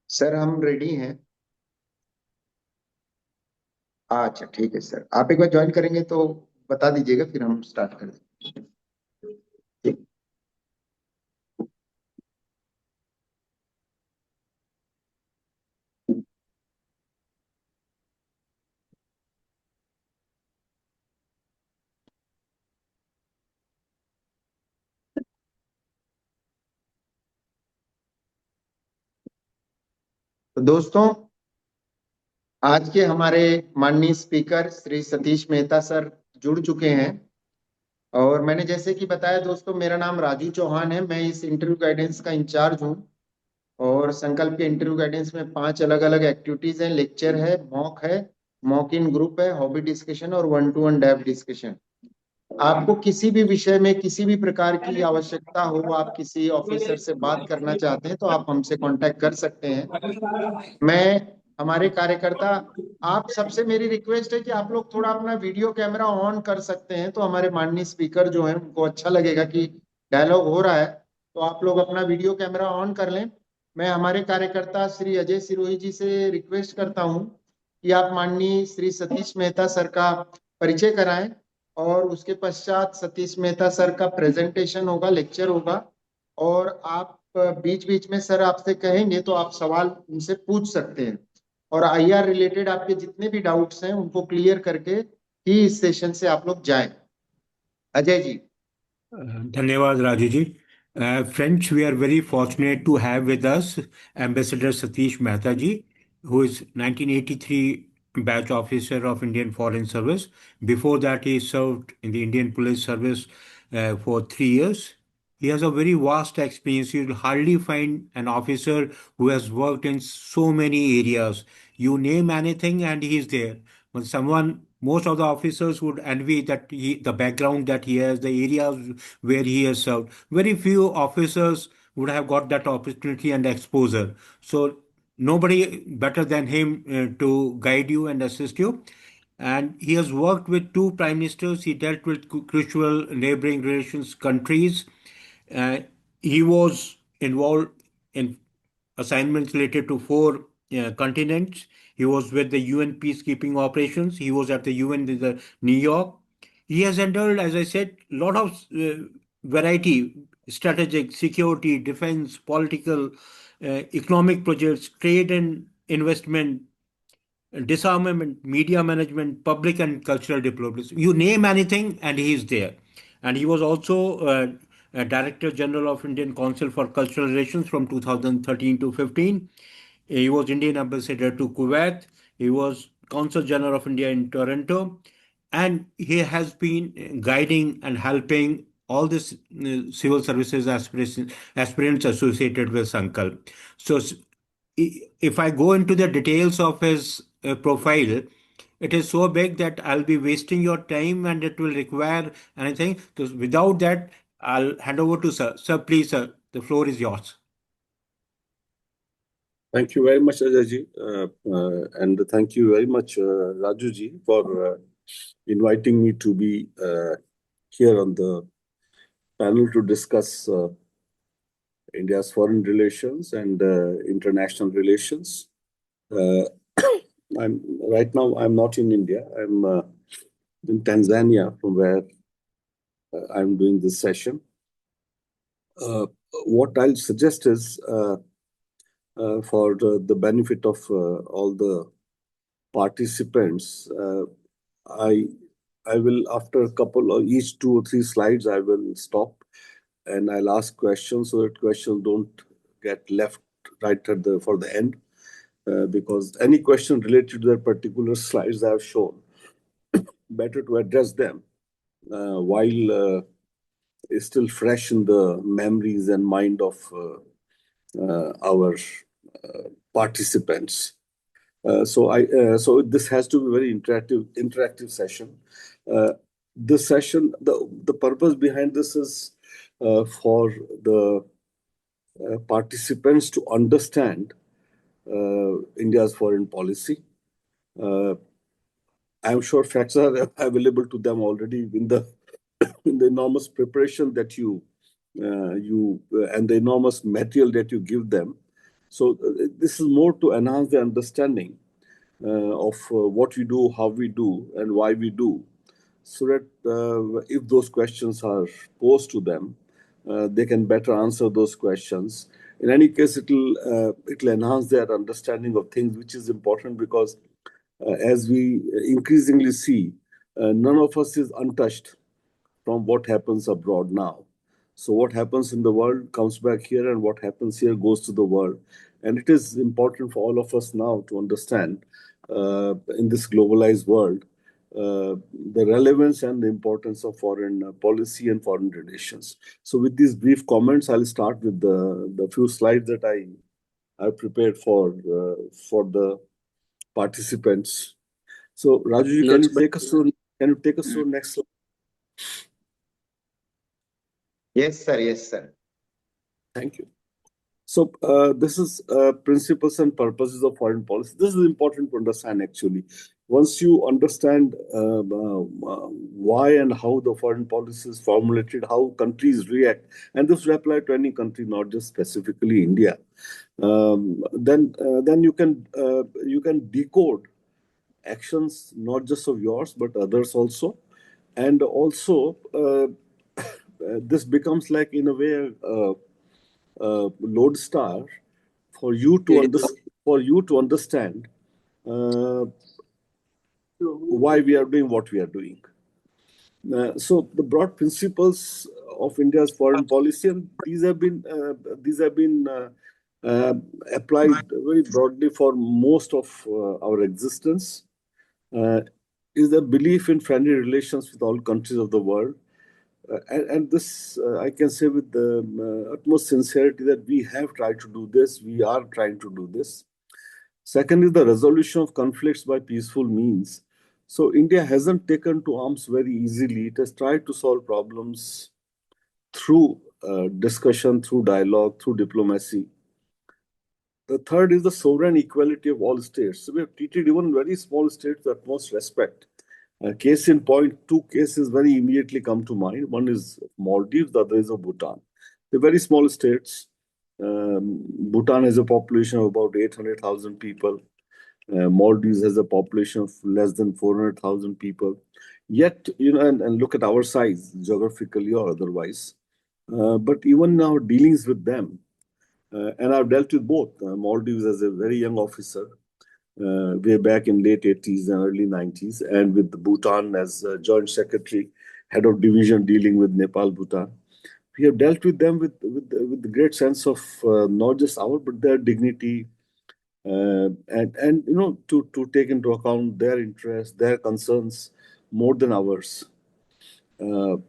Sir हम ready हैं। अच्छा ठीक है सर, आप एक बार ज्वाइन करेंगे तो बता दीजिएगा, फिर हम स्टार्ट कर देंगे। ठीक। तो दोस्तों, आज के हमारे माननीय स्पीकर श्री सतीश मेहता सर जुड़ चुके हैं। और मैंने जैसे कि बताया दोस्तों, मेरा नाम राजू चौहान है, मैं इस इंटरव्यू गाइडेंस का इंचार्ज हूँ। और संकल्प के इंटरव्यू गाइडेंस में 5 अलग अलग एक्टिविटीज हैं। लेक्चर है, मॉक है, मॉक इन ग्रुप है, हॉबी डिस्कशन और 1-to-1 डैब डिस्कशन। आपको किसी भी विषय में किसी भी प्रकार की आवश्यकता हो, आप किसी ऑफिसर से बात करना चाहते हैं तो आप हमसे कांटेक्ट कर सकते हैं। मैं हमारे कार्यकर्ता, आप सबसे मेरी रिक्वेस्ट है कि आप लोग थोड़ा अपना वीडियो कैमरा ऑन कर सकते हैं तो हमारे माननीय स्पीकर जो हैं उनको अच्छा लगेगा कि डायलॉग हो रहा है। तो आप लोग अपना वीडियो कैमरा ऑन कर लें। मैं हमारे कार्यकर्ता श्री अजय सिरोही जी से रिक्वेस्ट करता हूं कि आप माननीय श्री सतीश मेहता सर का परिचय कराएं। और उसके पश्चात सतीश मेहता सर का प्रेजेंटेशन होगा, लेक्चर होगा। और आप बीच बीच में सर आपसे कहेंगे तो आप सवाल उनसे पूछ सकते हैं। और आईआर रिलेटेड आपके जितने भी डाउट्स हैं उनको क्लियर करके ही इस सेशन से आप लोग जाएं। अजय जी। धन्यवाद Raju ji. Friends, we are very fortunate to have with us Ambassador Satish Mehta ji, who is 1983 batch officer of Indian Foreign Service. Before that, he served in the Indian Police Service for 3 years. He has a very vast experience. You'll hardly find an officer who has worked in so many areas. You name anything and he's there. When someone, most of the officers would envy that the background that he has, the areas where he has served. Very few officers would have got that opportunity and exposure. So nobody better than him to guide you and assist you. And he has worked with two prime ministers. He dealt with crucial neighboring relations countries. Uh, he was involved in assignments related to four continents. He was with the UN peacekeeping operations. He was at the UN in New York. He has handled, as I said, a lot of variety, strategic, security, defense, political, economic projects, trade and investment, disarmament, media management, public and cultural diplomacy. You name anything, and he is there. And he was also Director General of Indian Council for Cultural Relations from 2013 to 15. He was Indian Ambassador to Kuwait. He was Consul General of India in Toronto. And he has been guiding and helping all these civil services aspirants associated with Sankalp. So if I go into the details of his profile, it is so big that I'll be wasting your time and it will require anything. So without that, I'll hand over to sir. Sir, please, sir, the floor is yours. Thank you very much, Ajay and thank you very much, Raju ji, for inviting me to be here on the panel to discuss India's foreign relations and international relations. Right now I'm not in India. I'm in Tanzania, from where I'm doing this session. What I'll suggest is, for the benefit of all the participants, I will, after a couple of each 2 or 3 slides, I will stop and I'll ask questions so that questions don't get left right at for the end, because any question related to the particular slides I have shown, better to address them while it's still fresh in the memories and mind of our participants. So this has to be a very interactive session. This session, the purpose behind this is for the participants to understand India's foreign policy. I'm sure facts are available to them already in the enormous preparation that you and the enormous material that you give them. So this is more to enhance the understanding of what we do, how we do, and why we do, so that if those questions are posed to them, they can better answer those questions. In any case, it'll enhance their understanding of things, which is important because as we increasingly see, none of us is untouched from what happens abroad now. So what happens in the world comes back here, and what happens here goes to the world. And it is important for all of us now to understand in this globalized world the relevance and the importance of foreign policy and foreign relations. So with these brief comments, I'll start with the few slides that I prepared for the participants. So Raju, can you take us through next slide? Yes, sir. Yes, sir. Thank you. So this is principles and purposes of foreign policy. This is important to understand actually. Once you understand why and how the foreign policy is formulated, how countries react, and this will apply to any country, not just specifically India, then you can decode actions not just of yours but others also, and also this becomes like in a way lodestar for you to understand why we are doing what we are doing. So the broad principles of India's foreign policy, and these have been applied very broadly for most of our existence, is the belief in friendly relations with all countries of the world. And this, I can say with the utmost sincerity that we have tried to do this, we are trying to do this. Second is the resolution of conflicts by peaceful means. So India hasn't taken to arms very easily. It has tried to solve problems through discussion, through dialogue, through diplomacy. The third is the sovereign equality of all states. So we have treated even very small states with utmost respect. Case in point, two cases very immediately come to mind. One is Maldives, the other is of Bhutan. They're very small states. Bhutan has a population of about 800,000 people. Maldives has a population of less than 400,000 people. Yet, and look at our size, geographically or otherwise. But even now, dealings with them, and I've dealt with both Maldives as a very young officer, way back in late 80s and early 90s, and with Bhutan as joint secretary, head of division dealing with Nepal, Bhutan. We have dealt with them with the great sense of not just our, but their dignity, and to take into account their interests, their concerns more than ours. Then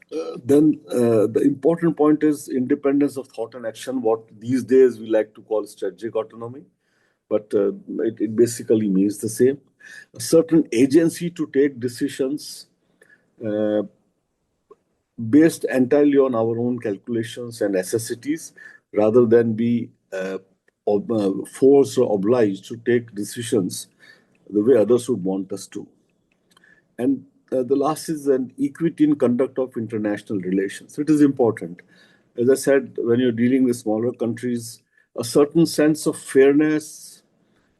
the important point is independence of thought and action, what these days we like to call strategic autonomy, but it basically means the same. A certain agency to take decisions based entirely on our own calculations and necessities, rather than be forced or obliged to take decisions the way others would want us to. And the last is an equity in conduct of international relations. It is important. As I said, when you're dealing with smaller countries, a certain sense of fairness,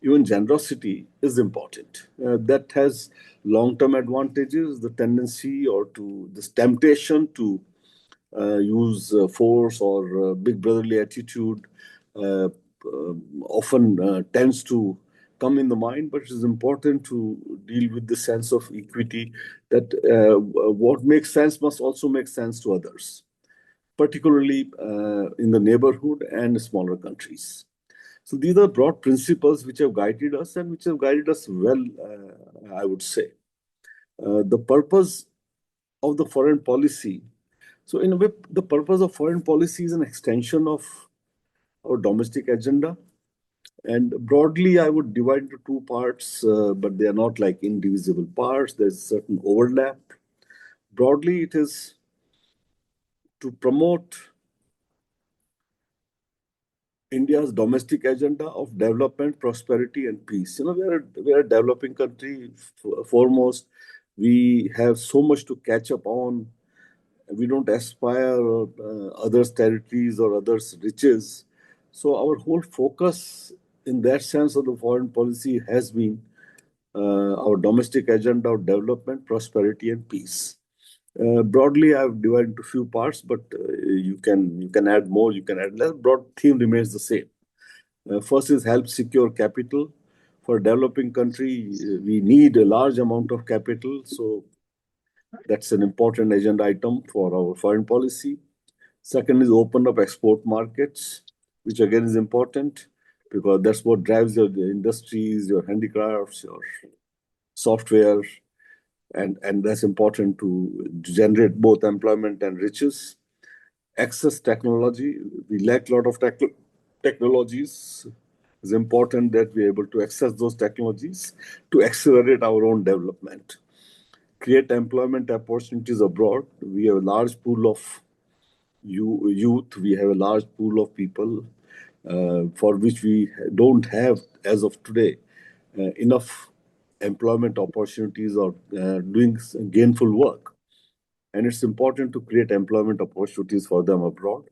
even generosity, is important. That has long-term advantages, the tendency or to this temptation to use force or big brotherly attitude often tends to come in the mind, but it is important to deal with the sense of equity, that what makes sense must also make sense to others, particularly in the neighborhood and smaller countries. So these are broad principles which have guided us and which have guided us well, I would say. The purpose of the foreign policy. So in a way, the purpose of foreign policy is an extension of our domestic agenda. And broadly, I would divide into two parts, but they are not like indivisible parts. There's certain overlap. Broadly, it is to promote India's domestic agenda of development, prosperity, and peace. We are a developing country foremost. We have so much to catch up on. We don't aspire others' territories or others' riches. So our whole focus in that sense of the foreign policy has been our domestic agenda of development, prosperity, and peace. Broadly, I've divided into a few parts, but you can add more, you can add less. Broad theme remains the same. First is help secure capital. For a developing country, we need a large amount of capital, so that's an important agenda item for our foreign policy. Second is open up export markets, which again is important because that's what drives your industries, your handicrafts, your software, and that's important to generate both employment and riches. Access technology, we lack a lot of technologies. It's important that we're able to access those technologies to accelerate our own development. Create employment opportunities abroad. We have a large pool of youth, we have a large pool of people for which we don't have, as of today, enough employment opportunities or doing gainful work. And it's important to create employment opportunities for them abroad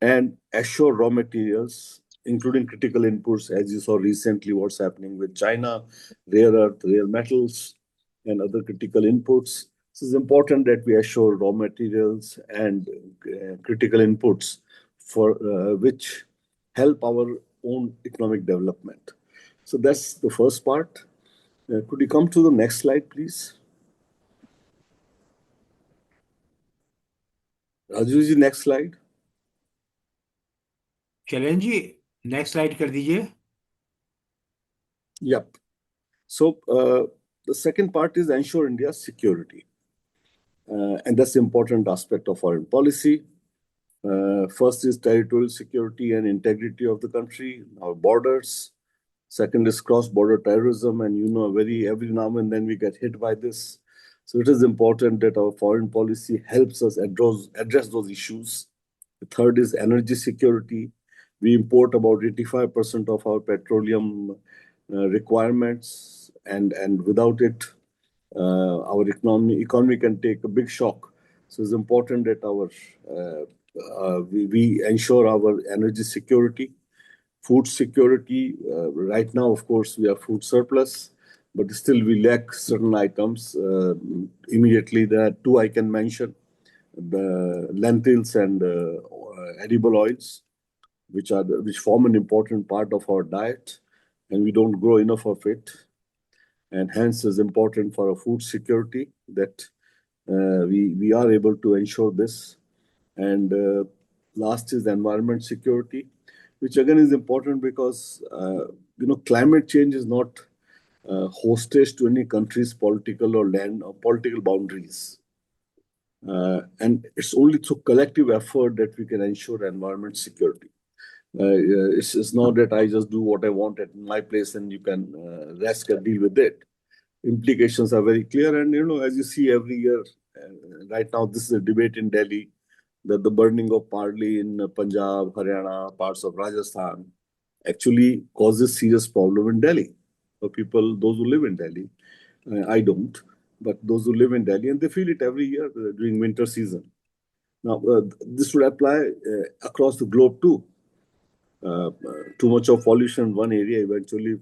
and assure raw materials, including critical inputs, as you saw recently what's happening with China, rare earth, rare metals, and other critical inputs. So it's important that we assure raw materials and critical inputs for which help our own economic development. So that's the first part. Could you come to the next slide, please? Raju ji, next slide. चलें जी, next slide कर दीजिए. Yep. So the second part is ensure India's security. And that's the important aspect of foreign policy. First is territorial security and integrity of the country, our borders. Second is cross-border terrorism, and every now and then we get hit by this. So it is important that our foreign policy helps us address those issues. The third is energy security. We import about 85% of our petroleum requirements, and without it, our economy can take a big shock. So it's important that we ensure our energy security, food security. Right now, of course, we have food surplus, but still we lack certain items. Immediately, there are two I can mention: the lentils and edible oils, which form an important part of our diet, and we don't grow enough of it. And hence, it's important for our food security that we are able to ensure this. And last is environment security, which again is important because climate change is not hostage to any country's political or land or political boundaries. And it's only through collective effort that we can ensure environment security. It's not that I just do what I want at my place and you can rest and deal with it. Implications are very clear, and as you see every year, right now this is a debate in Delhi that the burning of Parli in Punjab, Haryana, parts of Rajasthan actually causes serious problem in Delhi for people, those who live in Delhi. I don't, but those who live in Delhi, and they feel it every year during winter season. Now, this would apply across the globe too. Too much of pollution in one area eventually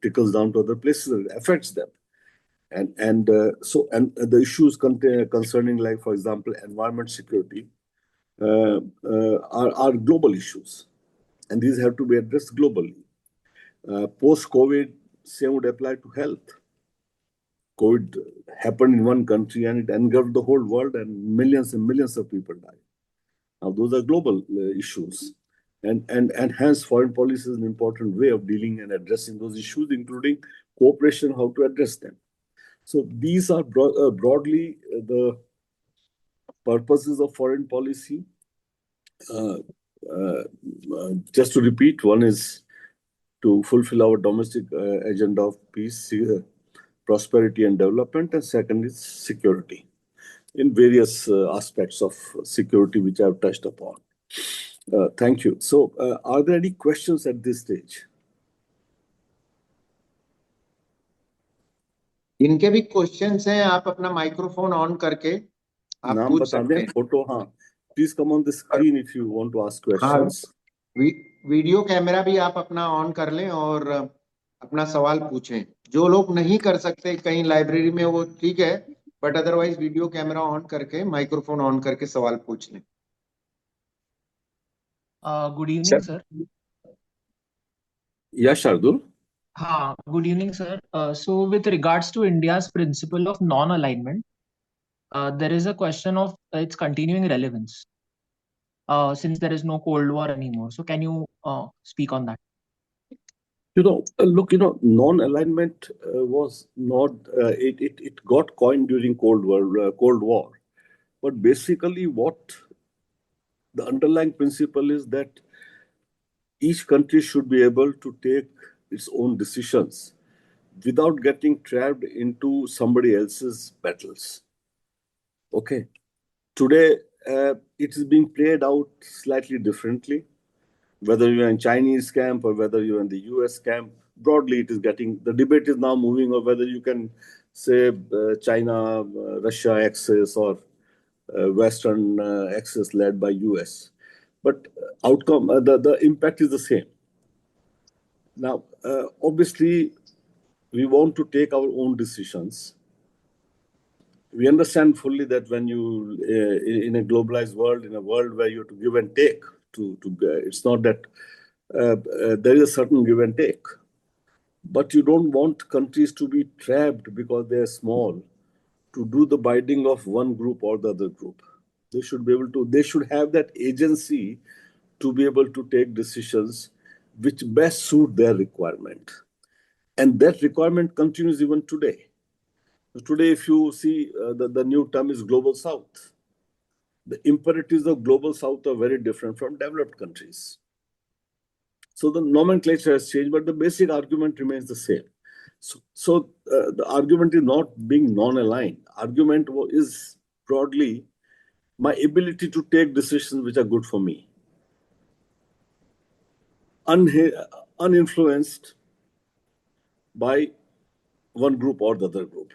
trickles down to other places and affects them. And the issues concerning, like, for example, environment security are global issues, and these have to be addressed globally. Post-COVID, same would apply to health. COVID happened in one country and it engulfed the whole world, and millions of people died. Now, those are global issues. And hence, foreign policy is an important way of dealing and addressing those issues, including cooperation, how to address them. So these are broadly the purposes of foreign policy. Just to repeat, one is to fulfill our domestic agenda of peace, prosperity, and development, and second is security in various aspects of security, which I've touched upon. Thank you. So, are there any questions at this stage? इनके भी questions हैं, आप अपना microphone on करके आप नाम पूछ बता सकते दें, हैं. फोटो. हाँ, please come on the screen if you want to ask questions. Video camera भी आप अपना ऑन कर लें और अपना सवाल पूछें। जो लोग नहीं कर सकते कहीं लाइब्रेरी में, वो ठीक है, but otherwise video camera on करके माइक्रोफोन ऑन करके सवाल पूछ लें। Good evening Sir. Sir. Yeah, Shardul. हाँ, good evening sir. So with regards to India's principle of non-alignment, there is a question of its continuing relevance since there is no Cold War anymore. So can you speak on that? Look, non-alignment was not, it got coined during Cold War. But basically what the underlying principle is that each country should be able to take its own decisions without getting trapped into somebody else's battles. Okay. Today, it is being played out slightly differently. Whether you're in Chinese camp or whether you're in the US camp, broadly it is getting, the debate is now moving on whether you can say China, Russia axis or Western axis led by US. But outcome, the impact is the same. Now, obviously, we want to take our own decisions. We understand fully that when you, in a globalized world, in a world where you have to give and take, it's not that there is a certain give and take. But you don't want countries to be trapped because they're small to do the binding of one group or the other group. They should be able to, they should have that agency to be able to take decisions which best suit their requirement. And that requirement continues even today. Today, if you see, the new term is Global South. The imperatives of Global South are very different from developed countries. So the nomenclature has changed, but the basic argument remains the same. So the argument is not being non-aligned. Argument is broadly my ability to take decisions which are good for me, uninfluenced by one group or the other group.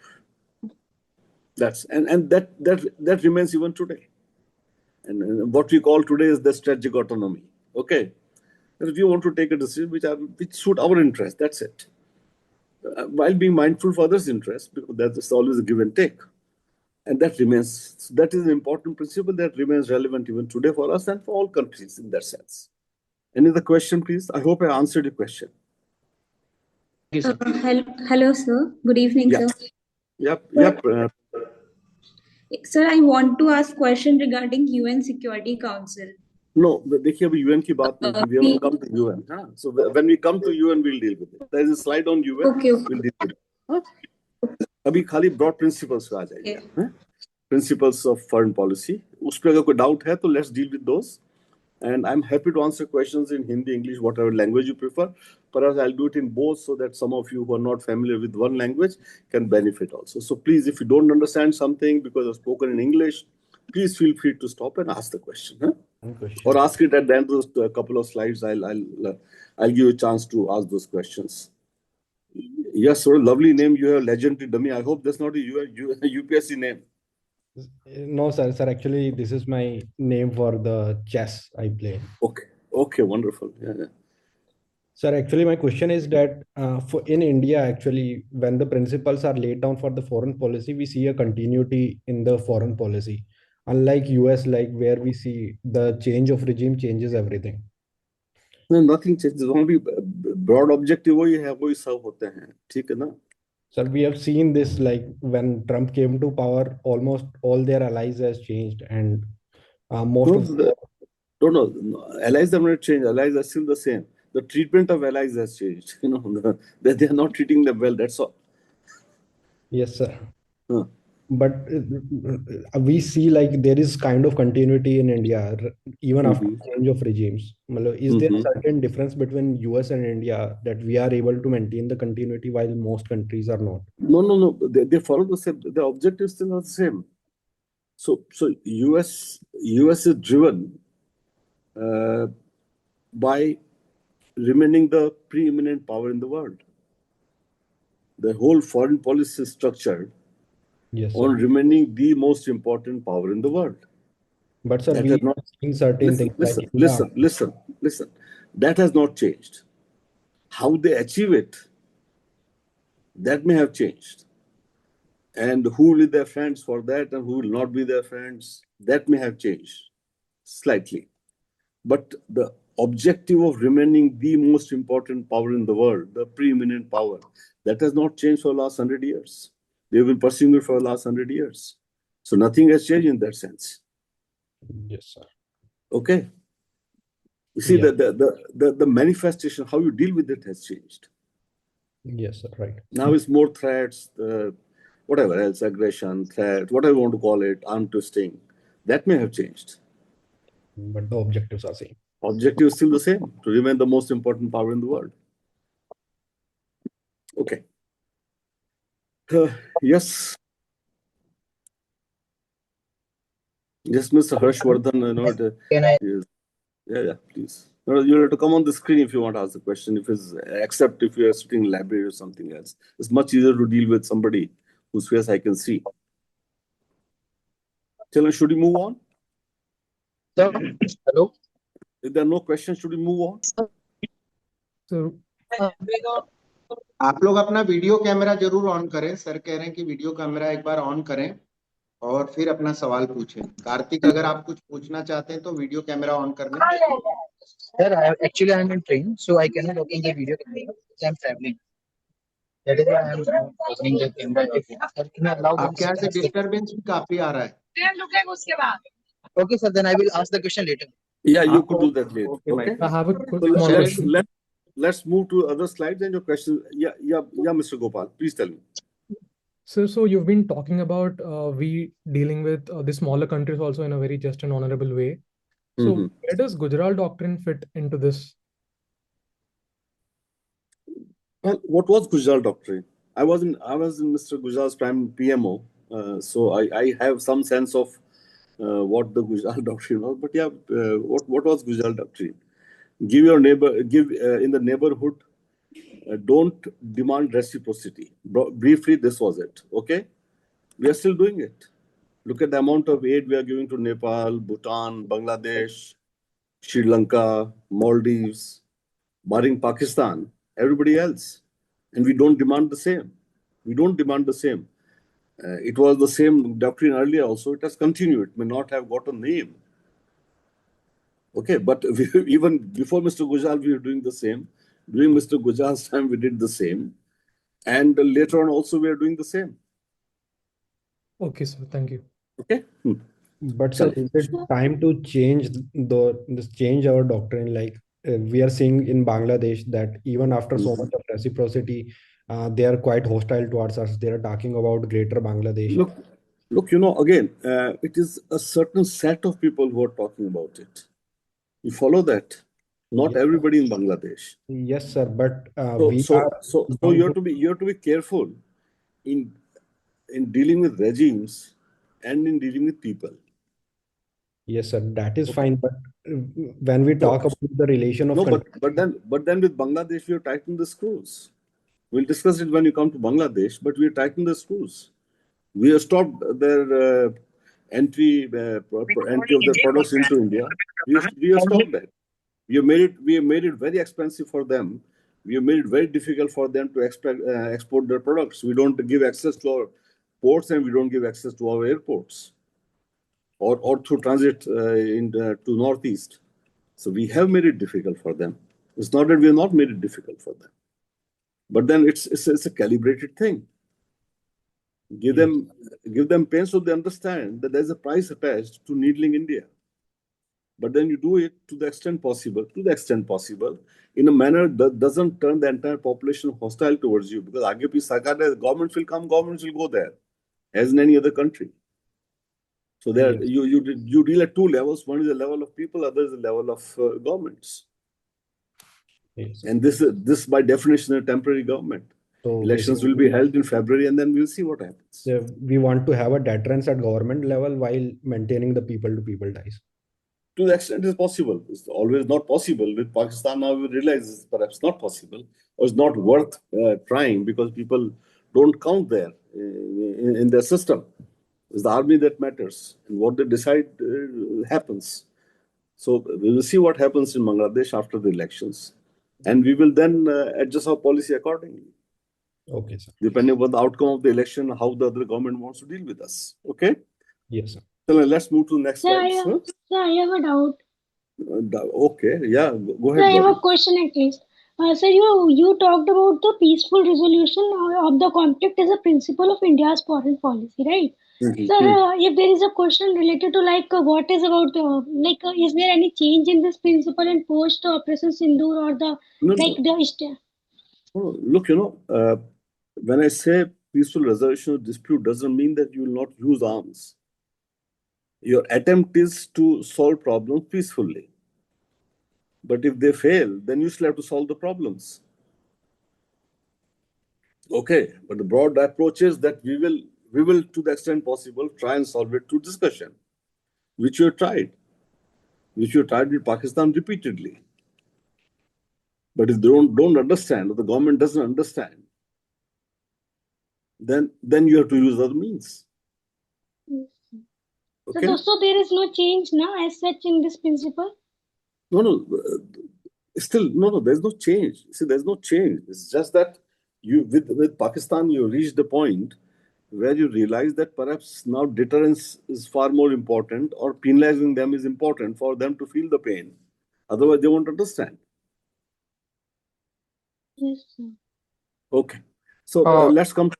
That remains even today. And what we call today is the strategic autonomy. Okay, if you want to take a decision which suit our interest, that's it. While being mindful for others' interest, because that's always a give and take. And that remains, that is an important principle that remains relevant even today for us and for all countries in that sense. Any other question, please? I hope I answered your question. Yes, sir. Hello, sir. Good evening, Yeah. sir. Yep. Sir, I want to ask question regarding UN Security Council. No, देखिए अभी UN की बात नहीं की. We haven't come to UN. हाँ? So when we come to UN, we'll deal with it. There is a slide on UN. Okay. We'll deal with it. हाँ? अभी खाली broad principles पे आ जाइए. हाँ? Principles of foreign policy. उस पर अगर कोई doubt है तो let's deal with those. And I'm happy to answer questions in Hindi, English, whatever language you prefer. Perhaps I'll do it in both so that some of you who are not familiar with one language can benefit also. So please, if you don't understand something because I've spoken in English, please feel free to stop and ask the question. Huh? Or ask it at the end of a couple of slides. I'll give you a chance to ask those questions. Yes, sir. Lovely name. You have legendary dummy. I hope that's not a UPSC name. No, sir. Sir, actually, this is my name for the chess I play. Okay, wonderful. Yeah. Sir, actually, my question is that in India, actually, when the principles are laid down for the foreign policy, we see a continuity in the foreign policy. Unlike US, like where we see the change of regime changes everything. No, nothing changes. Only broad objective वही है, वही सब होते हैं, ठीक है ना? Sir, we have seen this like when Trump came to power, almost all their allies has changed, and most no, allies have not changed. Allies are still the same. The treatment of allies has changed. They are not treating them well. That's all. Yes, sir. Huh. But we see like there is kind of continuity in India even after change of regimes. Is there a certain difference between US and India that we are able to maintain the continuity while most countries are not? No. They follow the same. The objectives still are the same. So US is driven by remaining the preeminent power in the world. The whole foreign policy is structured on remaining the most important power in the world. But sir, we have seen certain things like listen. That has not changed. How they achieve it, that may have changed. And who will be their friends for that and who will not be their friends, that may have changed slightly. But the objective of remaining the most important power in the world, the preeminent power, that has not changed for the last 100 years. They've been pursuing it for the last 100 years. So nothing has changed in that sense. Yes, sir. Okay. You see, Yeah. the manifestation, how you deal with it has changed. Yes, sir. Right. Now it's more threats, whatever else, aggression, threat, whatever you want to call it, arm twisting. That may have changed. But the objectives are same. Objective is still the same, to remain the most important power in the world. Okay. Yes. Yes, Mr. Harshvardhan. Can I? Yeah, please. No, you'll have to come on the screen if you want to ask the question. Except if you are sitting in library or something else. It's much easier to deal with somebody whose face I can see. Children, should we move on? Sir, hello. If there are no questions, should we move on? So, आप लोग अपना video camera जरूर on करें। Sir कह रहे हैं कि video camera एक बार ऑन करें और फिर अपना सवाल पूछें। कार्तिक, अगर आप कुछ पूछना चाहते हैं तो वीडियो कैमरा ऑन कर लें। sir, actually I'm in train, so I cannot open the video camera. I'm traveling. That is why I'm opening the camera. Sir, can I allow आपके यहाँ से डिस्टरबेंस भी काफी आ रहा है। Okay, sir. Then I will ask the question later. Yeah, you could do that later. Okay. I have a quick So small question. let's move to other slides and your question. Yeah, Mr. Gopal, please tell me. So you've been talking about we dealing with the smaller countries also in a very just and honorable way. So where does Gujarat Doctrine fit into this? Well, what was Gujarat Doctrine? I was in Mr. Gujarat's prime PMO, so I have some sense of what the Gujarat Doctrine was. But yeah, what was Gujarat Doctrine? Give in the neighborhood. Don't demand reciprocity. Briefly, this was it. Okay, we are still doing it. Look at the amount of aid we are giving to Nepal, Bhutan, Bangladesh, Sri Lanka, Maldives, barring Pakistan, everybody else. And we don't demand the same. We don't demand the same. It was the same doctrine earlier also. It has continued. It may not have got a name. Okay, but even before Mr. Gujral, we were doing the same. During Mr. Gujal's time, we did the same. And later on also, we are doing the same. Okay, sir. Thank you. Okay. But sir, is it time to change our doctrine? Like we are seeing in Bangladesh that even after so much of reciprocity, they are quite hostile towards us. They are talking about Greater Bangladesh. Look, again, it is a certain set of people who are talking about it. You follow that? Not everybody in Bangladesh. Yes, sir. But so you have to be careful in dealing with regimes and in dealing with people. Yes, sir. That is fine. But when we talk about the relation of but then with Bangladesh, we are tightening the screws. We'll discuss it when you come to Bangladesh. But we are tightening the screws. We have stopped their entry of their products into India. We have stopped that. We have made it very expensive for them. We have made it very difficult for them to export their products. We don't give access to our ports and we don't give access to our airports or through transit to Northeast. So we have made it difficult for them. It's not that we have not made it difficult for them. But then it's a calibrated thing. Give them pain so they understand that there's a price attached to needling India. But then you do it to the extent possible, in a manner that doesn't turn the entire population hostile towards you. Because AGP Sakar, governments will come, governments will go there, as in any other country. So there, you deal at two levels. One is the level of people, other is the level of governments. Yes. And this by definition is a temporary government. So elections will be held in February, and then we'll see what happens. So we want to have a deterrence at government level while maintaining the people-to-people ties. To the extent it's possible. It's always not possible. With Pakistan now, we realize it's perhaps not possible, or it's not worth trying because people don't count there in their system. It's the army that matters, and what they decide happens. So we will see what happens in Bangladesh after the elections, and we will then adjust our policy accordingly, Okay, sir. depending on the outcome of the election, how the other government wants to deal with us. Okay? Yes, sir. So let's move to the next slide. Sir, I have a doubt. Okay, yeah, go Sir, ahead, I have a Gauri. question at least. Sir, you talked about the peaceful resolution of the conflict as a principle of India's foreign policy, right? Sir, if there is a question related to what is about is there any change in this principle in post Operation Sindoor or the No, like no. the Look, when I say peaceful resolution of dispute, doesn't mean that you will not use arms. Your attempt is to solve problems peacefully. But if they fail, then you still have to solve the problems. Okay, but the broad approach is that we will, to the extent possible, try and solve it through discussion, which you have tried, with Pakistan repeatedly. But if they don't understand, or the government doesn't understand, then you have to use other means. Okay? so there is no change now as such in this principle? No. Still, no. There's no change. See, there's no change. It's just that with Pakistan, you reach the point where you realize that perhaps now deterrence is far more important, or penalizing them is important for them to feel the pain. Otherwise, they won't understand. Yes, sir. Okay. So let's come.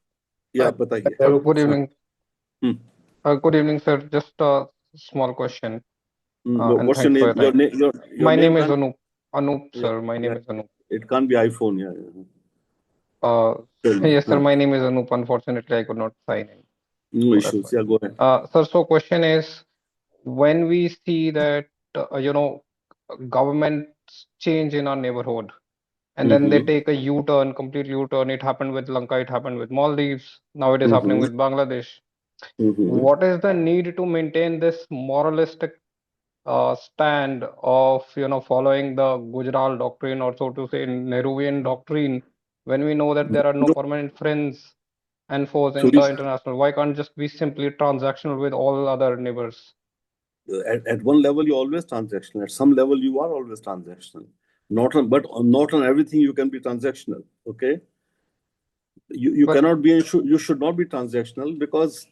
Yeah, bataiye. Good evening. Hmm. Good evening, sir. Just a small question. And What's your thanks for name? your time. Your My name name is can't. Anup. Anup, Yeah, sir. My name is Anup. it can't be iPhone. Yeah. Tell me. Yes, sir. My name is Anup. Unfortunately, I could not sign in. No So that's issues. why. Yeah, go ahead. Sir, so question is, when we see that, governments change in our neighborhood, and then they take a U-turn, complete U-turn. It happened with Lanka. It happened with Maldives. Now it is happening with Bangladesh. What is the need to maintain this moralistic stand of following the Gujarat doctrine, or so to say Nehruvian doctrine, when we know that there are no Look, permanent friends and foes so in the international? Why can't just be simply transactional with all other neighbors? at one level you're always transactional. At some level you are always transactional. Not on everything you can be transactional. Okay, you But cannot be and you should not be transactional, because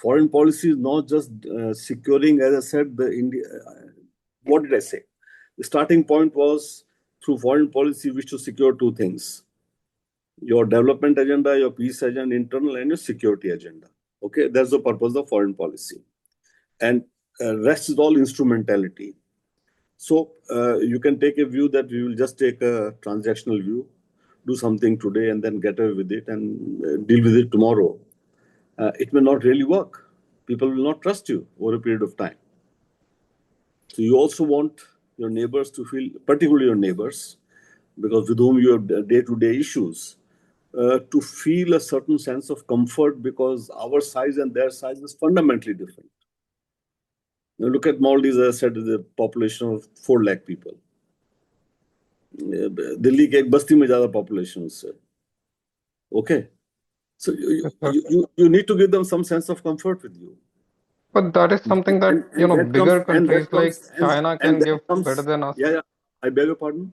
foreign policy is not just securing, as I said, the India. What did I say? The starting point was, through foreign policy, we wish to secure two things: your development agenda, your peace agenda, internal, and your security agenda. Okay, that's the purpose of foreign policy, and rest is all instrumentality. So you can take a view that we will just take a transactional view, do something today, and then get away with it and deal with it tomorrow. It may not really work. People will not trust you over a period of time. So you also want your neighbors to feel, particularly your neighbors, because with whom you have day-to-day issues, to feel a certain sense of comfort, because our size and their size is fundamentally different. Now look at Maldives, as I said, with a population of 4 lakh people. Delhi के एक बस्ती में ज़्यादा population उससे. Okay. So yes, sir. you need to give them some sense of comfort with you. But that is something that And that comes, bigger countries like China and can give that comes, better than us. yeah, I beg your pardon?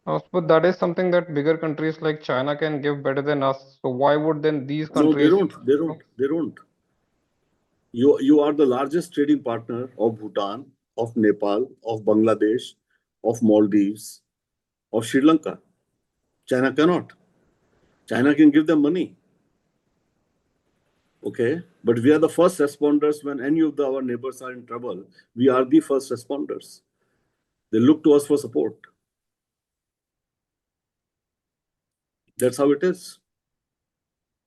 But that is something that bigger countries like China can give better than us. So why would then these No, they countries? don't. You are the largest trading partner of Bhutan, of Nepal, of Bangladesh, of Maldives, of Sri Lanka. China cannot. China can give them money. Okay, but we are the first responders when any of our neighbors are in trouble. We are the first responders. They look to us for support. That's how it is.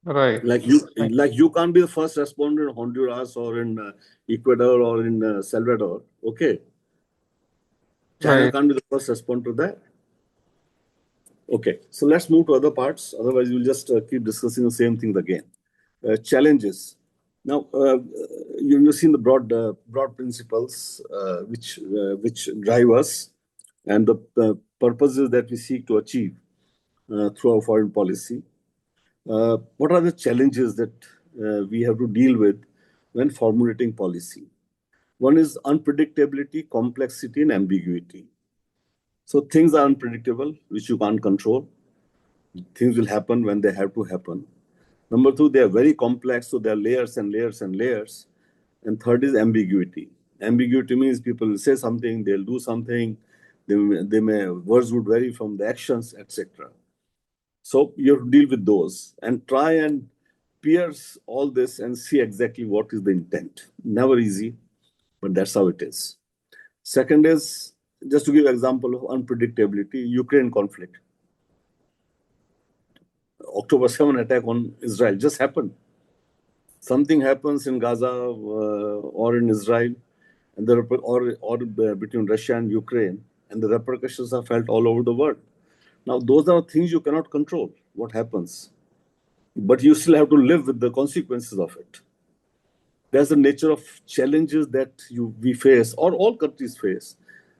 Right. Like you can't be the first responder in Honduras or in Ecuador or in Salvador. Okay, China Right. can't be the first responder there. Okay, so let's move to other parts. Otherwise, we'll just keep discussing the same thing again. Challenges. Now, you've seen the broad principles which drive us, and the purposes that we seek to achieve through our foreign policy. What are the challenges that we have to deal with when formulating policy? One is unpredictability, complexity, and ambiguity. So things are unpredictable, which you can't control. Things will happen when they have to happen. Number two, they are very complex, so there are layers and layers and layers. And third is ambiguity. Ambiguity means people will say something, they'll do something, words would vary from the actions, etc. So you have to deal with those and try and pierce all this and see exactly what is the intent. Never easy, but that's how it is. Second is, just to give example of unpredictability, Ukraine conflict. October 7 attack on Israel just happened. Something happens in Gaza or in Israel, and or between Russia and Ukraine, and the repercussions are felt all over the world. Now, those are things you cannot control. What happens? But you still have to live with the consequences of it. That's the nature of challenges that we face, or all countries face,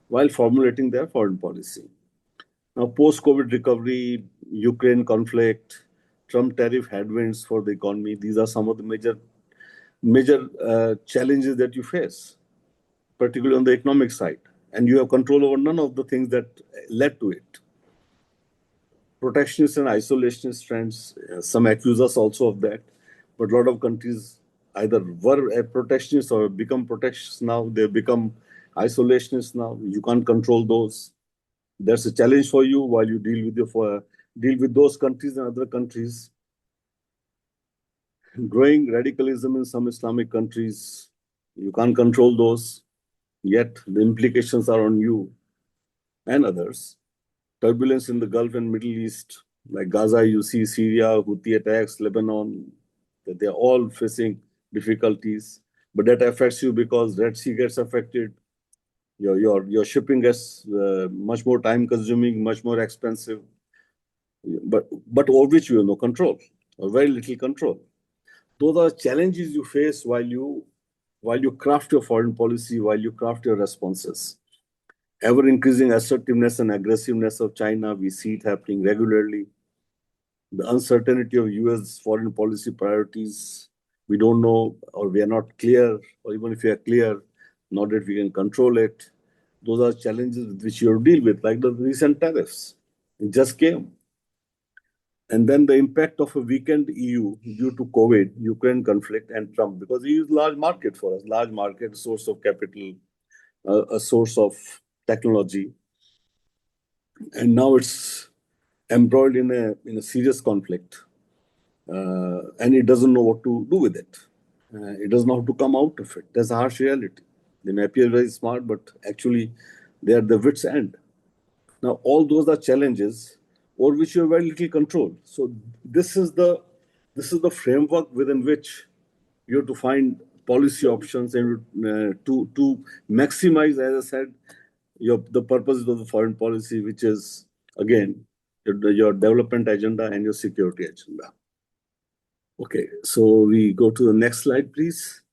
while formulating their foreign policy. Now, post-COVID recovery, Ukraine conflict, Trump tariff headwinds for the economy, these are some of the major challenges that you face, particularly on the economic side. And you have control over none of the things that led to it. Protectionist and isolationist trends, some accuse us also of that, but a lot of countries either were a protectionist or become protectionist now. They become isolationists now. You can't control those. That's a challenge for you while you deal with those countries and other countries. Growing radicalism in some Islamic countries, you can't control those, yet the implications are on you and others. Turbulence in the Gulf and Middle East, like Gaza, you see Syria, Houthi attacks, Lebanon, that they're all facing difficulties. But that affects you because Red Sea gets affected. Your shipping gets much more time consuming, much more expensive, but over which you have no control or very little control. Those are challenges you face while you craft your foreign policy, while you craft your responses. Ever increasing assertiveness and aggressiveness of China, we see it happening regularly. The uncertainty of US foreign policy priorities, we don't know, or we are not clear, or even if we are clear, not that we can control it. Those are challenges with which you have to deal with, like the recent tariffs. It just came. And then the impact of a weakened EU due to COVID, Ukraine conflict, and Trump, because EU is a large market for us, large market, source of capital, a source of technology. And now it's embroiled in a serious conflict. And it doesn't know what to do with it. It doesn't know how to come out of it. That's a harsh reality. They may appear very smart, but actually they are the wit's end. Now, all those are challenges over which you have very little control. So this is the framework within which you have to find policy options and to maximize, as I said, the purposes of the foreign policy, which is, again, your development agenda and your security agenda. Okay, so we go to the next slide, please.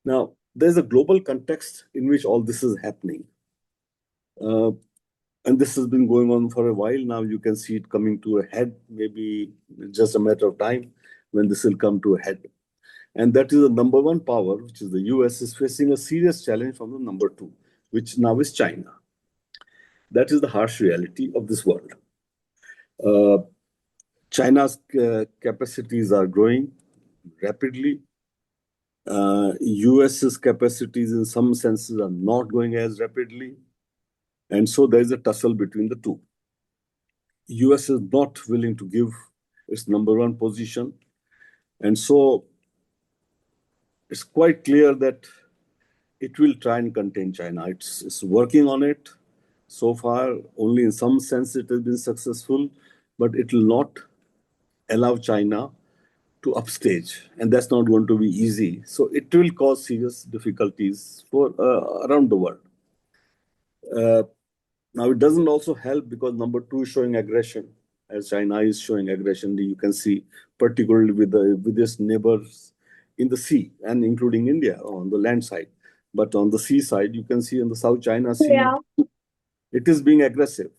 Now, there's a global context in which all this is happening. And this has been going on for a while now. You can see it coming to a head, maybe just a matter of time when this will come to a head. And that is the number one power, which is the US, is facing a serious challenge from the number two, which now is China. That is the harsh reality of this world. China's capacities are growing rapidly. US's capacities in some senses are not going as rapidly. And so there is a tussle between the two. US is not willing to give its number one position. And so it's quite clear that it will try and contain China. It's working on it. So far, only in some sense it has been successful, but it will not allow China to upstage. And that's not going to be easy. So it will cause serious difficulties for around the world. Now, it doesn't also help because number two is showing aggression, as China is showing aggression. You can see, particularly with its neighbors in the sea, and including India on the land side. But on the sea side, you can see in the South China Sea, it is being aggressive.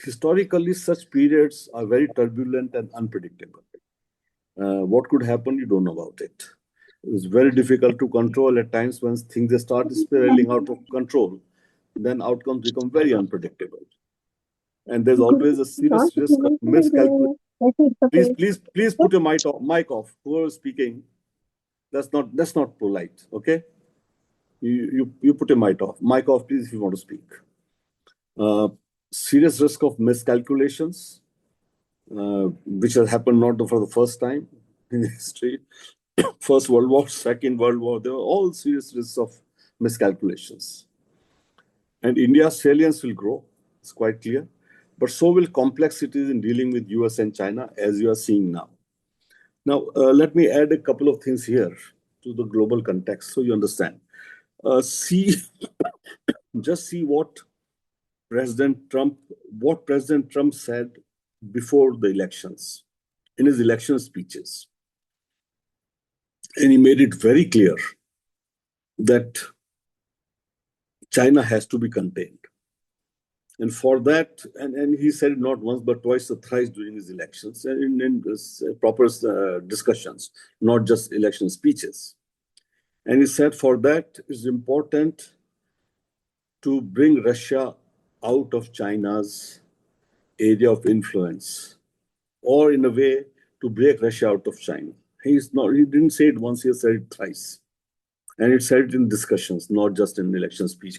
Historically, such periods are very turbulent and unpredictable. What could happen? You don't know about it. It's very difficult to control at times when things start spiraling out of control. Then outcomes become very unpredictable. And there's always a serious risk of miscalculation. Please put your mic off. Whoever is speaking, that's not polite. Okay, you put your mic off, please, if you want to speak. Serious risk of miscalculations, which has happened not for the first time in history. First World War, Second World War, there were all serious risks of miscalculations. And India's salience will grow, it's quite clear. But so will complexities in dealing with US and China, as you are seeing now. Now, let me add a couple of things here to the global context so you understand. Just see what President Trump said before the elections, in his election speeches. And he made it very clear that China has to be contained. And for that, and he said it not once, but twice or thrice during his elections, and in proper discussions, not just election speeches. And he said for that, it's important to bring Russia out of China's area of influence, or in a way, to break Russia out of China. He didn't say it once, he said it thrice. And it said it in discussions, not just in election speech.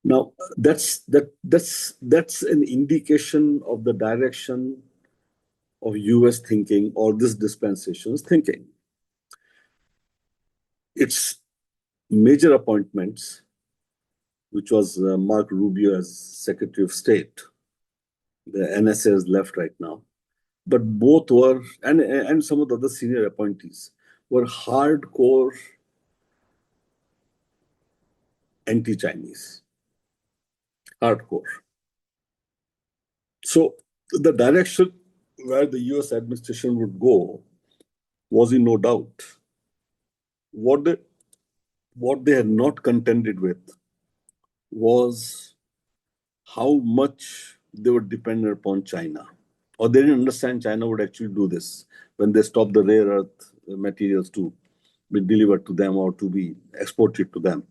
Now, that's an indication of the direction of US thinking or this dispensation's thinking. Its major appointments, which was Mark Rubio as Secretary of State, the NSA is left right now, but both were, and some of the other senior appointees, were hardcore anti-Chinese. Hardcore. So the direction where the US administration would go was in no doubt. What they had not contended with was how much they were dependent upon China. Or they didn't understand China would actually do this when they stopped the rare earth materials to be delivered to them or to be exported to them,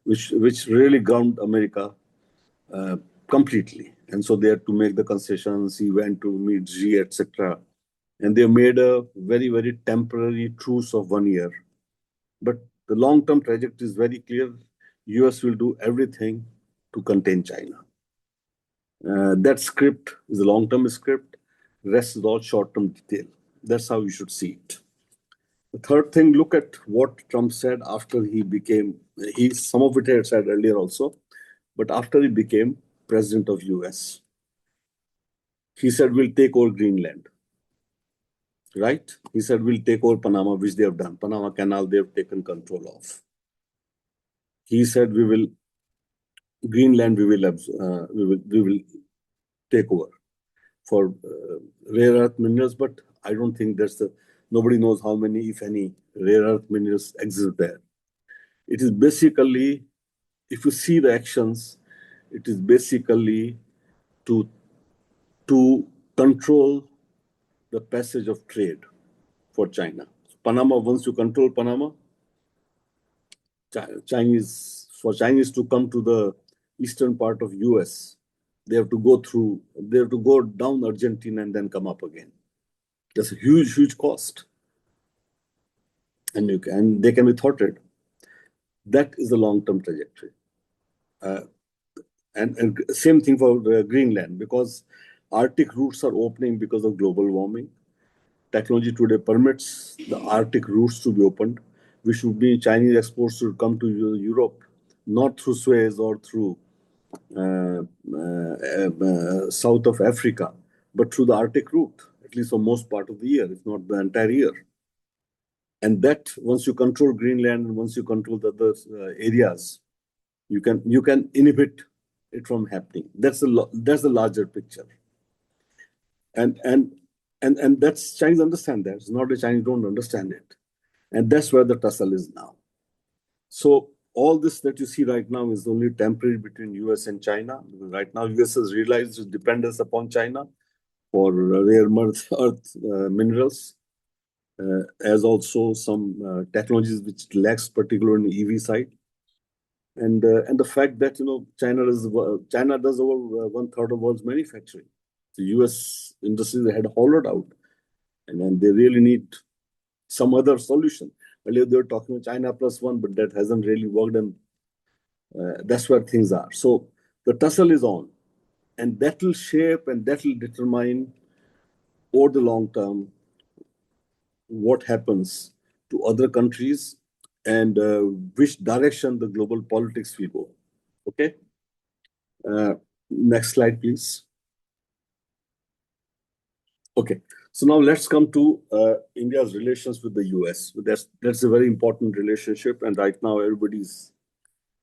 which really ground America completely. And so they had to make the concessions. He went to meet Xi, etc. And they made a very, very temporary truce of 1 year. But the long-term trajectory is very clear. US will do everything to contain China. That script is a long-term script. Rest is all short-term detail. That's how you should see it. The third thing, look at what Trump said after he became, some of it he had said earlier also, but after he became president of US. He said, we'll take over Greenland. Right? He said, we'll take over Panama, which they have done. Panama Canal, they have taken control of. He said, Greenland, we will take over for rare earth minerals, but I don't think nobody knows how many, if any, rare earth minerals exist there. It is basically, if you see the actions, it is basically to control the passage of trade for China. Panama, once you control Panama, for Chinese to come to the eastern part of US, they have to go down Argentina and then come up again. That's a huge, huge cost. And they can be thwarted. That is the long-term trajectory. And same thing for Greenland, because Arctic routes are opening because of global warming. Technology today permits the Arctic routes to be opened, which would be Chinese exports should come to Europe, not through Suez or through south of Africa, but through the Arctic route, at least for most part of the year, if not the entire year. And that, once you control Greenland and once you control the other areas, you can inhibit it from happening. That's the larger picture. And that's Chinese understand that. It's not the Chinese don't understand it. And that's where the tussle is now. So all this that you see right now is only temporary between US and China. Right now, US has realized its dependence upon China. for rare earth minerals, as also some technologies which lacks, particularly in EV side. And the fact that China does over one-third of world's manufacturing. The US industries had hollowed out, and then they really need some other solution. Earlier they were talking China plus one, but that hasn't really worked, and that's where things are. So the tussle is on, and that will shape and that will determine over the long term what happens to other countries and which direction the global politics will go. Okay. Next slide, please. Okay. So now let's come to India's relations with the US. That's a very important relationship, and right now everybody's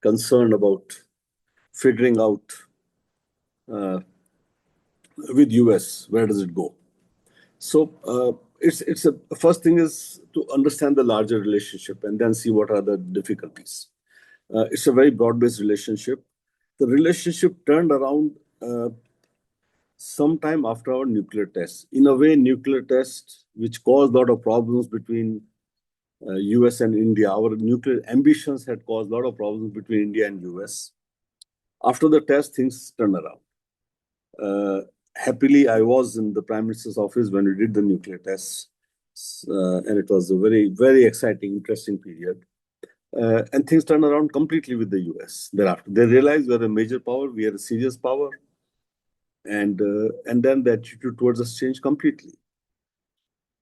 concerned about figuring out with US where does it go. So it's a first thing is to understand the larger relationship and then see what are the difficulties. It's a very broad-based relationship. The relationship turned around sometime after our nuclear tests. In a way, nuclear tests, which caused a lot of problems between US and India, our nuclear ambitions had caused a lot of problems between India and US. After the test, things turned around. Happily, I was in the Prime Minister's office when we did the nuclear tests, and it was a very, very exciting, interesting period. And things turned around completely with the US thereafter. They realized we're a major power, we are a serious power, and then the attitude towards us changed completely.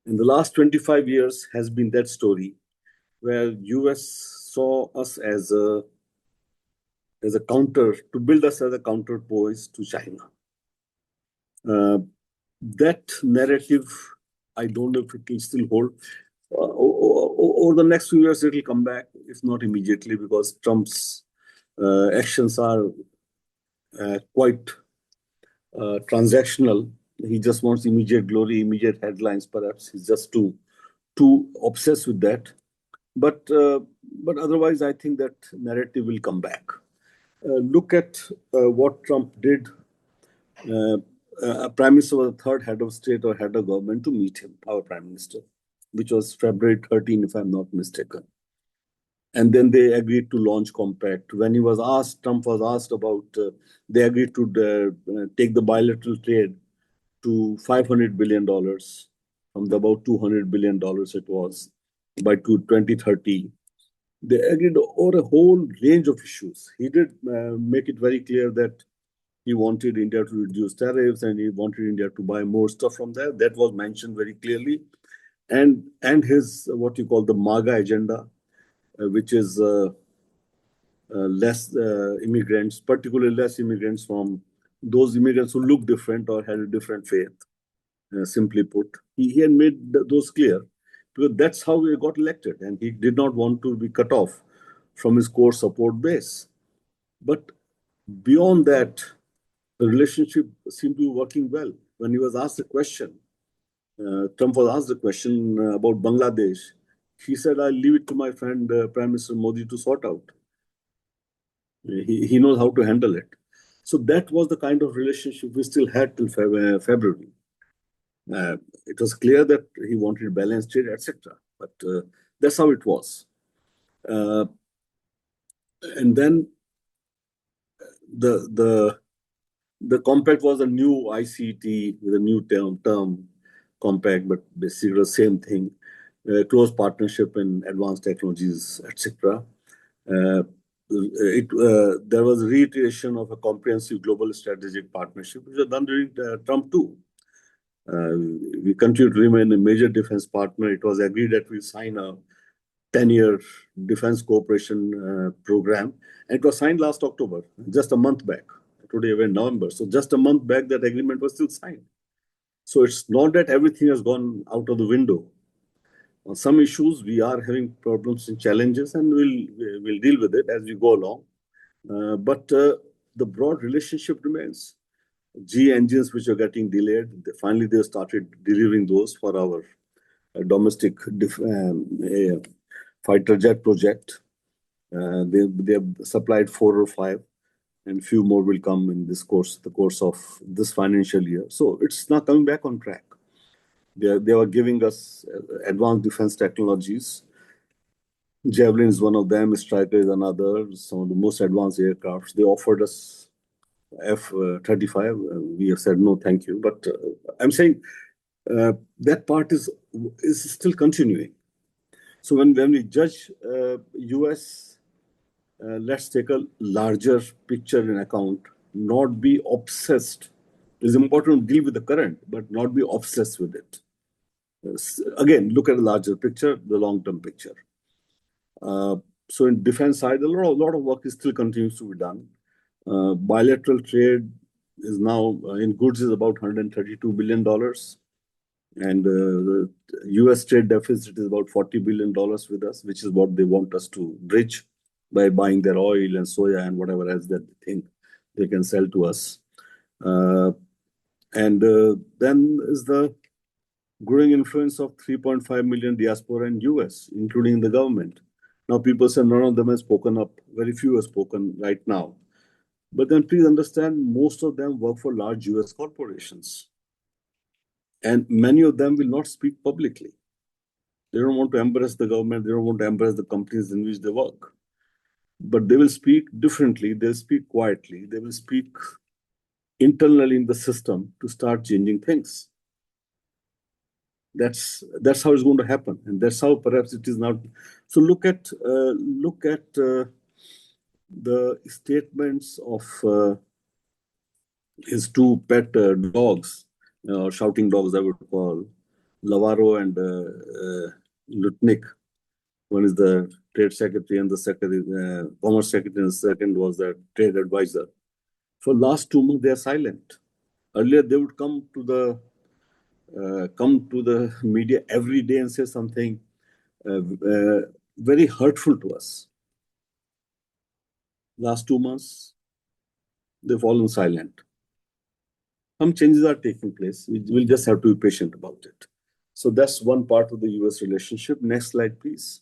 In the last 25 years has been that story, where US saw us as a counter, to build us as a counterpoise to China. That narrative, I don't know if it will still hold. Over the next few years, it will come back, if not immediately, because Trump's actions are quite transactional. He just wants immediate glory, immediate headlines, perhaps. He's just too obsessed with that. But otherwise, I think that narrative will come back. Look at what Trump did. Prime Minister was the third head of state or head of government to meet him, our Prime Minister, which was February 13, if I'm not mistaken. And then they agreed to launch compact. When he was asked, Trump was asked about, they agreed to take the bilateral trade to $500 billion from the about $200 billion it was by 2030. They agreed over a whole range of issues. He did make it very clear that he wanted India to reduce tariffs and he wanted India to buy more stuff from there. That was mentioned very clearly. And his, what you call the MAGA agenda, which is less immigrants, particularly less immigrants from those immigrants who look different or had a different faith, simply put. He had made those clear, because that's how he got elected, and he did not want to be cut off from his core support base. But beyond that, the relationship seemed to be working well. When he was asked a question, Trump was asked a question about Bangladesh, he said, I'll leave it to my friend Prime Minister Modi to sort out. He knows how to handle it. So that was the kind of relationship we still had till February. It was clear that he wanted balanced trade, etc. But that's how it was. And then the compact was a new ICT with a new term compact, but basically the same thing. Close partnership in advanced technologies, etc. There was a reiteration of a comprehensive global strategic partnership, which was done during Trump too. We continue to remain a major defense partner. It was agreed that we sign a 10-year defense cooperation program, and it was signed last October, just a month back. Today we're in November, so just a month back that agreement was still signed. So it's not that everything has gone out of the window. On some issues, we are having problems and challenges, and we'll deal with it as we go along. But the broad relationship remains. G engines which are getting delayed, finally they started delivering those for our domestic fighter jet project. They have supplied 4 or 5. and few more will come in the course of this financial year. So it's now coming back on track. They were giving us advanced defense technologies. Javelin is one of them, Striker is another, some of the most advanced aircrafts. They offered us F-35. We have said no, thank you. But I'm saying that part is still continuing. So when we judge US, let's take a larger picture in account, not be obsessed. It's important to deal with the current, but not be obsessed with it. Again, look at the larger picture, the long-term picture. So in defense side, a lot of work is still continues to be done. Bilateral trade is now in goods is about $132 billion. And the US trade deficit is about $40 billion with us, which is what they want us to bridge by buying their oil and soya and whatever else that they think they can sell to us. And then is the growing influence of 3.5 million diaspora in US, including the government. Now people say none of them has spoken up. Very few have spoken right now. But then please understand, most of them work for large US corporations. And many of them will not speak publicly. They don't want to embarrass the government. They don't want to embarrass the companies in which they work. But they will speak differently. They'll speak quietly. They will speak internally in the system to start changing things. That's how it's going to happen, and that's how perhaps it is not. So look at the statements of his two pet dogs, shouting dogs, I would call Lavaro and Lutnick. One is the trade secretary, and the secretary, commerce secretary, and the second was the trade advisor. For last 2 months, they are silent. Earlier, they would come to the media every day and say something very hurtful to us. Last 2 months, they've fallen silent. Some changes are taking place. We'll just have to be patient about it. So that's one part of the US relationship. Next slide, please.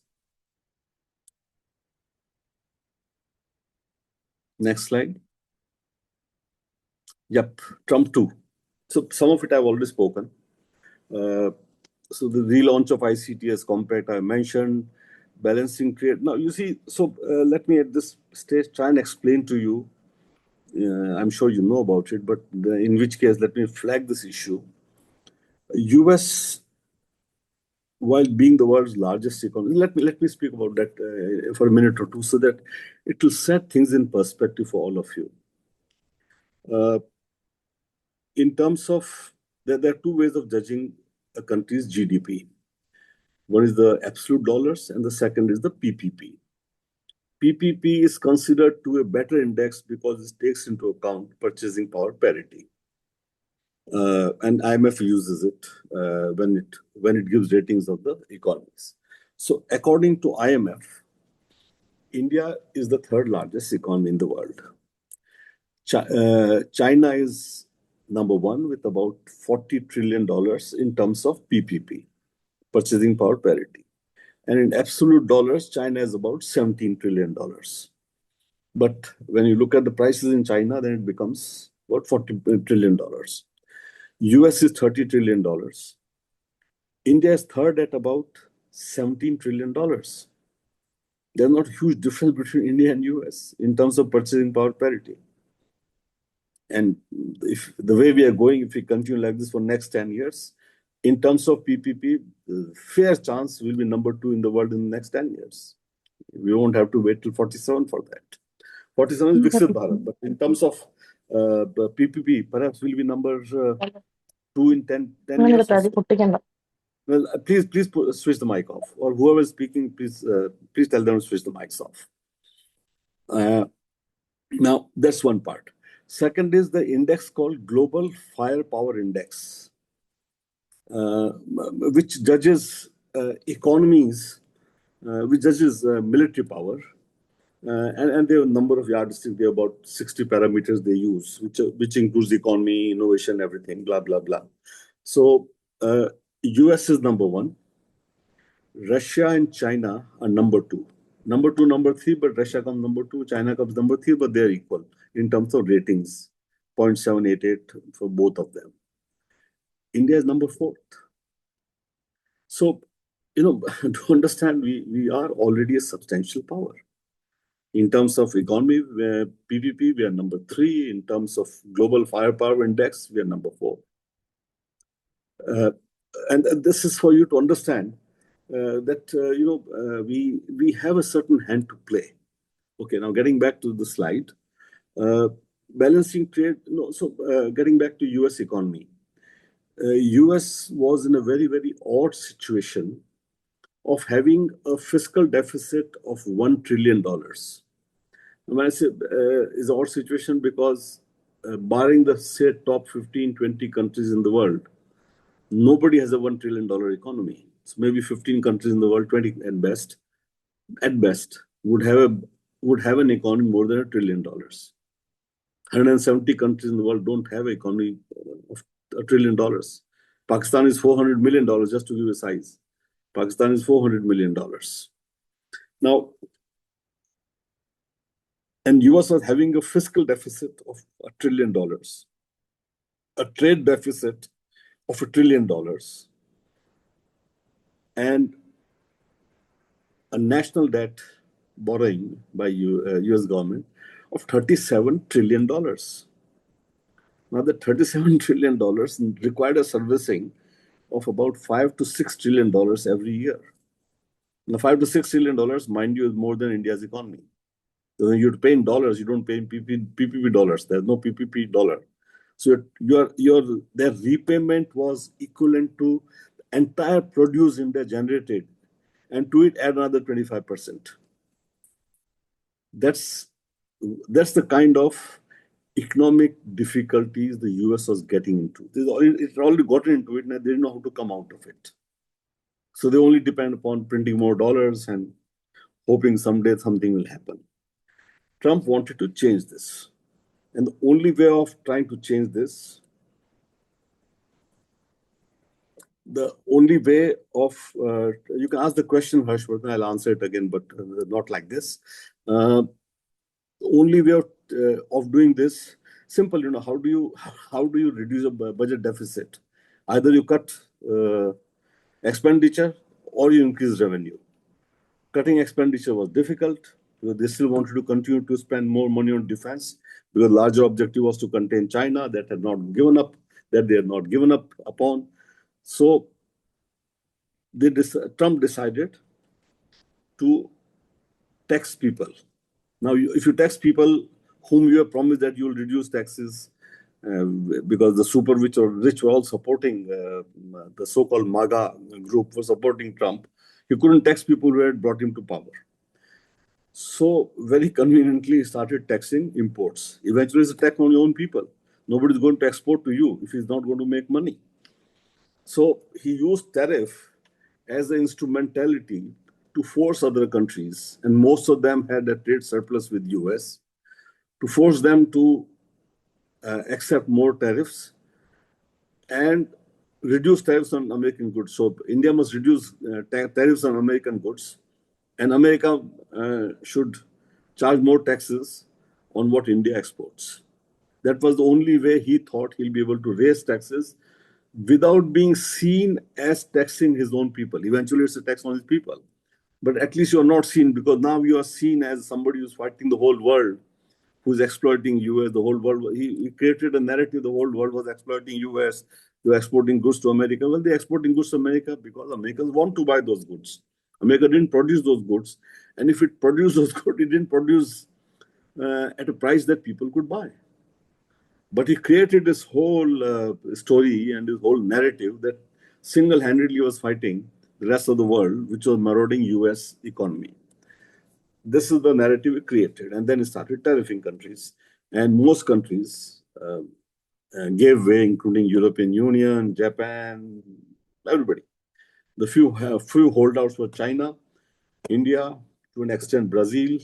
Next slide. Yep, Trump too. So some of it I've already spoken. So the relaunch of ICTS compact I mentioned, balancing trade. Now you see, so let me at this stage try and explain to you. I'm sure you know about it, but in which case, let me flag this issue. US, while being the world's largest economy, let me speak about that for a minute or two, so that it will set things in perspective for all of you. In terms of, there are two ways of judging a country's GDP. One is the absolute dollars, and the second is the PPP. PPP is considered to a better index because it takes into account purchasing power parity. And IMF uses it when it gives ratings of the economies. So according to IMF, India is the third largest economy in the world. China is number one with about $40 trillion in terms of PPP, purchasing power parity. And in absolute dollars, China is about $17 trillion. But when you look at the prices in China, then it becomes about $40 trillion. US is $30 trillion. India is third at about $17 trillion. There's not a huge difference between India and US in terms of purchasing power parity. And if the way we are going, if we continue like this for next 10 years, in terms of PPP, fair chance we'll be number 2 in the world in the next 10 years. We won't have to wait till 47 for that. 47 is Viksit Bharat, but in terms of PPP, perhaps we'll be number 2 in 10 years. Well, please switch the mic off, or whoever is speaking, please tell them to switch the mics off. Now, that's one part. Second is the index called Global Firepower Index, which judges economies, which judges military power. And there are a number of yardsticks. There are about 60 parameters they use, which includes economy, innovation, everything, blah, blah, blah. So US is number 1. Russia and China are number 2. Number 2, number 3, but Russia comes number 2, China comes number 3, but they're equal. in terms of ratings, 0.788 for both of them. India is number 4th. So, to understand, we are already a substantial power. In terms of economy, PPP, we are number 3. In terms of global firepower index, we are number 4. And this is for you to understand that we have a certain hand to play. Okay, now getting back to the slide, balancing trade. Getting back to U.S. economy, U.S. was in a very, very odd situation of having a fiscal deficit of $1 trillion. When I say is an odd situation, because barring the say top 15, 20 countries in the world, nobody has a $1 trillion economy. So maybe 15 countries in the world, 20 at best, would have an economy more than $1 trillion. 170 countries in the world don't have an economy of $1 trillion. Pakistan is $400 million, just to give a size. Pakistan is $400 million. Now, and US was having a fiscal deficit of $1 trillion, a trade deficit of $1 trillion, and a national debt borrowing by US government of $37 trillion. Now, the $37 trillion required a servicing of about $5 to $6 trillion every year. Now, $5 to $6 trillion, mind you, is more than India's economy. So when you're paying dollars, you don't pay in PPP dollars. There's no PPP dollar. So their repayment was equivalent to the entire produce India generated, and to it add another 25%. That's the kind of economic difficulties the US was getting into. It already gotten into it, and they didn't know how to come out of it. So they only depend upon printing more dollars and hoping someday something will happen. Trump wanted to change this. And the only way of trying to change this, you can ask the question, Harshvardhan, I'll answer it again, but not like this. The only way of doing this, simple, how do you reduce a budget deficit? Either you cut expenditure or you increase revenue. Cutting expenditure was difficult because they still wanted to continue to spend more money on defense, because the larger objective was to contain China that they had not given up upon. So Trump decided to tax people. Now, if you tax people whom you have promised that you will reduce taxes, because the super rich were all supporting the so-called MAGA group was supporting Trump, he couldn't tax people who had brought him to power. So very conveniently, he started taxing imports. Eventually, it's a tax on your own people. Nobody's going to export to you if he's not going to make money. So he used tariff as an instrumentality to force other countries, and most of them had a trade surplus with US, to force them to accept more tariffs and reduce tariffs on American goods. So India must reduce tariffs on American goods, and America should charge more taxes on what India exports. That was the only way he thought he'll be able to raise taxes without being seen as taxing his own people. Eventually, it's a tax on his people. But at least you're not seen, because now you are seen as somebody who's fighting the whole world, who's exploiting US, the whole world. He created a narrative the whole world was exploiting US, they're exporting goods to America. Well, they're exporting goods to America because Americans want to buy those goods. America didn't produce those goods. And if it produced those goods, it didn't produce at a price that people could buy. But he created this whole story and this whole narrative that single-handedly was fighting the rest of the world, which was marauding US economy. This is the narrative he created. And then he started tariffing countries. And most countries gave way, including European Union, Japan, everybody. The few holdouts were China, India, to an extent Brazil.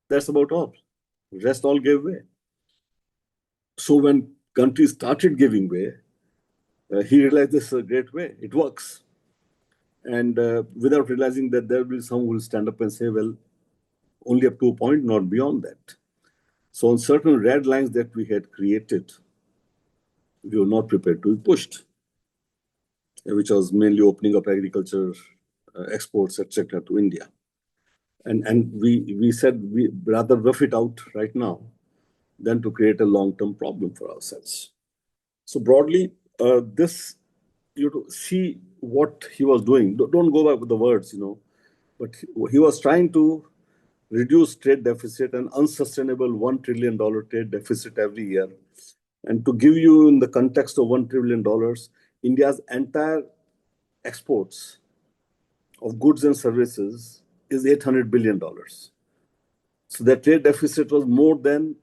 That's about all. The rest all gave way. So when countries started giving way, he realized this is a great way. It works. And without realizing that there will be some who will stand up and say, well, only up to a point, not beyond that. So on certain red lines that we had created, we were not prepared to be pushed, which was mainly opening up agriculture exports, etc., to India. And we said we rather rough it out right now than to create a long-term problem for ourselves. So broadly, this, you to see what he was doing. Don't go back with the words, but he was trying to reduce trade deficit, an unsustainable $1 trillion trade deficit every year. And to give you in the context of $1 trillion, India's entire exports of goods and services is $800 billion. So the trade deficit was more than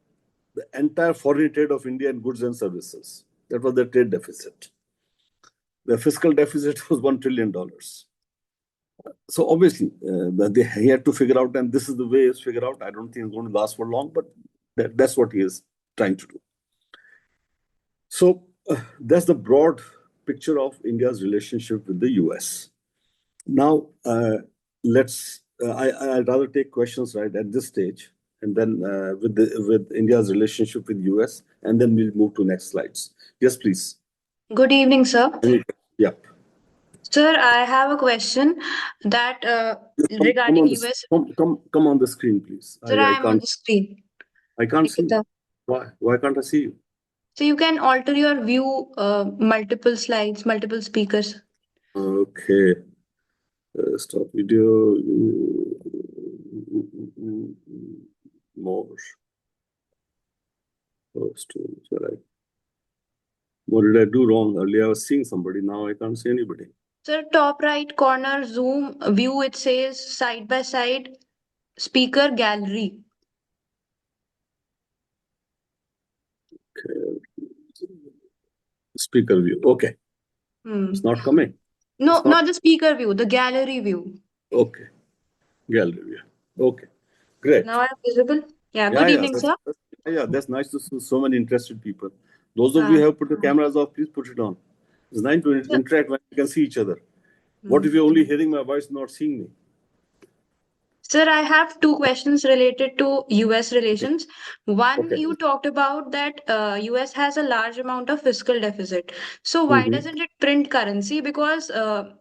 the entire foreign trade of India in goods and services. That was the trade deficit. The fiscal deficit was $1 trillion. So obviously, he had to figure out, and this is the way it's figured out. I don't think it's going to last for long, but that's what he is trying to do. So that's the broad picture of India's relationship with the US. Now, I'd rather take questions right at this stage, and then with India's relationship with US, and then we'll move to next slides. Yes, please. Good evening, sir. Yeah. Sir, I have a question that regarding US. Come on the screen, please. Sir, I am on the screen. I can't see you. Why? Why can't I see you? So you can alter your view, multiple slides, multiple speakers. Okay. Stop video. More. Right. What did I do wrong? Earlier I was seeing somebody. Now I can't see anybody. Sir, top right corner zoom view, it says side by side speaker gallery. Okay. Speaker view. Okay. It's not coming. No, not the speaker view, the gallery view. Okay. Gallery view. Okay. Great. Now I'm visible. Yeah. Good evening, sir. Yeah, that's nice to see so many interested people. Those of you who have put the cameras off, please put it on. It's nice to interact when you can see each other. What if you're only hearing my voice, not seeing me? Sir, I have two questions related to US relations. One, you talked about that US has a large amount of fiscal deficit. So why doesn't it print currency? Because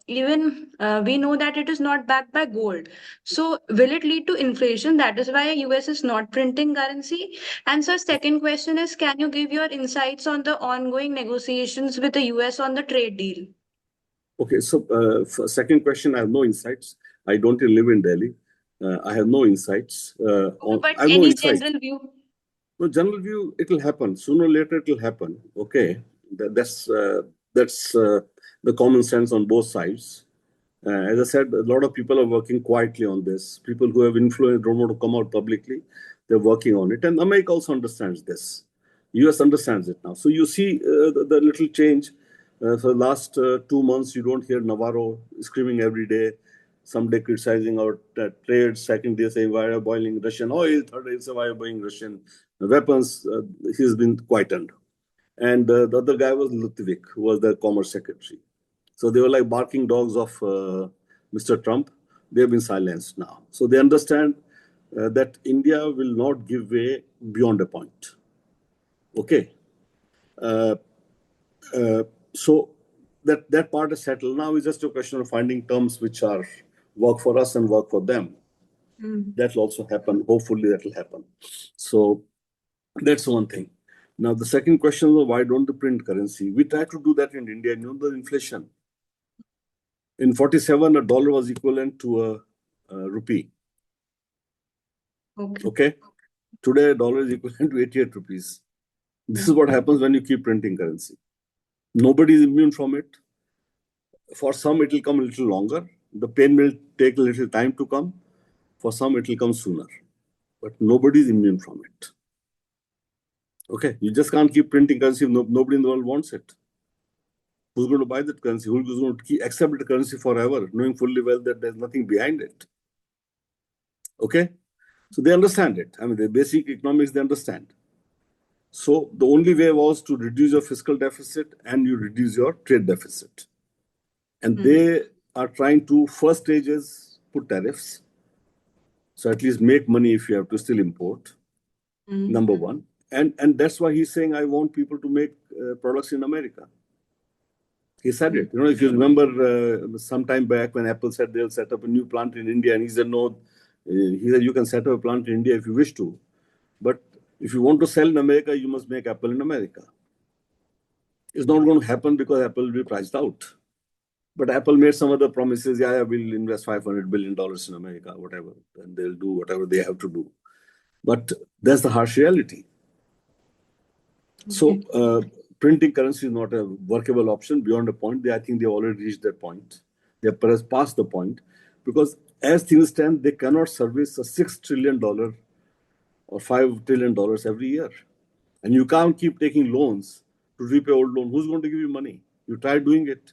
even we know that it is not backed by gold. So will it lead to inflation? That is why US is not printing currency. And sir, second question is, can you give your insights on the ongoing negotiations with the US on the trade deal? Okay, so for second question, I have no insights. I don't live in Delhi. I have no insights. But any general view? No, general view, it will happen. Sooner or later, it will happen. Okay, that's the common sense on both sides. As I said, a lot of people are working quietly on this. People who have influence don't want to come out publicly. They're working on it. And America also understands this. US understands it now. So you see the little change. For the last 2 months, you don't hear Navarro screaming every day. Some day criticizing our trade, second day saying why are boiling Russian oil, third day saying why are buying Russian weapons. He's been quietened. And the other guy was Ludwig, who was the Commerce Secretary. So they were like barking dogs of Mr. Trump. They've been silenced now. So they understand that India will not give way beyond a point. Okay. So that part is settled. Now it's just a question of finding terms which are work for us and work for them. That will also happen. Hopefully that will happen. So that's one thing. Now the second question was, why don't they print currency? We try to do that in India. You know the inflation. In 47, a dollar was equivalent to a rupee. Okay. Today, a dollar is equivalent to 88 rupees. This is what happens when you keep printing currency. Nobody is immune from it. For some, it will come a little longer. The pain will take a little time to come. For some, it will come sooner. But nobody is immune from it. Okay, you just can't keep printing currency if nobody in the world wants it. Who's going to buy that currency? Who's going to accept the currency forever, knowing fully well that there's nothing behind it? Okay, so they understand it. I mean, the basic economics, they understand. So the only way was to reduce your fiscal deficit and you reduce your trade deficit. And they are trying to, first stage is put tariffs. So at least make money if you have to still import. number one. And that's why he's saying, I want people to make products in America. He said it. If you remember some time back when Apple said they'll set up a new plant in India, and he said, no, he said, you can set up a plant in India if you wish to. But if you want to sell in America, you must make Apple in America. It's not going to happen because Apple will be priced out. But Apple made some other promises. Yeah, we'll invest $500 billion in America, whatever. And they'll do whatever they have to do. But that's the harsh reality. So printing currency is not a workable option beyond a point. I think they already reached that point. They have perhaps passed the point. Because as things stand, they cannot service a $6 trillion or $5 trillion every year. And you can't keep taking loans to repay old loan. Who's going to give you money? You try doing it.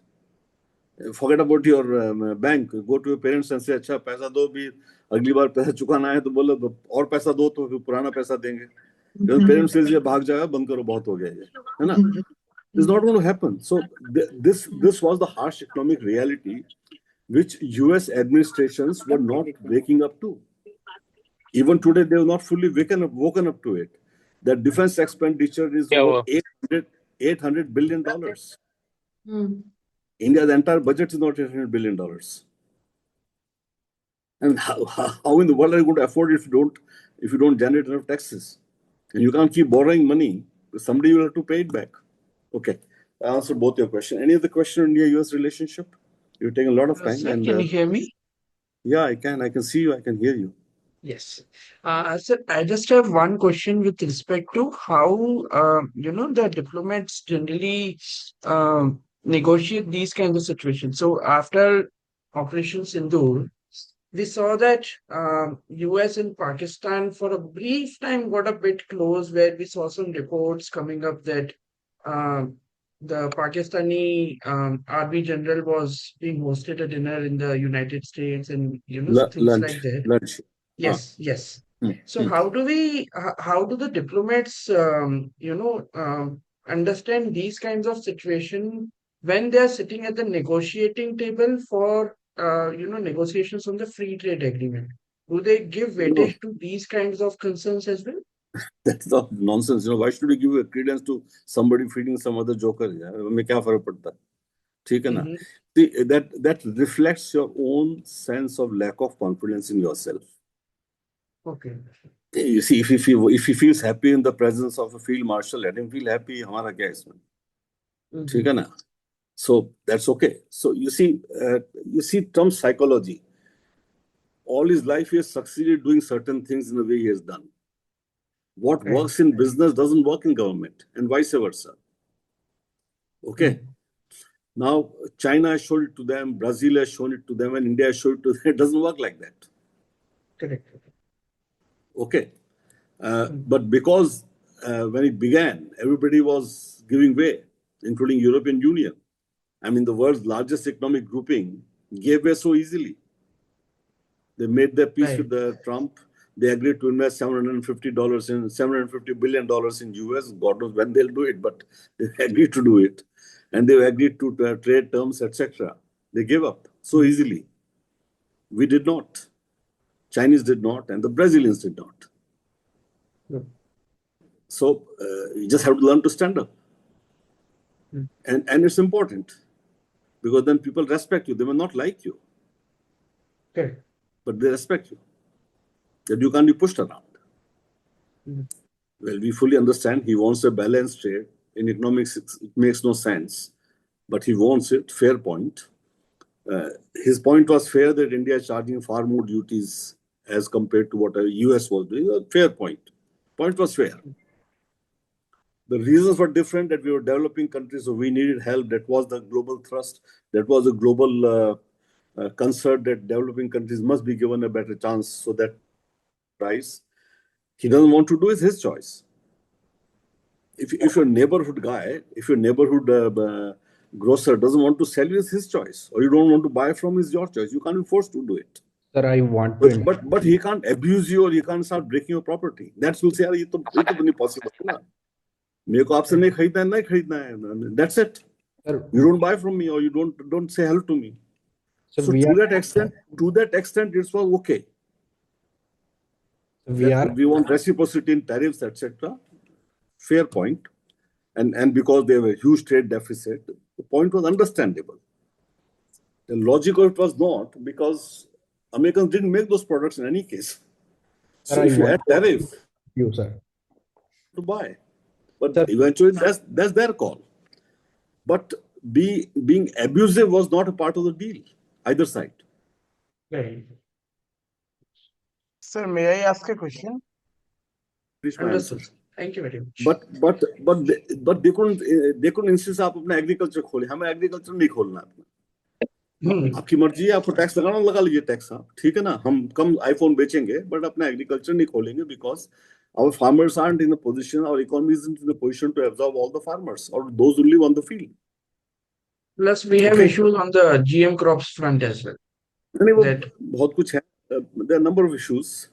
Forget about your bank. Go to your parents and say, अच्छा पैसा दो भी अगली बार पैसा चुकाना है तो बोलो और पैसा दो तो फिर पुराना पैसा देंगे. Parents says ये भाग जाएगा बंद करो बहुत हो गया ये है ना. It's not going to happen. So this was the harsh economic reality which US administrations were not waking up to. Even today they have not fully woken up to it. That defense expenditure is over $800 billion. India's entire budget is not $800 billion. And how in the world are you going to afford it if you don't generate enough taxes? And you can't keep borrowing money. Somebody will have to pay it back. Okay, I answered both your questions. Any other question on India-US relationship? You're taking a lot of time. Sir, can you hear me? Yeah, I can. I can see you. I can hear you. Yes. Sir, I just have one question with respect to how, the diplomats generally negotiate these kinds of situations. So after Operation Sindoor, we saw that US and Pakistan for a brief time got a bit close, where we saw some reports coming up that the Pakistani Army General was being hosted a dinner in the United States and, things like that. Lunch. Yes, yes. So how do the diplomats, understand these kinds of situation when they are sitting at the negotiating table for, negotiations on the free trade agreement? Do they give weightage to these kinds of concerns as well? That's not nonsense. Why should you give a credence to somebody feeding some other joker? हमें क्या फर्क पड़ता है? ठीक है ना? See, that reflects your own sense of lack of confidence in yourself. Okay. You see, if he feels happy in the presence of a field marshal, let him feel happy. हमारा क्या है इसमें? ठीक है ना? So that's okay. So you see Trump's psychology. All his life he has succeeded doing certain things in the way he has done. What works in business doesn't work in government, and vice versa. Okay. Now China has shown it to them, Brazil has shown it to them, and India has shown it to them. It doesn't work like that. Correct. Okay. But because when it began, everybody was giving way, including European Union. I mean, the world's largest economic grouping gave way so easily. They made their peace with Trump. They agreed to invest $750 billion in US. God knows when they'll do it, but they agreed to do it. And they agreed to trade terms, etc. They gave up so easily. We did not. Chinese did not, and the Brazilians did not. So you just have to learn to stand up. And it's important, because then people respect you. They may not like you, but they respect you. That you can't be pushed around. Well, we fully understand he wants a balanced trade. In economics, it makes no sense, but he wants it. Fair point. His point was fair that India is charging far more duties as compared to what the US was doing. A fair point. Point was fair. The reasons were different, that we were developing countries, so we needed help. That was the global thrust. That was a global concern that developing countries must be given a better chance so that price. He doesn't want to do it, his choice. If your neighborhood guy, if your neighborhood grocer doesn't want to sell you, it's his choice. Or you don't want to buy from, is your choice. You can't be forced to do it. Sir, I want to. But he can't abuse you, or he can't start breaking your property. That's will say, ये तो नहीं possible ना. मेरे को आपसे नहीं खरीदना है. That's it. Sir, you don't buy from me, or you don't say hello to me. So to that extent, it was okay. We want reciprocity in tariffs, etc. Fair point. And because they have a huge trade deficit, the point was understandable. The logic of it was not, because Americans didn't make those products in any case. So if you add tariff, to buy. But eventually that's their call. But being abusive was not a part of the deal, either side. Right. Sir, may I ask a question? Please, my answer. Thank you very much. But they couldn't insist आप अपना agriculture खोले. हमें agriculture नहीं खोलना अपना. आपकी मर्जी है, आपको टैक्स लगाना लगा लीजिए टैक्स आप, ठीक है ना. हम कम आईफोन बेचेंगे बट अपना एग्रीकल्चर नहीं खोलेंगे, because our farmers aren't in a position, our economy isn't in a position to absorb all the farmers or those who live on the field. Plus we have issues on the GM crops front as well. बहुत कुछ है. There are a number of issues,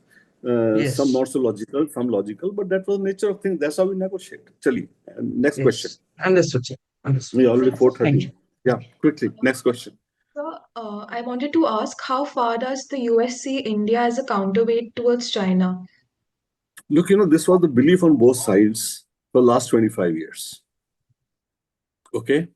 some not so logical, some logical, but that was the nature of things. That's how we negotiate. Chali, next question. Understood, sir. Understood. We already 4:30. Yeah, quickly. Next question. So, I wanted to ask, how far does the US see India as a counterweight towards China? Look, this was the belief on both sides for the last 25 years. Okay?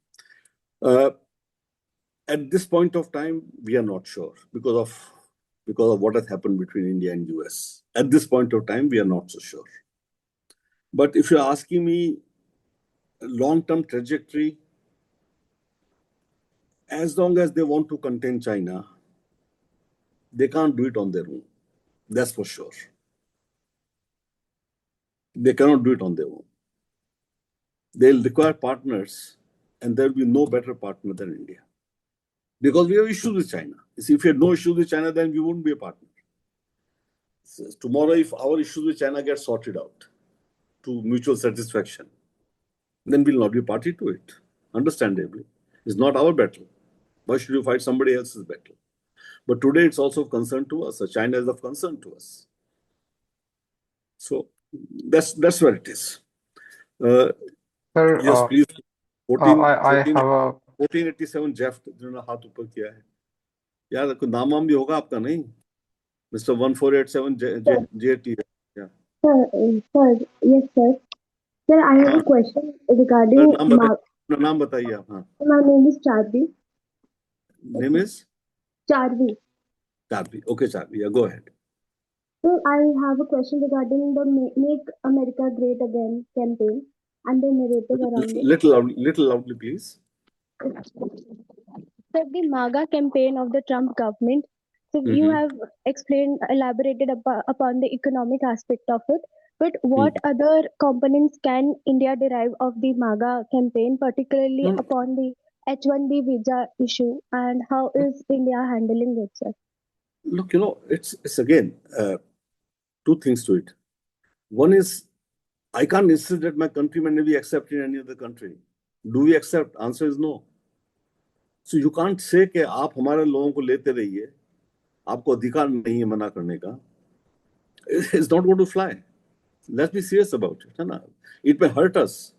At this point of time, we are not sure because of what has happened between India and US. At this point of time, we are not so sure. But if you're asking me long-term trajectory, as long as they want to contain China, they can't do it on their own. That's for sure. They cannot do it on their own. They'll require partners, and there will be no better partner than India. Because we have issues with China. See, if we had no issues with China, then we wouldn't be a partner. So tomorrow, if our issues with China get sorted out to mutual satisfaction, then we'll not be party to it. Understandably. It's not our battle. Why should you fight somebody else's battle? But today, it's also of concern to us. China is of concern to us. So that's where it is. Sir, yes, please. I have a 1487 Jeff, जिन्होंने हाथ ऊपर किया है. यार कोई नाम वाम भी होगा आपका नहीं? Mr. 1487 JT. Yeah. Sir, yes, sir. Sir, I have a question regarding नाम बताइए आप. हाँ. My name is Charvi. Name is? Charvi. Charvi. Okay, Charvi. Yeah, go ahead. So I have a question regarding the Make America Great Again campaign and the narrative around it. Little loudly, please. So the MAGA campaign of the Trump government. So you have elaborated upon the economic aspect of it. But what other components can India derive of the MAGA campaign, particularly upon the H-1B visa issue, and how is India handling it, sir? Look, it's again two things to it. One is, I can't insist that my countrymen may be accepted in any other country. Do we accept? Answer is no. So you can't say कि आप हमारे लोगों को लेते रहिए, आपको अधिकार नहीं है मना करने का. It's not going to fly. Let's be serious about it. है ना? It may hurt us,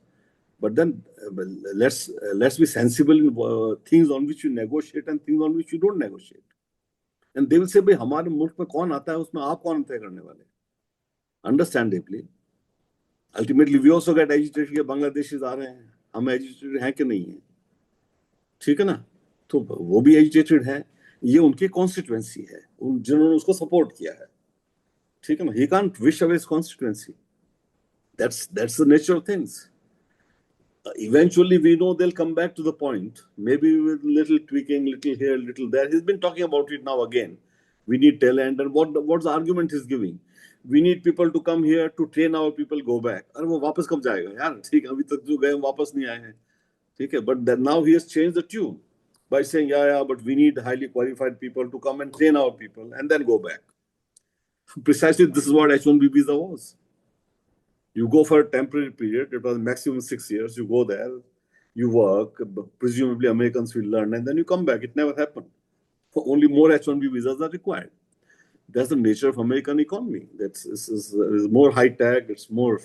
but then let's be sensible in things on which you negotiate and things on which you don't negotiate. And they will say, भाई हमारे मुल्क में कौन आता है, उसमें आप कौन तय करने वाले? Understandably. Ultimately, we also get agitated कि Bangladeshis आ रहे हैं. हम agitated हैं कि नहीं हैं? ठीक है ना? तो वो भी agitated हैं. ये उनकी constituency है. जिन्होंने उसको support किया है. ठीक है ना? He can't wish away his constituency. That's the nature of things. Eventually, we know they'll come back to the point, maybe with little tweaking, little here, little there. He's been talking about it now again. We need talent, and what's the argument he's giving? We need people to come here to train our people, go back. अरे वो वापस कब जाएगा यार? ठीक है, अभी तक जो गए वापस नहीं आए हैं. ठीक है, but then now he has changed the tune by saying, yeah, but we need highly qualified people to come and train our people and then go back. Precisely, this is what H-1B visa was. You go for a temporary period. It was maximum 6 years. You go there, you work. Presumably, Americans will learn, and then you come back. It never happened. Only more H-1B visas are required. That's the nature of American economy. It's more high tech. It's more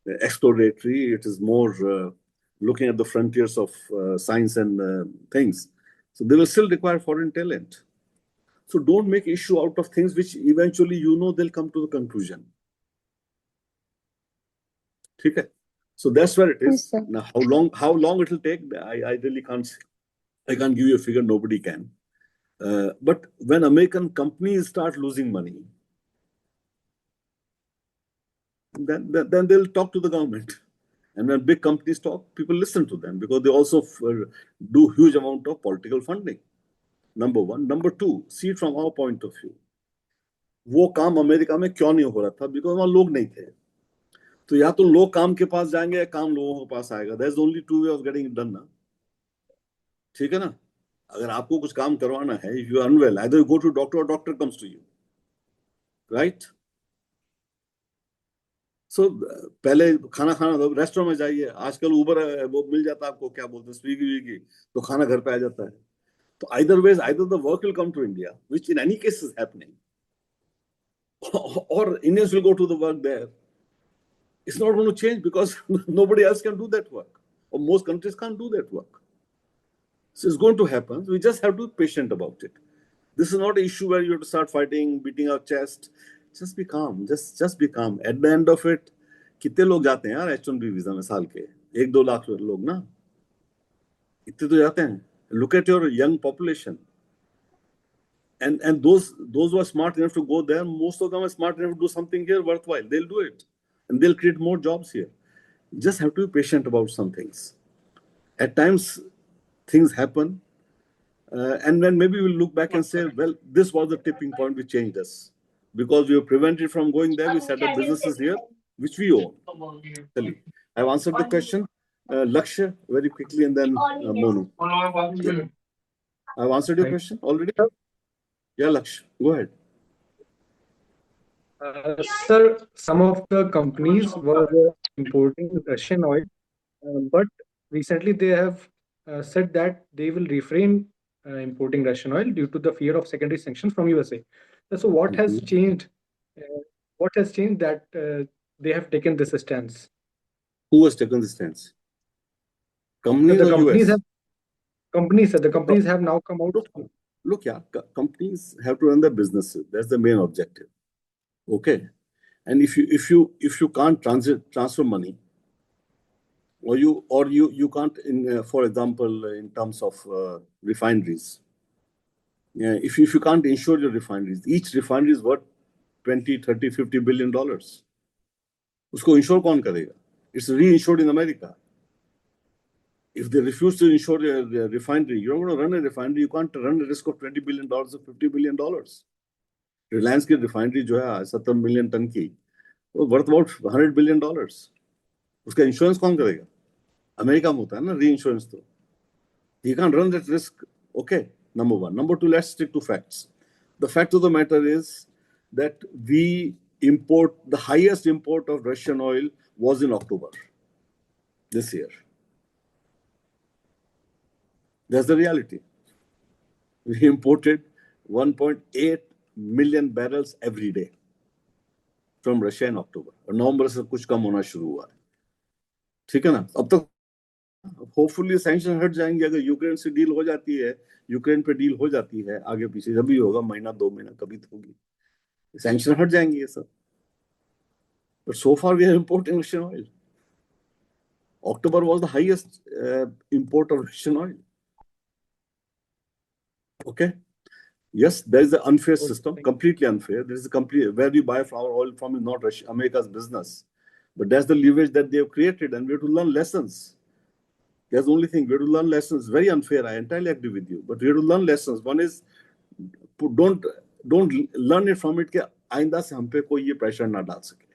exploratory. It is more looking at the frontiers of science and things. So they will still require foreign talent. So don't make issue out of things which eventually they'll come to the conclusion. Okay? So that's where it is. Yes, Now, how long it will take, I really can't say. I can't give you a figure, nobody can. But when American companies start losing money, then they'll talk to the government. And when big companies talk, people listen to them because they also do huge amount of political funding. Number one. Number two, see it from our point of view. वो काम America में क्यों नहीं हो रहा था? Because वहां लोग नहीं थे. तो या तो लोग काम के पास जाएंगे या काम लोगों के पास आएगा. There's only two way of getting it done ना. ठीक है ना? अगर आपको कुछ काम करवाना है, if you are unwell, either you go to doctor or doctor comes to you, right? So पहले खाना रेस्टोरेंट में जाइए. आजकल उबर वो मिल जाता है आपको, क्या बोलते हैं, स्विगी, तो खाना घर पे आ जाता है. तो either the work will come to India, which in any case is happening, or Indians will go to the work there. It's not going to change because nobody else can do that work, or most countries can't do that work. So it's going to happen. We just have to be patient about it. This is not an issue where you have to start fighting, beating our chest. Just be calm. Just be calm. At the end of it, कितने लोग जाते हैं यार H1B visa में साल के? 1-2 लाख लोग ना. इतने तो जाते हैं. Look at your young population. And those who are smart enough to go there, most of them are smart enough to do something here worthwhile. They'll do it, and they'll create more jobs here. Just have to be patient about some things. At times, things happen, and then maybe we'll look back and say, well, this was the tipping point which changed us. Because we were prevented from going there, we set up businesses here, which we own. I've answered the question. Lakshya, very quickly, and then Monu. Yeah. I've answered your question already? Yeah, Lakshya, go ahead. Sir, some of the companies were importing Russian oil, but recently they have said that they will refrain importing Russian oil due to the fear of secondary sanctions from USA. So what has changed? What has changed that they have taken this stance? Who has taken this stance? Companies or companies US? The companies have now come out. Look, yeah, companies have to run their businesses. That's the main objective. Okay, and if you can't transfer money, or you can't, for example, in terms of refineries, if you can't insure your refineries, each refinery is worth $20, $30, $50 billion. Usko insure kaun karega? It's reinsured in America. If they refuse to insure their refinery, you're going to run a refinery. You can't run a risk of $20 billion or $50 billion. Reliance की refinery जो है 70 million ton की, वो worth about $100 billion. उसका insurance कौन करेगा? America में होता है ना reinsurance तो. He can't run that risk. Okay, number one. Number two, let's stick to facts. The fact of the matter is that the highest import of Russian oil was in October this year. That's the reality. We imported 1.8 million barrels every day from Russia in October. और नवंबर से कुछ कम होना शुरू हुआ है. ठीक है ना? अब तक होपफुली सैंक्शन हट जाएंगे. अगर यूक्रेन से डील हो जाती है, यूक्रेन पे डील हो जाती है, आगे पीछे जब भी होगा, महीना 2 महीना कभी तो होगी, सैंक्शन हट जाएंगे ये सब. But so far we are importing Russian oil. October was the highest import of Russian oil. Okay. Yes, there is an unfair system, completely unfair. There is a complete where we buy our oil from is not Russia, America's business, but that's the leverage that they have created, and we have to learn lessons. That's the only thing we have to learn lessons. Very unfair. I entirely agree with you, but we have to learn lessons. One is don't learn it from it. कि आइंदा से हम पे कोई ये pressure ना डाल सके.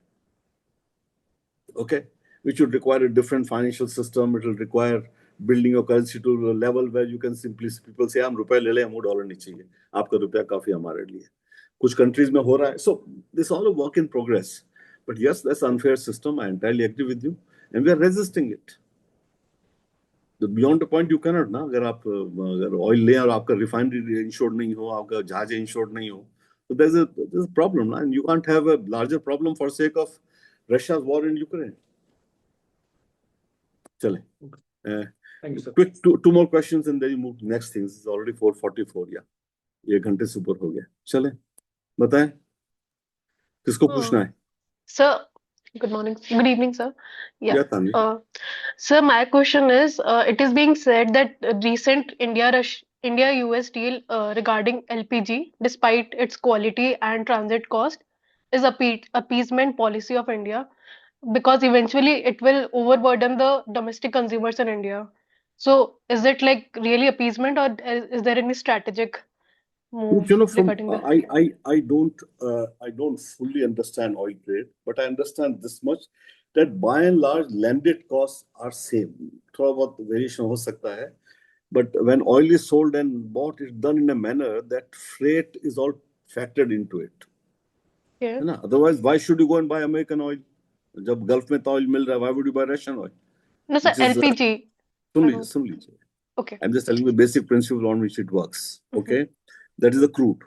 Okay, which would require a different financial system. It will require building your currency to a level where you can simply people say हम रुपए ले लें, हमको डॉलर नहीं चाहिए, आपका रुपया काफी हमारे लिए. कुछ countries में हो रहा है. So this is all a work in progress. But yes, that's an unfair system. I entirely agree with you, and we are resisting it. Beyond the point you cannot ना. अगर oil ले और आपका refinery insured नहीं हो, आपका जहाज insured नहीं हो, so there's a problem ना, and you can't have a larger problem for sake of Russia's war in Ukraine. Chale. Thank you, sir. Quick, two more questions and then you move to next things. It's already 4:44. Yeah. 1 घंटे से ऊपर हो गया, चले बताएं किसको पूछना है। Sir, good evening, sir. या Yeah. तानी, Sir, my question is, it is being said that recent India-US deal regarding LPG, despite its quality and transit cost, is appeasement policy of India because eventually it will overburden the domestic consumers in India. So, is it like really appeasement, or is there any strategic move from regarding that? I don't fully understand oil trade, but I understand this much that by and large landed costs are same. थोड़ा बहुत variation हो सकता है, but when oil is sold and bought, it's done in a manner that freight is all factored into it. Yeah. है ना? Otherwise, why should you go and buy American oil? जब gulf में तो oil मिल रहा है, why would you buy Russian oil? No, sir, Which is LPG. सुन लीजिए. Okay. I'm just telling you the basic principle on which it works. Okay, that is the crude.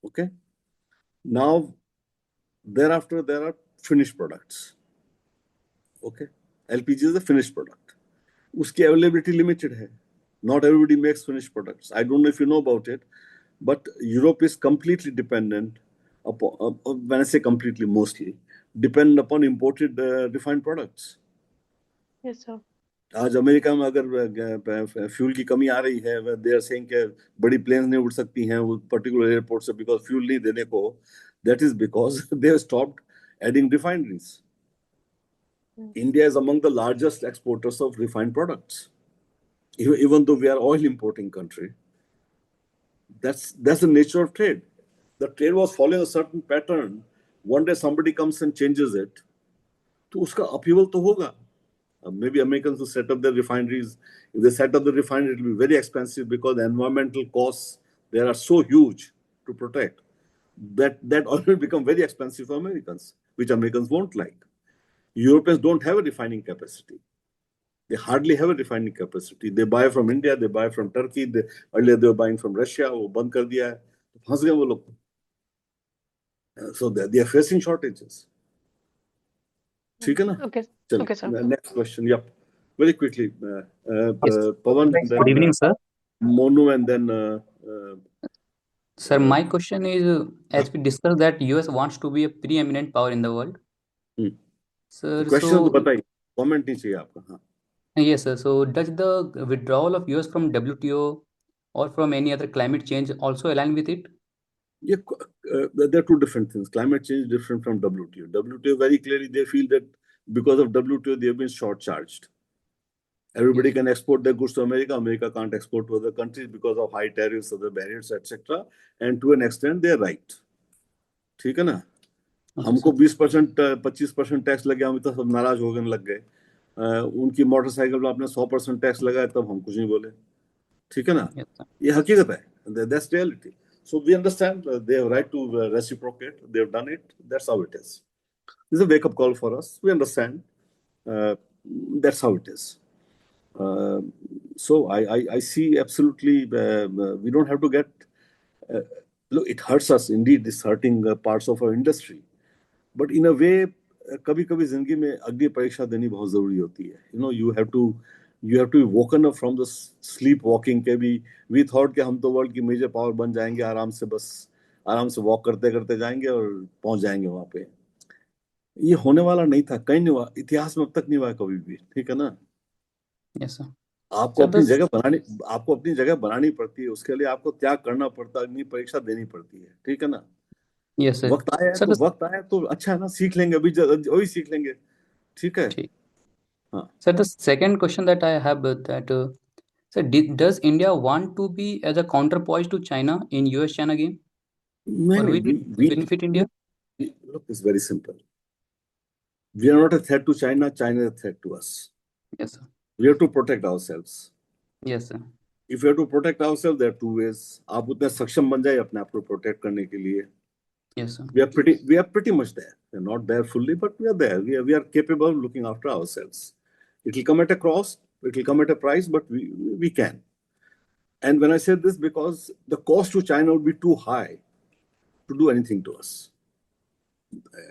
Okay, now thereafter there are finished products. Okay, LPG is the finished product. उसकी availability limited है. Not everybody makes finished products. I don't know if you know about it, but Europe is completely dependent upon, when I say completely, mostly dependent upon imported refined products. Yes, sir. आज America में अगर fuel की कमी आ रही है, they are saying कि बड़ी planes नहीं उड़ सकती हैं वो पर्टिकुलर एयरपोर्ट से बिकॉज फ्यूल नहीं देने को, that is because they have stopped adding refineries. India is among the largest exporters of refined products, even though we are oil importing country. That's the nature of trade. The trade was following a certain pattern. One day somebody comes and changes it, तो उसका upheaval तो होगा. Maybe Americans will set up their refineries. If they set up the refinery, it will be very expensive because the environmental costs there are so huge to protect that oil will become very expensive for Americans, which Americans won't like. Europeans don't have a refining capacity. They hardly have a refining capacity. They buy from India, they buy from Turkey. Earlier they were buying from Russia. वो बंद कर दिया है, फंस गए वो लोग. So they are facing shortages. ठीक है ना? Okay. चलो, Okay, sir. next question. Yep. Very quickly, Yes. Pawan, and then Good evening, sir. Monu, and then Sir, my question is, as we discussed that US wants to be a preeminent power in the world. Sir, question तो so बताइए, comment नहीं चाहिए आपका. हाँ. yes, sir. So does the withdrawal of US from WTO or from any other climate change also align with it? Yeah, there are two different things. Climate change is different from WTO. WTO very clearly they feel that because of WTO they have been short-charged. Everybody can export their goods to America. America can't export to other countries because of high tariffs, other barriers, etc. And to an extent, they're right. ठीक है ना? हमको 20% 25% tax लगे, हम तो सब नाराज हो गए, लग गए. उनकी मोटरसाइकिल पर आपने 100% टैक्स लगाया, तब हम कुछ नहीं बोले. ठीक है ना? ये हकीकत है. That's reality. So we understand they have right to reciprocate. They have done it. That's how it is. This is a wake-up call for us. We understand. That's how it is. So I see absolutely we don't have to get look, it hurts us indeed. It's hurting parts of our industry, but in a way कभी-कभी जिंदगी में अग्नि परीक्षा देनी बहुत जरूरी होती है. You have to be woken up from the sleepwalking के भी. We thought कि हम तो वर्ल्ड की मेजर पावर बन जाएंगे, आराम से वॉक करते करते जाएंगे और पहुंच जाएंगे वहां पे. ये होने वाला नहीं था, कहीं नहीं हुआ, इतिहास में अब तक नहीं हुआ कभी भी. ठीक है ना? Yes, sir. आपको अपनी जगह बनानी पड़ती है. उसके लिए आपको त्याग करना पड़ता है, अग्नि परीक्षा देनी पड़ती है. ठीक है ना? Yes, sir. वक्त आया तो अच्छा है ना, सीख लेंगे. अभी सीख लेंगे. ठीक है? हाँ. Sir, the second question that I have that sir, does India want to be as a counterpoise to China in US-China game? Or will it benefit India? Look, it's very simple. We are not a threat to China. China is a threat to us. Yes, sir. We have to protect ourselves. Yes, sir. If we have to protect ourselves, there are two ways. आप उतने सक्षम बन जाए अपने आप को protect करने के लिए. Yes, sir. We are pretty much there. We're not there fully, but we are there. We are capable of looking after ourselves. It will come at a cost. It will come at a price, but we can. And when I say this, because the cost to China would be too high to do anything to us.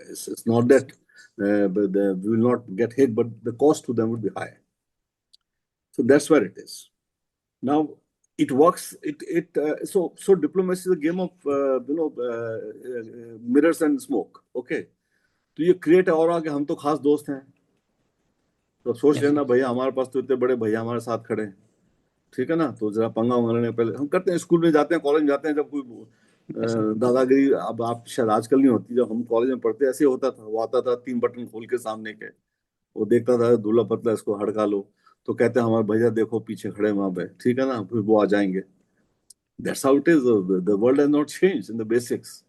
It's not that we will not get hit, but the cost to them would be high. So that's where it is. Now, it works. So diplomacy is a game of mirrors and smoke. Okay, तो ये create और आगे हम तो खास दोस्त हैं, तो सोच Yes, लेना sir. भैया हमारे पास तो इतने बड़े भैया हमारे साथ खड़े हैं, ठीक है ना, तो जरा पंगा उंगलने पहले हम करते हैं, स्कूल में जाते हैं, कॉलेज में जाते हैं, जब कोई Yes, sir. दादागिरी, अब आप शायद आजकल नहीं होती, जब हम कॉलेज में पढ़ते ऐसे होता था, वो आता था 3 बटन खोल के सामने के, वो देखता था दूल्हा पतला, इसको हड़का लो, तो कहते हैं हमारे भैया देखो पीछे खड़े वहां पे, ठीक है ना, फिर वो आ जाएंगे. That's how it is. The world has not changed in the basics.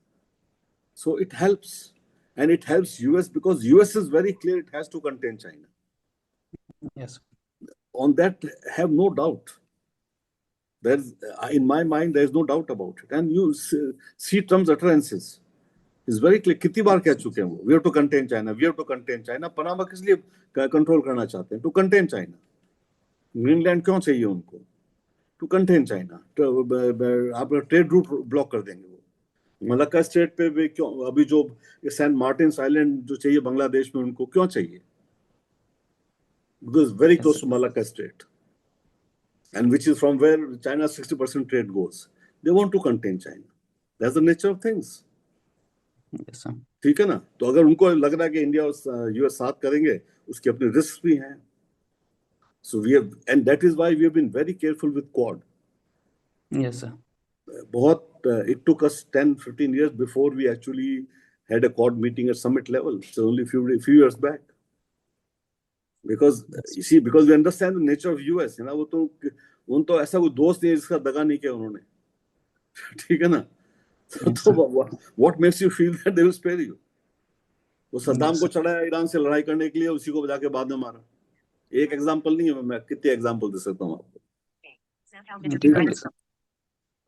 So it helps. And it helps US because US is very clear it has to contain China. Yes. On that, have no doubt. There's, in my mind, there is no doubt about it. And you see Trump's utterances. It's very clear. कितनी बार कह चुके हैं वो? We have to contain China. We have to contain China. Panama किस लिए control करना चाहते हैं? To contain China. ग्रीनलैंड क्यों चाहिए उनको? To contain China. आप ट्रेड रूट ब्लॉक कर देंगे वो. मलक्का स्टेट पे भी क्यों, अभी जो सेंट मार्टिन आइलैंड जो चाहिए बांग्लादेश में, उनको क्यों चाहिए? Because very close to Malacca Strait, and which is from where China's 60% trade goes. They want to contain China. That's the nature of things. Yes, sir. ठीक है ना, तो अगर उनको लग रहा है कि इंडिया और यूएस साथ करेंगे, उसके अपने रिस्क भी हैं. So we have, and that is why we have been very careful with Quad. Yes, sir. बहुत it took us 10-15 years before we actually had a Quad meeting at summit level. So only few years back. Because you see, because we understand the nature of US, है ना, वो तो ऐसा कोई दोस्त नहीं है जिसका दगा नहीं किया उन्होंने, ठीक है ना, तो what makes you feel that they will spare you? वो सद्दाम को चढ़ाया ईरान से लड़ाई करने के लिए, उसी को जाके बाद में मारा. एक एग्जांपल नहीं है, मैं कितने एग्जांपल दे सकता हूँ आपको, ठीक है ना.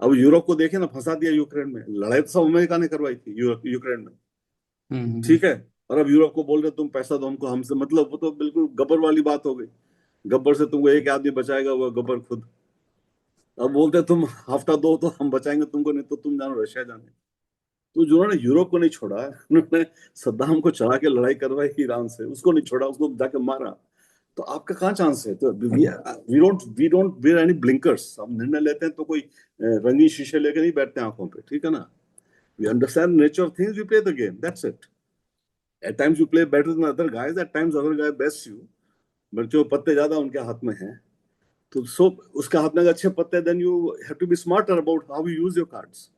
अब यूरोप को देखे ना, फंसा दिया यूक्रेन में, लड़ाई तो सब अमेरिका ने करवाई थी यूक्रेन में, ठीक है, और अब यूरोप को बोल रहे तुम पैसा दो हमको, हमसे मतलब, वो तो बिल्कुल गब्बर वाली बात हो गई. गब्बर से तुमको एक आदमी बचाएगा, वो गब्बर खुद. अब बोलते तुम हफ्ता दो तो हम बचाएंगे तुमको, नहीं तो तुम जानो रशिया जाने. तो जिन्होंने यूरोप को नहीं छोड़ा, उन्होंने सद्दाम को चढ़ा के लड़ाई करवाई ईरान से, उसको नहीं छोड़ा, उसको जाके मारा. तो आपका कहाँ चांस है? तो we don't wear any blinkers. हम निर्णय लेते हैं तो कोई रंगीन शीशे लेके नहीं बैठते आंखों पे, ठीक है ना. We understand nature of things, we play the game, that's it. At times you play better than other guys, at times other guy best you, but जो पत्ते ज्यादा उनके हाथ में हैं, तो सो उसका हाथ में अगर अच्छे पत्ते, then you have to be smarter about how you use your cards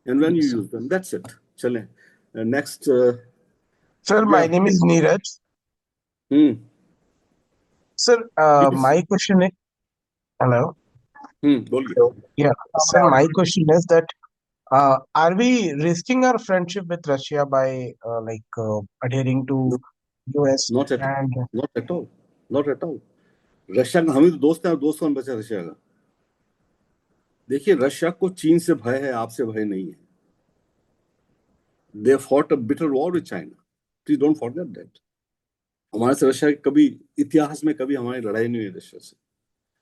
and when you use them. That's it. चलें. Next. Sir, my name is Neeraj. Sir, my question is, hello. बोलिए. Yeah, sir, my question is that are we risking our friendship with Russia by adhering to US? Not at all. Not at all. Russia का, हम ही तो दोस्त हैं, और दोस्त कौन बचा रशिया का? देखिए, रशिया को चीन से भय है, आपसे भय नहीं है. They fought a bitter war with China. Please don't forget that. हमारे से रशिया कभी इतिहास में कभी हमारी लड़ाई नहीं हुई रशिया से,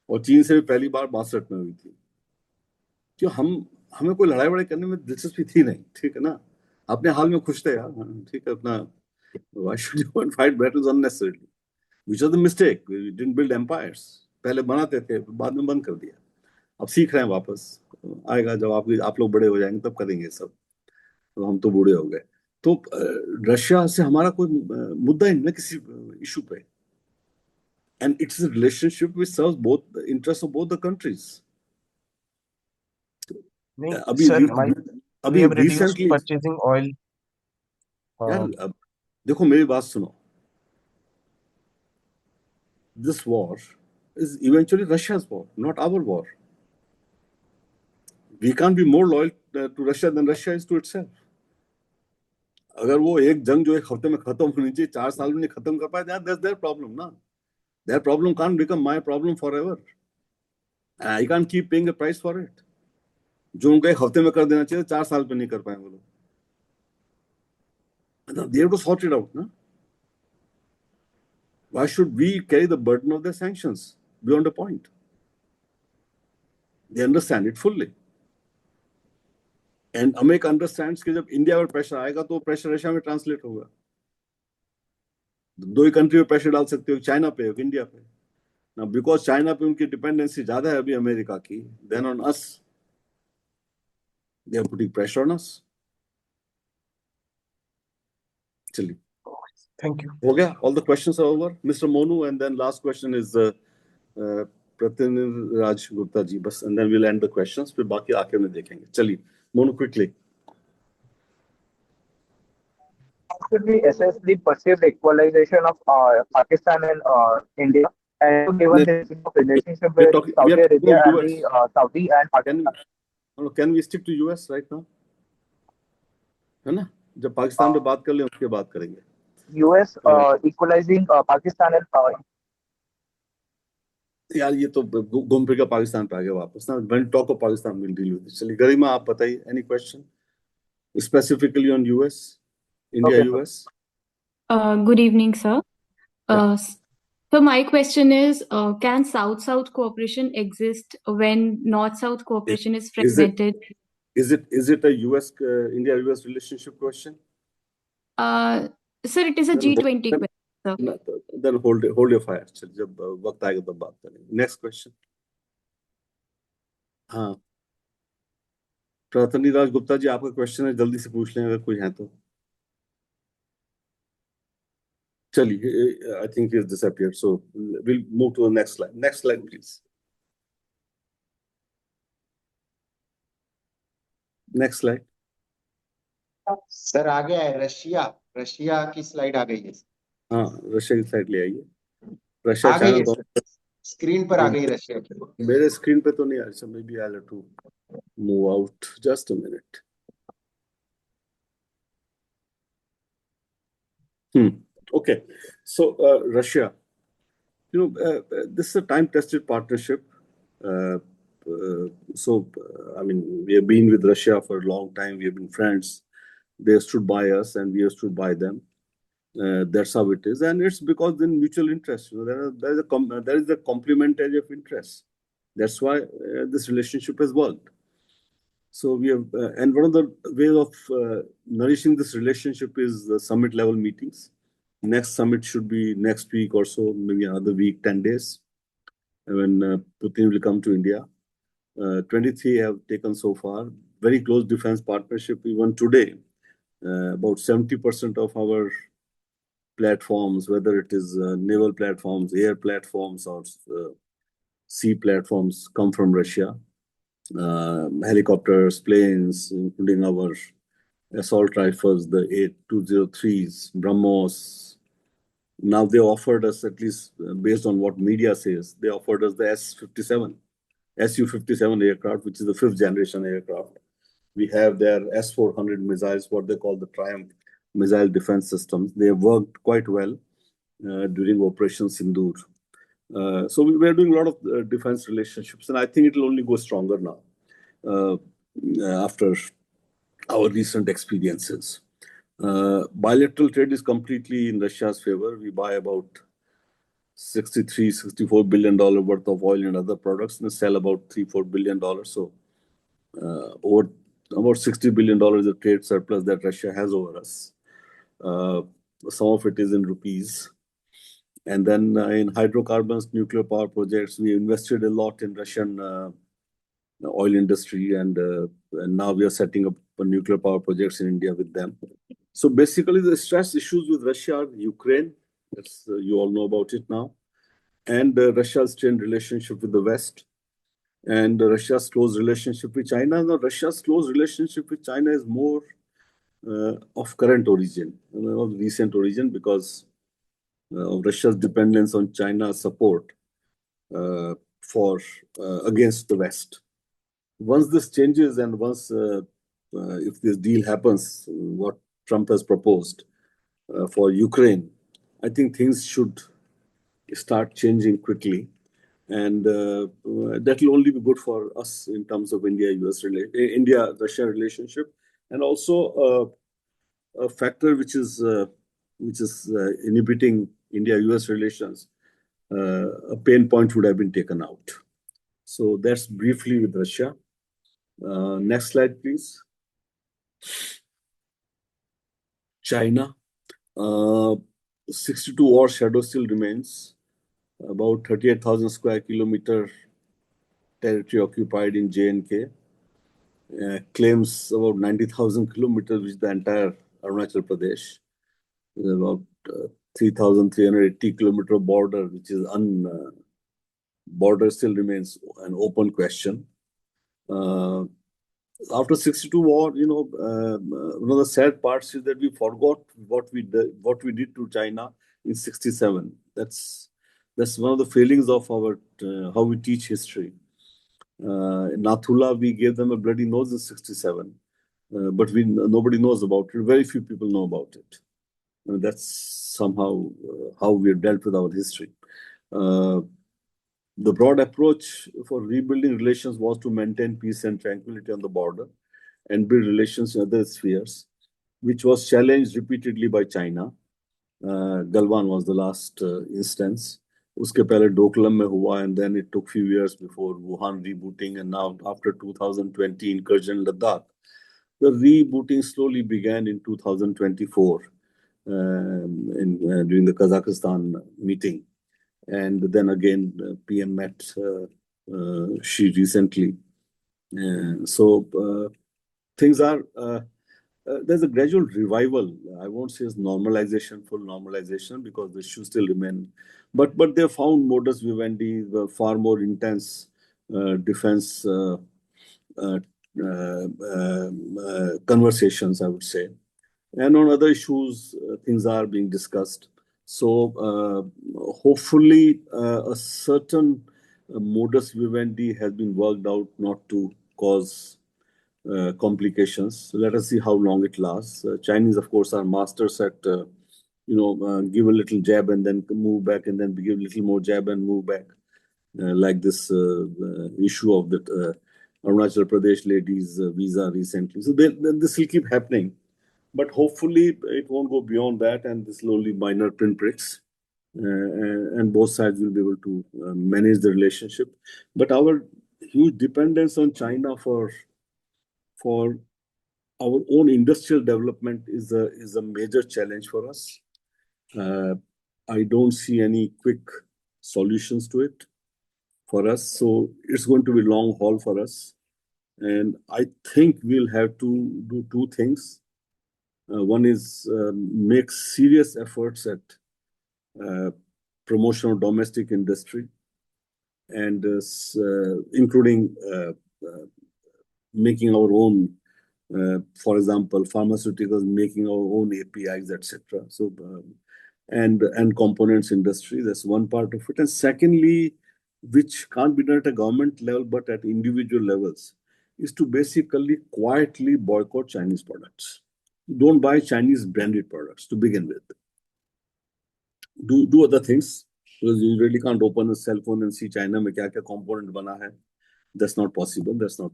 और चीन से भी पहली बार 62 में हुई थी. क्यों? हमें कोई लड़ाई वड़ाई करने में दिलचस्पी थी नहीं, ठीक है ना. अपने हाल में खुश थे यार, ठीक है अपना. Why should you fight battles unnecessarily? Which was the mistake. We didn't build empires. पहले बनाते थे, बाद में बंद कर दिया. अब सीख रहे हैं वापस. आएगा जब आप लोग बड़े हो जाएंगे तब करेंगे सब. तो हम तो बूढ़े हो गए. तो रशिया से हमारा कोई मुद्दा ही नहीं किसी इशू पे. And it's a relationship which serves both the interests of both the countries. अभी recently purchasing oil. यार देखो मेरी बात सुनो. This war is eventually Russia's war, not our war. We can't be more loyal to Russia than Russia is to itself. अगर वो एक जंग जो एक हफ्ते में खत्म होनी चाहिए 4 साल में नहीं खत्म कर पाए, that's their problem ना. Their problem can't become my problem forever. I can't keep paying the price for it. जो उनको एक हफ्ते में कर देना चाहिए 4 साल पे नहीं कर पाए वो लोग. They have to sort it out ना. Why should we carry the burden of their sanctions beyond a point? They understand it fully. And America understands कि जब इंडिया पर प्रेशर आएगा तो प्रेशर रशिया में ट्रांसलेट होगा. दो ही कंट्री पे प्रेशर डाल सकते हो, चाइना पे, इंडिया पे. Now, because China पे उनकी dependency ज़्यादा है अभी अमेरिका की, then on us, they are putting pressure on us. चलिए. Thank you. हो गया? All the questions are over. Mr. Monu, and then last question is Pratin Raj Gupta ji, बस, and then we'll end the questions. फिर बाकी आखिर में देखेंगे. चलिए, Monu, quickly. How should we assess the perceived equalization of Pakistan and India? And given the relationship We are with talking Saudi Arabia of and US. the Saudi and Pakistan. Can we stick to US right now? है ना? जब पाकिस्तान पे बात कर ले उसके बात करेंगे. US equalizing Pakistan and यार ये तो घूम फिर के पाकिस्तान पे आ गया वापस ना. When talk of Pakistan we'll deal with it. चलिए गरिमा आप बताइए. Any question specifically on US, India, Okay, US? Good evening, sir. So my question is, can South-South cooperation exist when North-South cooperation is fragmented? Is it a US India-US relationship question? Sir, it is a G20 question, sir. Then hold your fire. चलिए जब वक्त आएगा तब बात करेंगे. Next question. हाँ. प्रतनी राज गुप्ता जी आपका question है, जल्दी से पूछ लें अगर कोई है तो. चलिए, I think he has disappeared, so we'll move to the next slide. Next slide, please. Next slide. Sir आ गया है रशिया की स्लाइड आ गई है. हाँ, रशिया की स्लाइड ले आइए. रशिया आ गई है, स्क्रीन पर आ गई रशिया की. मेरे स्क्रीन पे तो नहीं आ रही. So maybe I'll have to move out. Just a minute. Okay. So Russia, this is a time-tested partnership. I mean, we have been with Russia for a long time. We have been friends. They stood by us, and we have stood by them. That's how it is, and it's because in mutual interest. There is a complementary of interest. That's why this relationship has worked. So we have, and one of the ways of nourishing this relationship is the summit level meetings. Next summit should be next week or so, maybe another week, 10 days, when Putin will come to India. 23 have taken so far. Very close defense partnership. Even today, about 70% of our platforms, whether it is naval platforms, air platforms, or sea platforms, come from Russia. Helicopters, planes, including our assault rifles, the 8203s, BrahMos. Now they offered us, at least based on what media says, they offered us the Su-57 aircraft, which is the 5th generation aircraft. We have their S-400 missiles, what they call the Triumph missile defense systems. They have worked quite well during Operation Sindoor. So we are doing a lot of defense relationships, and I think it will only go stronger now after our recent experiences. Bilateral trade is completely in Russia's favor. We buy about $64 billion worth of oil and other products and sell about $4 billion. So over about $60 billion of trade surplus that Russia has over us. Some of it is in rupees. And then in hydrocarbons, nuclear power projects, we invested a lot in Russian oil industry, and now we are setting up nuclear power projects in India with them. So basically, the stress issues with Russia are Ukraine, you all know about it now, and Russia's strained relationship with the West, and Russia's close relationship with China. Now, Russia's close relationship with China is more of current origin, of recent origin, because of Russia's dependence on China's support against the West. Once this changes, and once if this deal happens, what Trump has proposed for Ukraine, I think things should start changing quickly, and that will only be good for us in terms of India-Russia relationship, and also a factor which is inhibiting India-US relations. A pain point would have been taken out. So that's briefly with Russia. Next slide, please. China. 62 war shadow still remains. about 38,000 square kilometer territory occupied in J&K, claims about 90,000 kilometers, which is the entire Arunachal Pradesh. There's about 3,380 kilometer border, which is border still remains an open question. After 62 war, one of the sad parts is that we forgot what we did to China in 67. That's one of the failings of our how we teach history. In Nathula, we gave them a bloody nose in 67, but nobody knows about it. Very few people know about it. That's somehow how we have dealt with our history. The broad approach for rebuilding relations was to maintain peace and tranquility on the border and build relations in other spheres, which was challenged repeatedly by China. Galwan was the last instance. Uske pehle Doklam mein hua, and then it took few years before Wuhan rebooting, and now after 2020 incursion in Ladakh. The rebooting slowly began in 2024 during the Kazakhstan meeting. And then again, PM met Xi recently. So things are, there's a gradual revival. I won't say it's normalization, full normalization, because the issues still remain. But they found modus vivendi, far more intense defense conversations, I would say. And on other issues, things are being discussed. So hopefully a certain modus vivendi has been worked out not to cause complications. So let us see how long it lasts. Chinese, of course, are masters at, give a little jab and then move back, and then give a little more jab and move back. Like this issue of the Arunachal Pradesh ladies' visa recently. So this will keep happening. But hopefully it won't go beyond that, and this will only minor pinpricks, and both sides will be able to manage the relationship. But our huge dependence on China for our own industrial development is a major challenge for us. I don't see any quick solutions to it for us, so it's going to be long haul for us. And I think we'll have to do two things. One is make serious efforts at promotion of domestic industry, and including making our own, for example, pharmaceuticals, making our own APIs, etc. So, and components industry, that's one part of it. And secondly, which can't be done at a government level, but at individual levels, is to basically quietly boycott Chinese products. Don't buy Chinese branded products to begin with. Do other things, because you really can't open a cell phone and see China mein kya component bana hai. That's not possible. That's not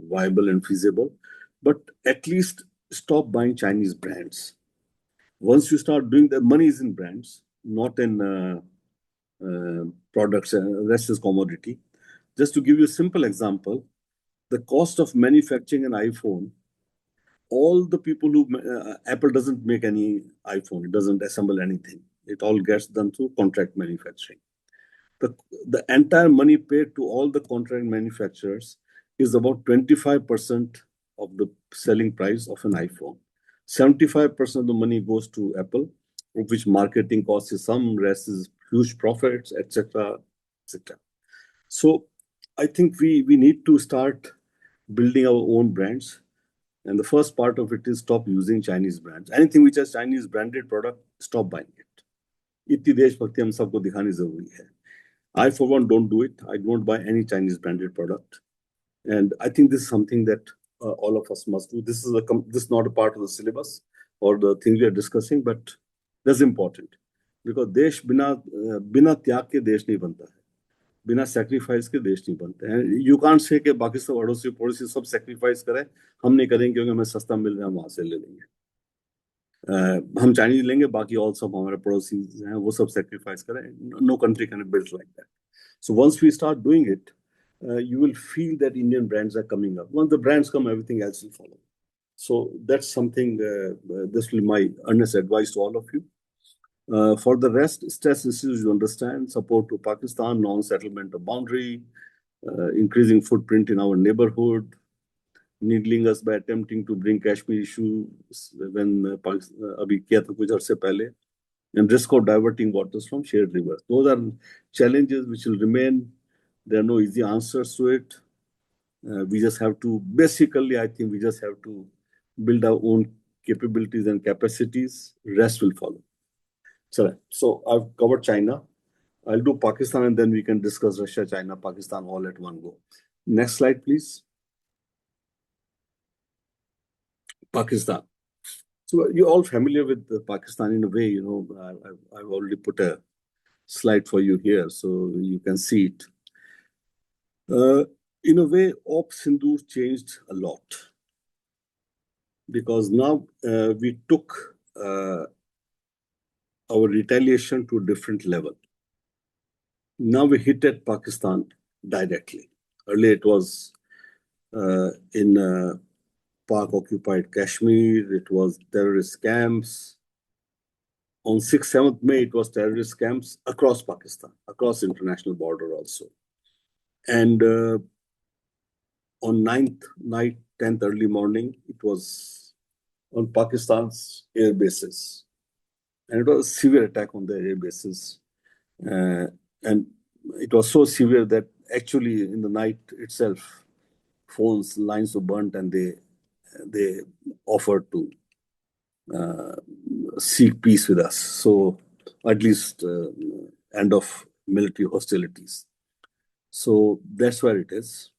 viable and feasible. But at least stop buying Chinese brands. Once you start doing that, money is in brands, not in products. Rest is commodity. Just to give you a simple example, the cost of manufacturing an iPhone, all the people who Apple doesn't make any iPhone, it doesn't assemble anything. It all gets done through contract manufacturing. The entire money paid to all the contract manufacturers is about 25% of the selling price of an iPhone. 75% of the money goes to Apple, of which marketing costs is some, rest is huge profits, etc., etc. So I think we need to start building our own brands. And the first part of it is stop using Chinese brands. Anything which has Chinese branded product, stop buying it. Itni deshbhakti hum sabko dikhani zaruri hai. I, for one, don't do it. I don't buy any Chinese branded product. And I think this is something that all of us must do. This is not a part of the syllabus or the things we are discussing, but that's important. Because desh bina tyag ke desh nahi banta hai. बिना sacrifice के देश नहीं बनते हैं. You can't say कि बाकी सब अड़ोसी पड़ोसी सब sacrifice करें, हम नहीं करेंगे क्योंकि हमें सस्ता मिल रहा है, हम वहां से ले लेंगे. हम चाइनीज लेंगे, बाकी all सब हमारे पड़ोसी हैं वो सब sacrifice करें. No country can be built like that. So once we start doing it, you will feel that Indian brands are coming up. Once the brands come, everything else will follow. So that's something. This will be my earnest advice to all of you. For the rest, stress issues you understand, support to Pakistan, non-settlement of boundary, increasing footprint in our neighborhood, needling us by attempting to bring Kashmir issue when abhi kiya tha kuch arse pehle, and risk of diverting waters from shared rivers. Those are challenges which will remain. There are no easy answers to it. We just have to, basically, I think we just have to build our own capabilities and capacities. Rest will follow. So I've covered China. I'll do Pakistan and then we can discuss Russia, China, Pakistan all at one go. Next slide, please. Pakistan. So you're all familiar with Pakistan in a way, you know, I've already put a slide for you here so you can see it. In a way, Op Sindhu changed a lot because now we took our retaliation to a different level. Now we hit at Pakistan directly. Earlier it was in Pak-occupied Kashmir, it was terrorist camps. On 6th, 7th May, it was terrorist camps across Pakistan, across international border also. And on 9th night, 10th early morning, it was on Pakistan's air bases. And it was a severe attack on the air bases. And it was so severe that actually in the night itself, phones, lines were burnt and they offered to seek peace with us. So at least end of military hostilities. So that's where it is.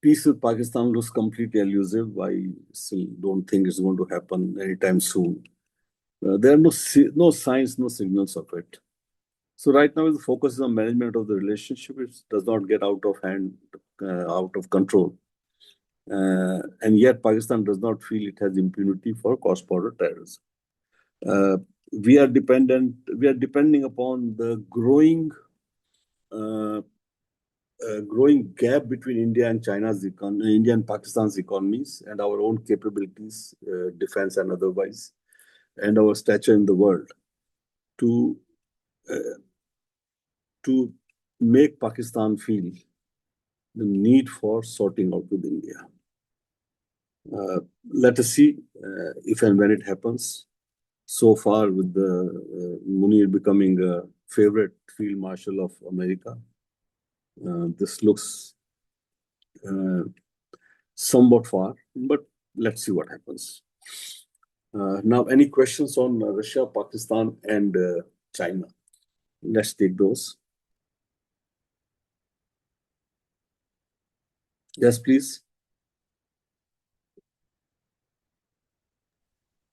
Peace with Pakistan looks completely elusive. I still don't think it's going to happen anytime soon. There are no signs, no signals of it. So right now the focus is on management of the relationship. It does not get out of hand, out of control. And yet Pakistan does not feel it has impunity for cross-border terrorism. We are depending upon the growing gap between India and India and Pakistan's economies and our own capabilities, defense and otherwise, and our stature in the world to make Pakistan feel the need for sorting out with India. Let us see if and when it happens. So far, with the Munir becoming a favorite field marshal of America, this looks somewhat far, but let's see what happens. Now, any questions on Russia, Pakistan, and China? Let's take those. Yes, please.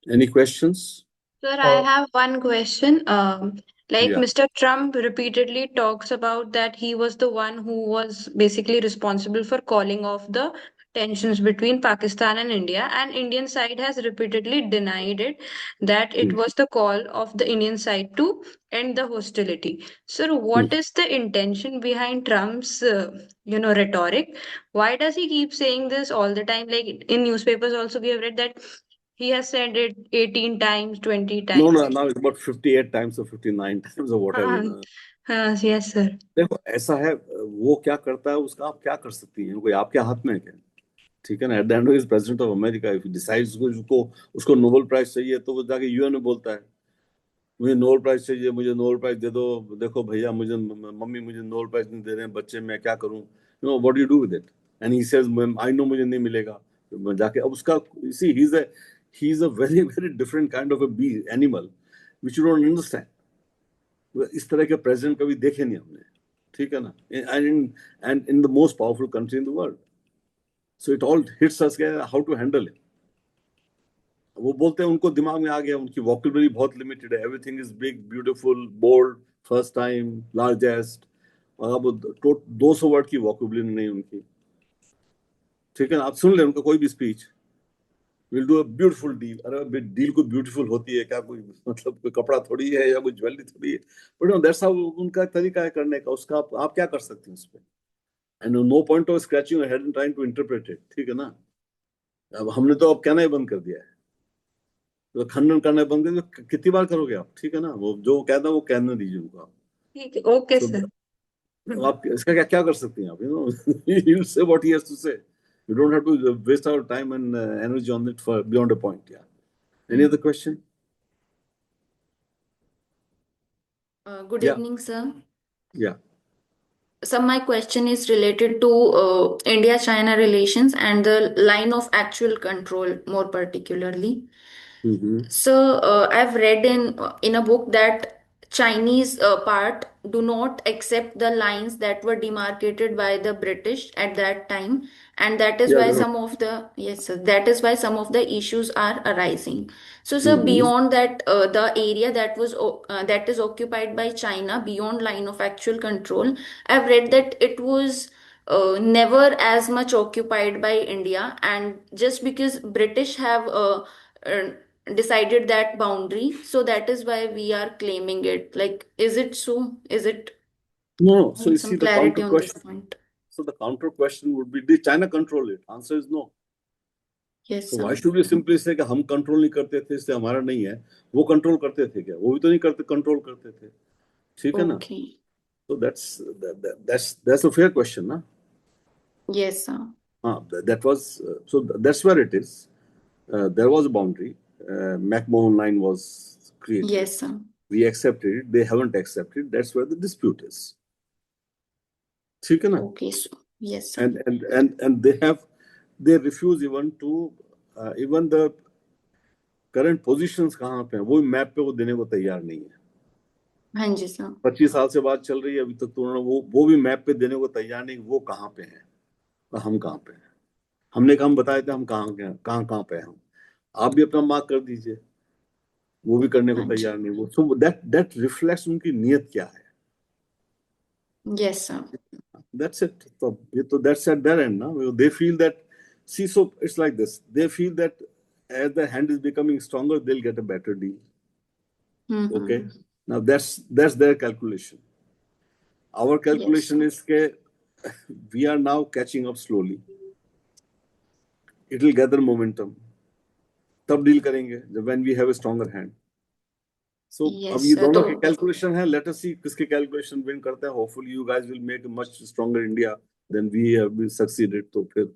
Any questions? Sir, I have one question. Yeah. Mr. Trump repeatedly talks about that he was the one who was basically responsible for calling off the tensions between Pakistan and India, and Indian side has repeatedly denied it, that it was the call of the Indian side to end the hostility. Sir, what is the intention behind Trump's rhetoric? Why does he keep saying this all the time? Like in newspapers also we have read that he has said it 18 times, 20 times. No, now it's about 58 times or 59 times or whatever. Yes, sir. देखो ऐसा है, वो क्या करता है उसका आप क्या कर सकती हैं, कोई आपके हाथ में है क्या? ठीक है ना, at the end is president of America, if decides उसको नोबेल प्राइज चाहिए तो वो जाके यूएन में बोलता है मुझे नोबेल प्राइज चाहिए, मुझे नोबेल प्राइज दे दो, देखो भैया मुझे मम्मी मुझे नोबेल प्राइज नहीं दे रहे हैं बच्चे, मैं क्या करूं, you know what you do with it, and he says I know मुझे नहीं मिलेगा, तो जाके अब उसका see he is a very very different kind of a B animal which you don't understand. इस तरह के प्रेसिडेंट कभी देखे नहीं हमने, ठीक है ना, and in the most powerful country in the world. So it all hits us how to handle it. वो बोलते हैं उनको दिमाग में आ गया, उनकी वोकैबुलरी बहुत लिमिटेड है, everything is big, beautiful, bold, first time, largest, और अब 200 वर्ड की वोकैबुलरी नहीं उनकी, ठीक है ना. आप सुन ले उनका कोई भी speech, will do a beautiful deal. अरे डील को ब्यूटीफुल होती है क्या, कोई मतलब कोई कपड़ा थोड़ी है या कोई ज्वेलरी थोड़ी है, बट दैट्स हाउ उनका तरीका है करने का, उसका आप क्या कर सकते हैं उस पर, and no point of scratching your head and trying to interpret it, ठीक है ना. अब हमने तो अब कहना ही बंद कर दिया है. तो खंडन करना बंद कर दो, कितनी बार करोगे आप? ठीक है ना, वो जो कहना वो कहना दीजिए उनको आप। ठीक है, ओके So, सर। अब आप इसका क्या क्या कर सकते हैं आप? He will say what he has to say. You don't have to waste our time and energy on it for beyond a point. Yeah. Any other question? Good Yeah. evening, sir. Yeah. So my question is related to India-China relations and the line of actual control more particularly. So I've read in a book that Chinese part do not accept the lines that were demarcated by the British at that time, and that is Yeah. why They don't. some of the yes, sir, that is why some of the issues are arising. So, sir, beyond that, the area that is occupied by China beyond line of actual control, I've read that it was never as much occupied by India, and just because British have uh, decided that boundary, so that is why we are claiming it. Like, is it so? Is it? No. I So you need see some the counter clarity on this question. point. So the counter question would be: did China control it? Answer is no. Yes, So sir. why should we simply say कि हम control नहीं करते थे इसलिए हमारा नहीं है? वो कंट्रोल करते थे क्या? वो भी तो नहीं करते, कंट्रोल करते थे। ठीक है ना? Okay. So that's a fair question, ना? Yes, sir. That was so that's where it is. There was a boundary. McMahon line was created. Yes, sir. We accepted it. They haven't accepted. That's where the dispute is. ठीक है ना? Okay, so yes, sir. And they refuse even to even the current positions कहाँ पे हैं वो map पे वो देने को तैयार नहीं है। हाँ जी सर। 25 साल से बात चल रही है, अभी तक तो उन्होंने वो भी मैप पे देने को तैयार नहीं, वो कहाँ पे हैं और हम कहाँ पे हैं। हमने कहा हम बताए थे हम कहाँ पे हैं हम, आप भी अपना मार्क कर दीजिए, वो भी करने को तैयार नहीं। वो सो दैट रिफ्लेक्ट्स उनकी नीयत क्या है। Yes, sir. That's it. So that's at their end now. They feel that, see, so it's like this. They feel that as the hand is becoming stronger, they'll get a better deal. Okay. Now that's their calculation. Our calculation is that we are now catching up slowly. It will gather momentum. तब deal करेंगे जब when we have a stronger hand. So अब ये दोनों की calculation है. Let us see किसके calculation win करते हैं. Hopefully you guys will make a much stronger India than we have succeeded. तो फिर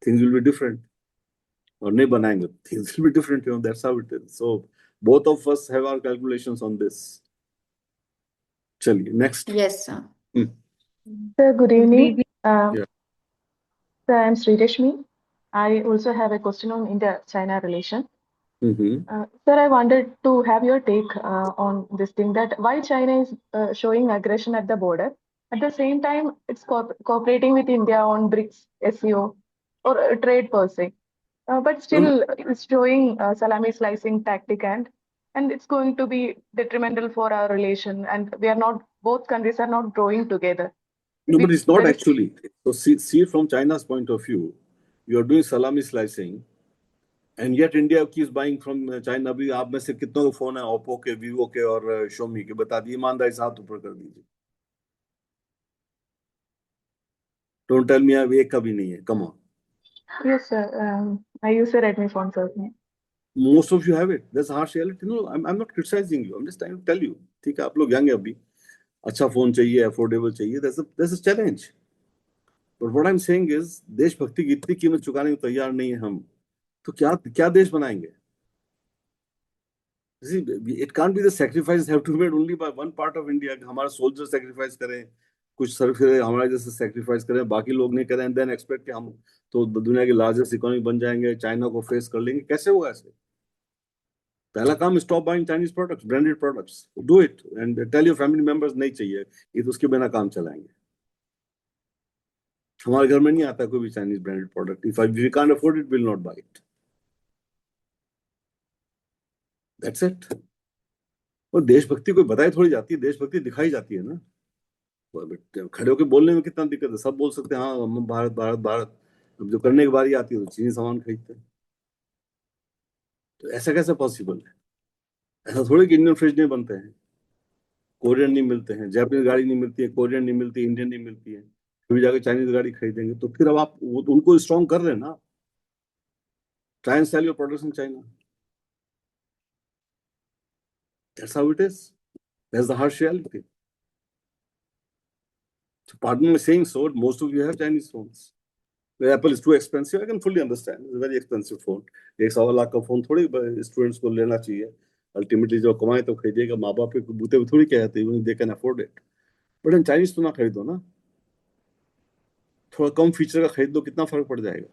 things will be different. और नहीं बनाएंगे things will be different. That's how it is. So both of us have our calculations on this. चलिए next. Yes, sir. Sir, good evening. Yeah. Sir, I'm Sri Rashmi. I also have a question on India-China relation. Sir, I wanted to have your take on this thing, that why China is showing aggression at the border. At the same time, it's cooperating with India on BRICS, SEO, or trade per se. But still, it's showing salami slicing tactic, and it's going to be detrimental for our relation. And we are not, both countries are not growing together. No, but it's not actually. So see from China's point of view, you are doing salami slicing. And yet India keeps buying from China. अभी आप में से कितनों के phone है Oppo के, Vivo के और Xiaomi के? बता दिए, ईमानदारी से हाथ ऊपर कर दीजिए। Don't tell me एक का भी नहीं है. Come on. Yes, sir. I use a Redmi phone, sir. Most of you have it. That's harsh reality. No, I'm not criticizing you. I'm just trying to tell you. ठीक है, आप लोग young है अभी, अच्छा फोन चाहिए, affordable चाहिए. That's a challenge. But what I'm saying is देशभक्ति की इतनी कीमत चुकाने को तैयार नहीं है हम, तो क्या देश बनाएंगे? See, it can't be the sacrifices have to be made only by one part of India. हमारा soldier sacrifice करें, कुछ सर्फिर हमारे जैसे sacrifice करें, बाकी लोग नहीं करें, and then expect कि हम तो दुनिया की largest economy बन जाएंगे, चाइना को face कर लेंगे. कैसे होगा ऐसे? पहला काम stop buying Chinese products, branded products. Do it and tell your family members नहीं चाहिए, ये तो उसके बिना काम चलाएंगे. हमारे घर में नहीं आता कोई भी Chinese branded product. If we can't afford it, we'll not buy it. That's it. और देशभक्ति कोई बताई थोड़ी जाती है, देशभक्ति दिखाई जाती है ना. खड़े होकर बोलने में कितना दिक्कत है? सब बोल सकते हैं हाँ हम भारत भारत भारत. अब जो करने की बारी आती है तो चीनी सामान खरीदते हैं. तो ऐसा कैसे पॉसिबल है? ऐसा थोड़ी कि इंडियन फ्रिज नहीं बनते हैं, कोरियन नहीं मिलते हैं, जापानीज गाड़ी नहीं मिलती है, कोरियन नहीं मिलती, इंडियन नहीं मिलती है, फिर जाकर चाइनीज गाड़ी खरीदेंगे. तो फिर अब आप उनको स्ट्रॉन्ग कर रहे हैं ना. Try and sell your products in China. That's how it is. That's the harsh reality. So pardon me saying so, most of you have Chinese phones. The Apple is too expensive. I can fully understand. It's a very expensive phone. 1.25 lakh का phone थोड़ी students को लेना चाहिए. Ultimately जो कमाए तो खरीदेगा. माँ बाप के बूते में थोड़ी कहते हैं they can afford it. But in Chinese तो ना खरीदो ना. थोड़ा कम फीचर का खरीद लो, कितना फर्क पड़ जाएगा.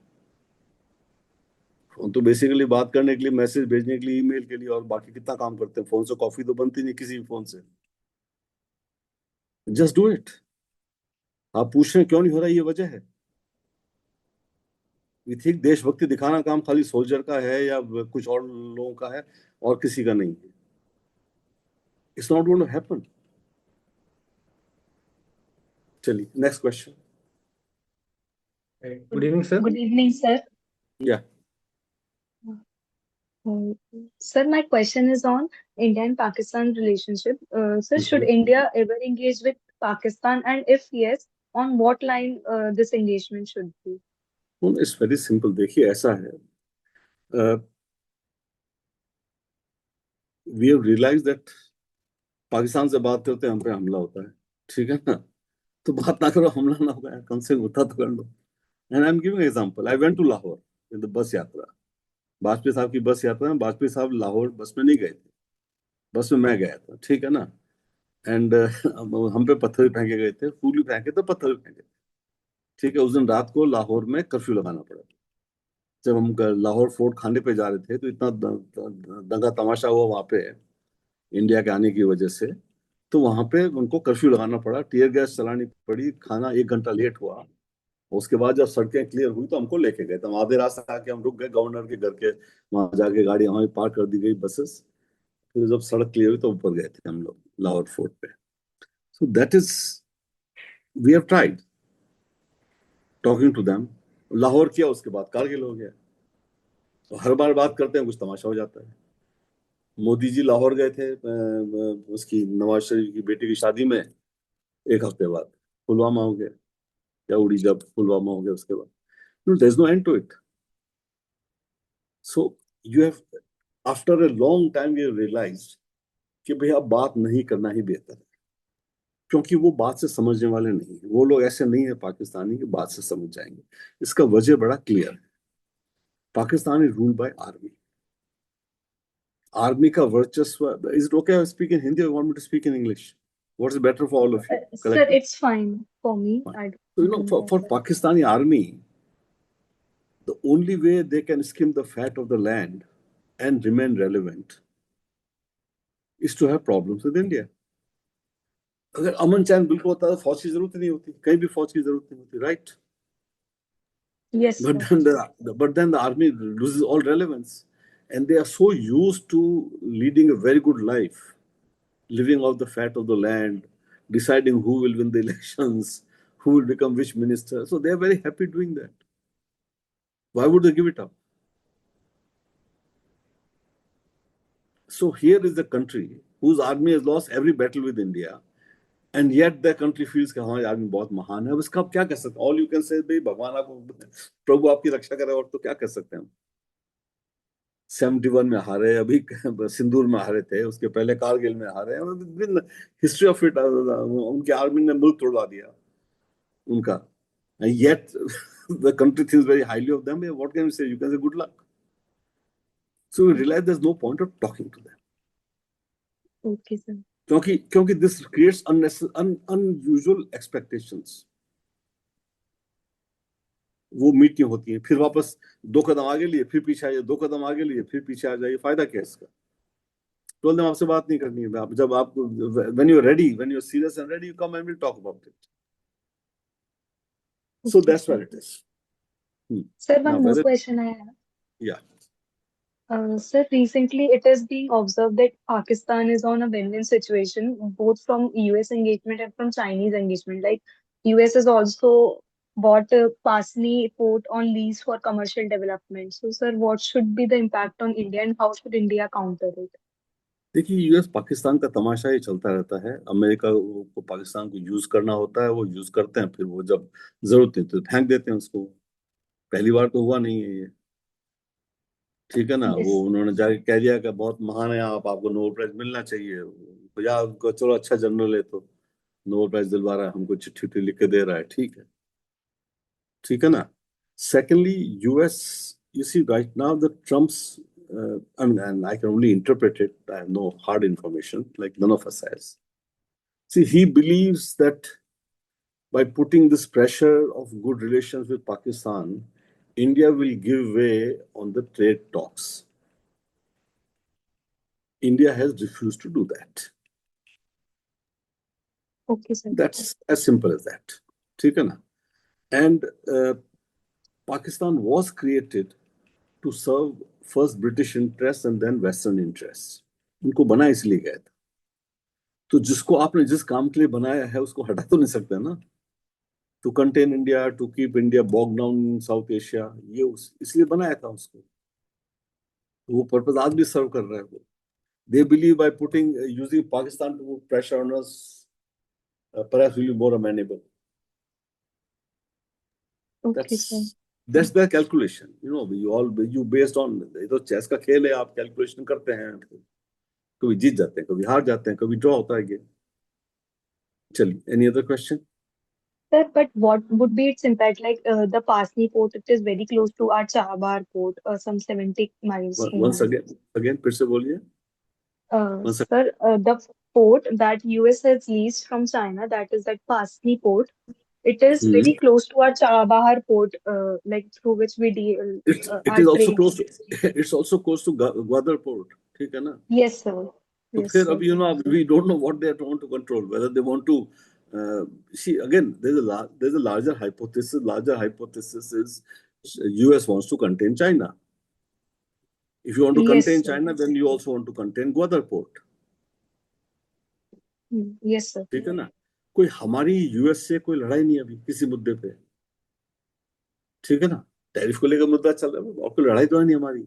फोन तो बेसिकली बात करने के लिए, मैसेज भेजने के लिए, ईमेल के लिए, और बाकी कितना काम करते हैं. फोन से कॉफी तो बनती नहीं किसी भी फोन से. Just do it. आप पूछ रहे हैं क्यों नहीं हो रहा, ये वजह है. वी थिंक देशभक्ति दिखाना काम खाली सोल्जर का है या कुछ और लोगों का है और किसी का नहीं है. It's not going to happen. चलिए next question. Good evening, sir. Good evening, sir. या Sir, my question is on India and Pakistan relationship. Sir, should India ever engage with Pakistan, and if yes, on what line this engagement should be? It's very simple. देखिए ऐसा है, we have realise that Pakistan से बात करते हैं हम पे हमला होता है. ठीक है ना. तो बात ना करो, हमला ना होगा, कम से कम उतना तो कर लो. And I am giving example. I went to Lahore in the bus yatra. Vajpayee साहब की बस यात्रा में वाजपेयी साहब लाहौर बस में नहीं गए थे, बस में मैं गया था. ठीक है ना. एंड हम पे पत्थर भी फेंके गए थे, फूल भी फेंके थे, पत्थर भी फेंके थे. ठीक है. उस दिन रात को लाहौर में कर्फ्यू लगाना पड़ा. जब हम लाहौर फोर्ट खाने पे जा रहे थे तो इतना दंगा तमाशा हुआ वहां पे इंडिया के आने की वजह से. तो वहां पे उनको कर्फ्यू लगाना पड़ा, टीयर गैस चलानी पड़ी, खाना 1 घंटा लेट हुआ. उसके बाद जब सड़कें क्लियर हुई तो हमको लेके गए. तो हम आधे रास्ते आके हम रुक गए गवर्नर के घर के वहां जाके. गाड़ी हमारी पार्क कर दी गई, बसेस. फिर जब सड़क क्लियर हुई तो ऊपर गए थे हम लोग लाहौर फोर्ट पे. So that is, we have tried talking to them. Lahore किया, उसके बाद कारगिल हो गया. तो हर बार बात करते हैं कुछ तमाशा हो जाता है. मोदी जी लाहौर गए थे उसकी नवाज शरीफ की बेटी की शादी में. 1 हफ्ते बाद पुलवामा हो गया, या उड़ी जब पुलवामा हो गया उसके बाद. No, there's no end to it. So you have, after a long time, you realized कि भैया बात नहीं करना ही बेहतर है, क्योंकि वो बात से समझने वाले नहीं है. वो लोग ऐसे नहीं है पाकिस्तानी कि बात से समझ जाएंगे. इसका वजह बड़ा क्लियर है. Pakistan is ruled by army. Army का वर्चस्व. Is it okay I speak in Hindi, और want me to speak in English? What's better for all of you? Sir, it's fine for me. I So, for Pakistani army, the only way they can skim the fat of the land and remain relevant is to have problems with India. अगर अमन चैन बिल्कुल होता तो फौज की जरूरत नहीं होती, कहीं भी फौज की जरूरत नहीं होती, right? Yes, But sir. then the army loses all relevance, and they are so used to leading a very good life, living off the fat of the land, deciding who will win the elections, who will become which minister. So they are very happy doing that. Why would they give it up? So here is the country whose army has lost every battle with India, and yet the country feels कि हमारी army बहुत महान है. अब इसका आप क्या कह सकते हैं? All you can say भाई भगवान आपको, प्रभु आपकी रक्षा करे, और तो क्या कह सकते हैं हम. 71 में हारे, अभी सिंदूर में हारे थे, उसके पहले कारगिल में हारे. हिस्ट्री ऑफ इट, उनकी आर्मी ने मुल्क तोड़वा दिया उनका. Yet the country thinks very highly of them. What can you say? You can say good luck. So we realize there's no point of talking to them. Okay, sir. क्योंकि this creates unusual expectations. वो meet नहीं होती है, फिर वापस 2 कदम आगे लिए, फिर पीछे आइए, 2 कदम आगे लिए, फिर पीछे आ जाइए. फायदा क्या है इसका? तो आपसे बात नहीं करनी है. आप जब आप when you're ready, when you're serious and ready, you come and we'll talk about it. So that's where it is. Sir, one more question I have. Yeah. Sir, recently it is being observed that Pakistan is on a win-win situation, both from US engagement and from Chinese engagement. Like US has also bought a Pasni port on lease for commercial development. So, sir, what should be the impact on India and how should India counter it? देखिए, US Pakistan का तमाशा ही चलता रहता है. America को पाकिस्तान को use करना होता है, वो यूज करते हैं, फिर वो जब जरूरत है तो फेंक देते हैं उसको. पहली बार तो हुआ नहीं है ये. ठीक है ना। Yes. वो उन्होंने जाके कह दिया कि बहुत महान है आप, आपको नोबेल प्राइज मिलना चाहिए। भैया उनको चलो अच्छा जनरल है तो नोबेल प्राइज दिलवा रहा है, हमको चिट्ठी उट्ठी लिख के दे रहा है, ठीक है, ठीक है ना। Secondly US, you see right now the Trump's I mean, and I can only interpret it, I have no hard information like none of us has. See, he believes that by putting this pressure of good relations with Pakistan, India will give way on the trade talks. India has refused to do that. Okay, sir. That's as simple as that. ठीक है ना। And Pakistan was created to serve first British interests and then Western interests. उनको बना इसलिए गया था। तो जिसको आपने जिस काम के लिए बनाया है उसको हटा तो नहीं सकते ना। To contain India, to keep India bog down in South Asia, ये इसलिए बनाया था उसको। वो पर्पज आज भी सर्व कर रहा है वो। They believe by using Pakistan to put pressure on us, perhaps will be more amenable. Okay, sir. That's their calculation. You know, you based on, ये तो चेस का खेल है, आप कैलकुलेशन करते हैं, कभी जीत जाते हैं, कभी हार जाते हैं, कभी ड्रॉ होता है गेम। चलिए, any other question? Sir, but what would be its impact? Like the Pasni port, it is very close to our Chabahar port, some 70 miles Once only. again फिर से बोलिए। Sir, the port that US has leased from China, that is that Pasni port, it is very close to our Chabahar port, like through which we deal It our is also trade. close to it's also close to Gwadar port, ठीक है ना। Yes, sir. तो Yes, फिर sir. अभी we don't know what they want to control, whether they want to see again. There's a larger hypothesis. Larger hypothesis is US wants to contain China. If you want to Yes, contain sir. China, then you also want to contain Gwadar port. Yes, sir. ठीक है ना। कोई हमारी US से कोई लड़ाई नहीं अभी किसी मुद्दे पे, ठीक है ना। टैरिफ को लेकर मुद्दा चल रहा है और कोई लड़ाई तो है नहीं हमारी,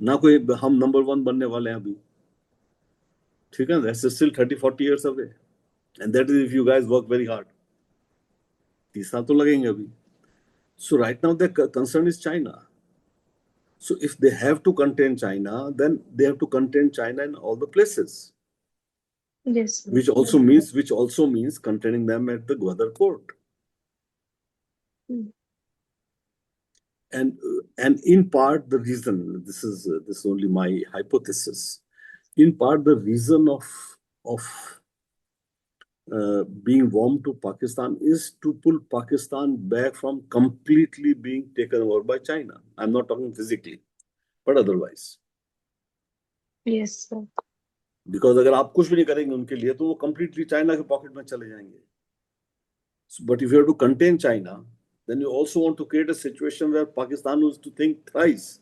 ना कोई हम नंबर 1 बनने वाले हैं अभी, ठीक है ना। That's still 30-40 years away and that is if you guys work very hard. 30 साल तो लगेंगे अभी। So right now the concern is China. So if they have to contain China, then they have to contain China in all the places. Yes, sir. Which also means containing them at the Gwadar port. And in part the reason, this is only my hypothesis, in part the reason of being warm to Pakistan is to pull Pakistan back from completely being taken over by China. I'm not talking physically, but otherwise. Yes, sir. Because अगर आप कुछ भी नहीं करेंगे उनके लिए तो वो completely चाइना के पॉकेट में चले जाएंगे. But if you have to contain China, then you also want to create a situation where Pakistan was to think thrice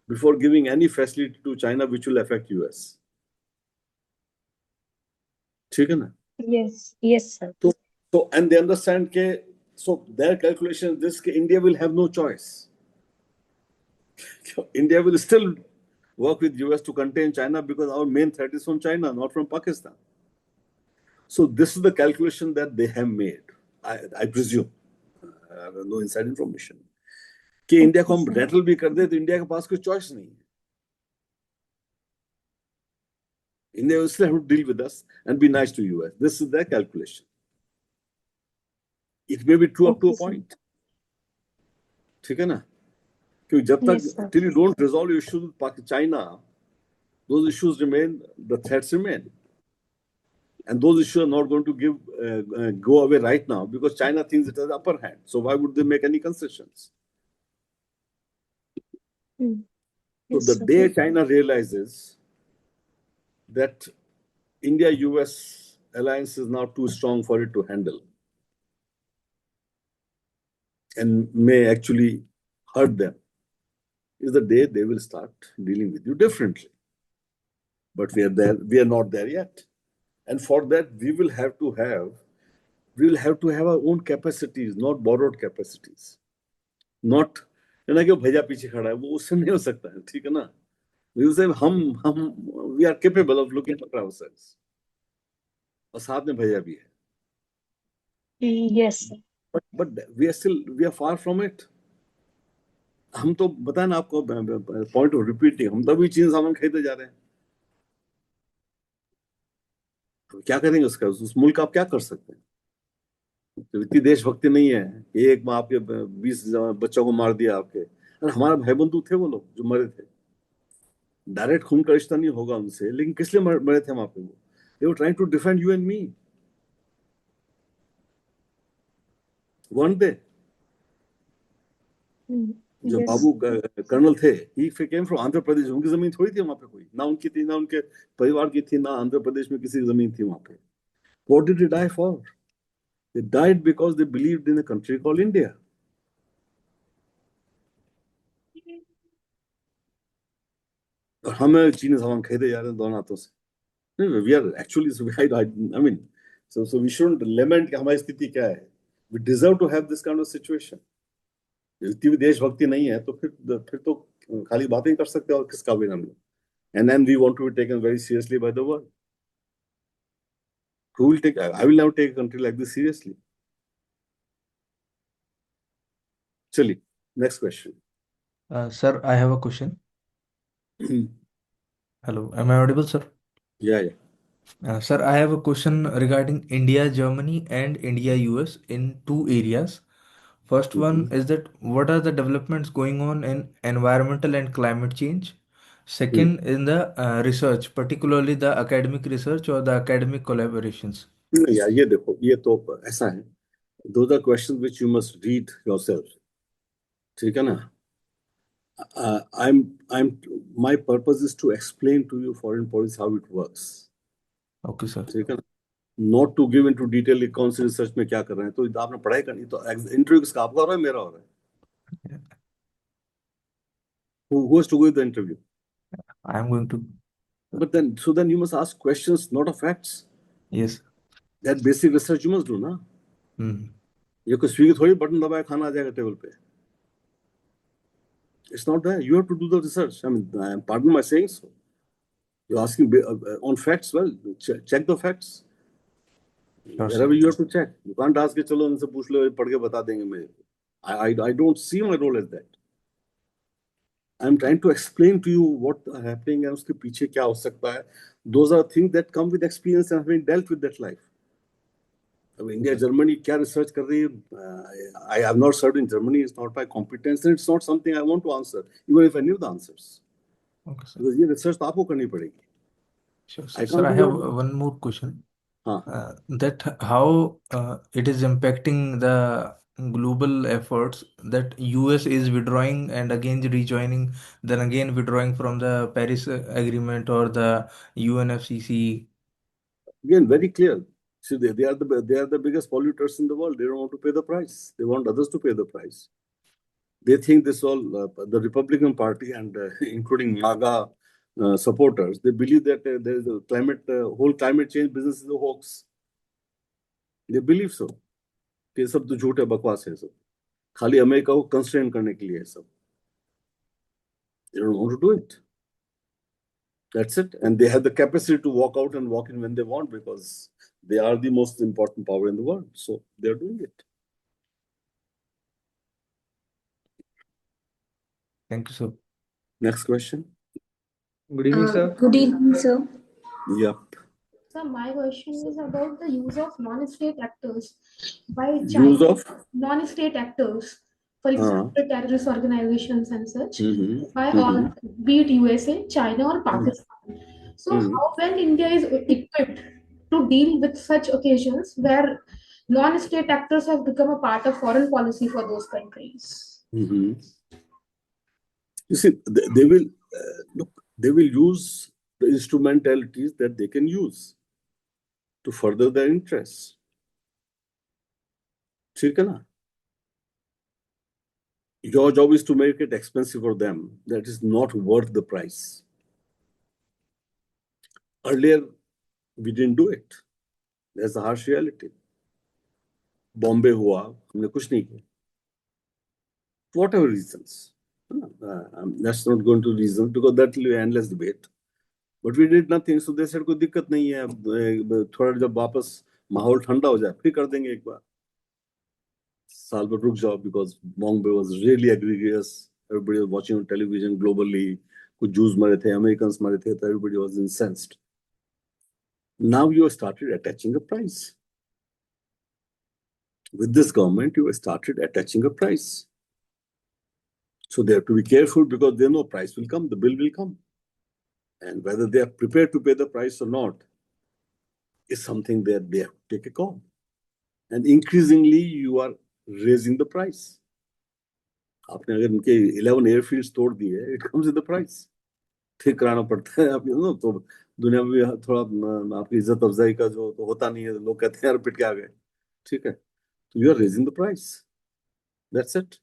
before giving any facility to China which will affect US. ठीक है ना? Yes, sir. So and they understand that, so their calculation is this, India will have no choice. India will still work with US to contain China because our main threat is from China, not from Pakistan. So this is the calculation that they have made, I presume. I have no inside information. कि India को हम रेटल भी कर दे तो India के पास कोई choice नहीं है. India will still have to deal with us and be nice to US. This is their calculation. It may be true up to a point. ठीक है ना? क्योंकि जब तक till you don't resolve your issues with China, those issues remain, the threats remain. And those issues are not going to go away right now because China thinks it has the upper hand. So why would they make any concessions? So the day China realizes that India-US alliance is now too strong for it to handle and may actually hurt them, is the day they will start dealing with you differently. But we are not there yet. And for that, we will have to have our own capacities, not borrowed capacities. Not, कि भैया पीछे खड़ा है, वो उससे नहीं हो सकता है, ठीक है ना? We will say we are capable of looking after ourselves. और साथ में भैया भी है. Yes. But we are far from it. हम तो बताए ना आपको, पॉइंट ऑफ रिपीटिंग, हम तभी चीन सामान खरीदे जा रहे हैं। क्या करेंगे उसका, उस मुल्क का आप क्या कर सकते हैं? तो इतनी देशभक्ति नहीं है कि एक माँ आपके 20 बच्चों को मार दिया आपके। अरे हमारे भाई बंधु थे वो लोग जो मरे थे, डायरेक्ट खून का रिश्ता नहीं होगा उनसे, लेकिन किस लिए मरे थे वहां पे? वो they were trying to defend you and me, weren't they? जो Yes. बाबू कर्नल थे, he came from Andhra Pradesh, उनकी जमीन थोड़ी थी वहां पे, कोई ना उनकी थी ना उनके परिवार की थी, ना आंध्र प्रदेश में किसी की जमीन थी वहां पे। What did they die for? They died because they believed in a country called India. और हमें चीनी सामान खरीदे जा रहे हैं दोनों हाथों से। We are actually, I mean, so we shouldn't lament कि हमारी स्थिति क्या है। We deserve to have this kind of situation। इतनी भी देशभक्ति नहीं है तो फिर तो खाली बातें ही कर सकते हैं, और किसका भी हम लोग। And then we want to be taken very seriously by the world. Who will take? I will never take a country like this seriously. Chali, next question. Sir, I have a question. Hello, am I audible, sir? Yeah, yeah. Sir, I have a question regarding India, Germany, and India, US in two areas. First one is that what are the developments going on in environmental and climate change? Second, in the research, particularly the academic research or the academic collaborations. Yeah, ये देखो, ये तो ऐसा है, those are questions which you must read yourself, ठीक है ना? My purpose is to explain to you foreign policy how it works. Okay, sir. ठीक है ना? Not to give into detail कि कौन सी रिसर्च में क्या कर रहे हैं, तो आपने पढ़ाई करनी, तो इंटरव्यू किसका, आपका हो रहा है मेरा हो रहा है? Who has to go to the interview? I am going to. But then you must ask questions, not of facts. Yes. That basic research you must do ना। ये कोई स्विगी थोड़ी बटन दबाए खाना आ जाएगा टेबल पे। It's not there. You have to do the research. I mean, pardon my saying so. You're asking on facts. Well, check the facts. Wherever you have to check. You can't ask के चलो उनसे पूछ लो, पढ़ के बता देंगे मुझे। I don't see my role as that. I'm trying to explain to you what are happening and उसके पीछे क्या हो सकता है। Those are things that come with experience and having dealt with that life. अब इंडिया जर्मनी क्या research कर रही है, I have not served in Germany, it's not my competence and it's not something I want to answer, even if I knew the answers. Okay, sir. Because ये research तो आपको करनी पड़ेगी। Sure, sir. Sir, I have one more question. That how it is impacting the global efforts that US is withdrawing and again rejoining, then again withdrawing from the Paris Agreement or the UNFCCC. Again, very clear. See, they are the biggest polluters in the world. They don't want to pay the price. They want others to pay the price. They think this all the Republican Party and including MAGA supporters. They believe that there is a whole climate change business is a hoax. They believe so. ये सब तो झूठ है, बकवास है सब, खाली America को कंस्ट्रेन करने के लिए है सब। They don't want to do it. That's it. And they have the capacity to walk out and walk in when they want because they are the most important power in the world. So they're doing it. Thank you, sir. Next question. Good evening, sir. Good evening, sir. Yep. So my question is about the use of non-state actors by Use China. of Non-state actors, for example, terrorist organizations and such, by all, be it USA, China, or Pakistan. So how well India is equipped to deal with such occasions where non-state actors have become a part of foreign policy for those countries? You see, they will look. They will use the instrumentalities that they can use to further their interests. ठीक है ना? Your job is to make it expensive for them. That is not worth the price. Earlier, we didn't do it. That's the harsh reality. Bombay हुआ, हमने कुछ नहीं किया. Whatever reasons. That's not going to reason because that will be endless debate. But we did nothing. So they said कोई दिक्कत नहीं है. थोड़ा जब वापस माहौल ठंडा हो जाए फिर कर देंगे एक बार. साल भर रुक जाओ because Bombay was really egregious. Everybody was watching on television globally. Kuch Jews mare the, Americans mare the, so everybody was incensed. Now you have started attaching a price. With this government, you have started attaching a price. So they have to be careful because they know price will come, the bill will come. And whether they are prepared to pay the price or not is something that they have to take a call. And increasingly, you are raising the price. आपने अगर उनके 11 airfields तोड़ दिए, it comes with the price. ठीक कराना पड़ता है, आप तो दुनिया में भी थोड़ा आपकी इज्जत अफजाई का जो तो होता नहीं है, लोग कहते हैं यार पिट के आ गए, ठीक है, तो you are raising the price. That's it.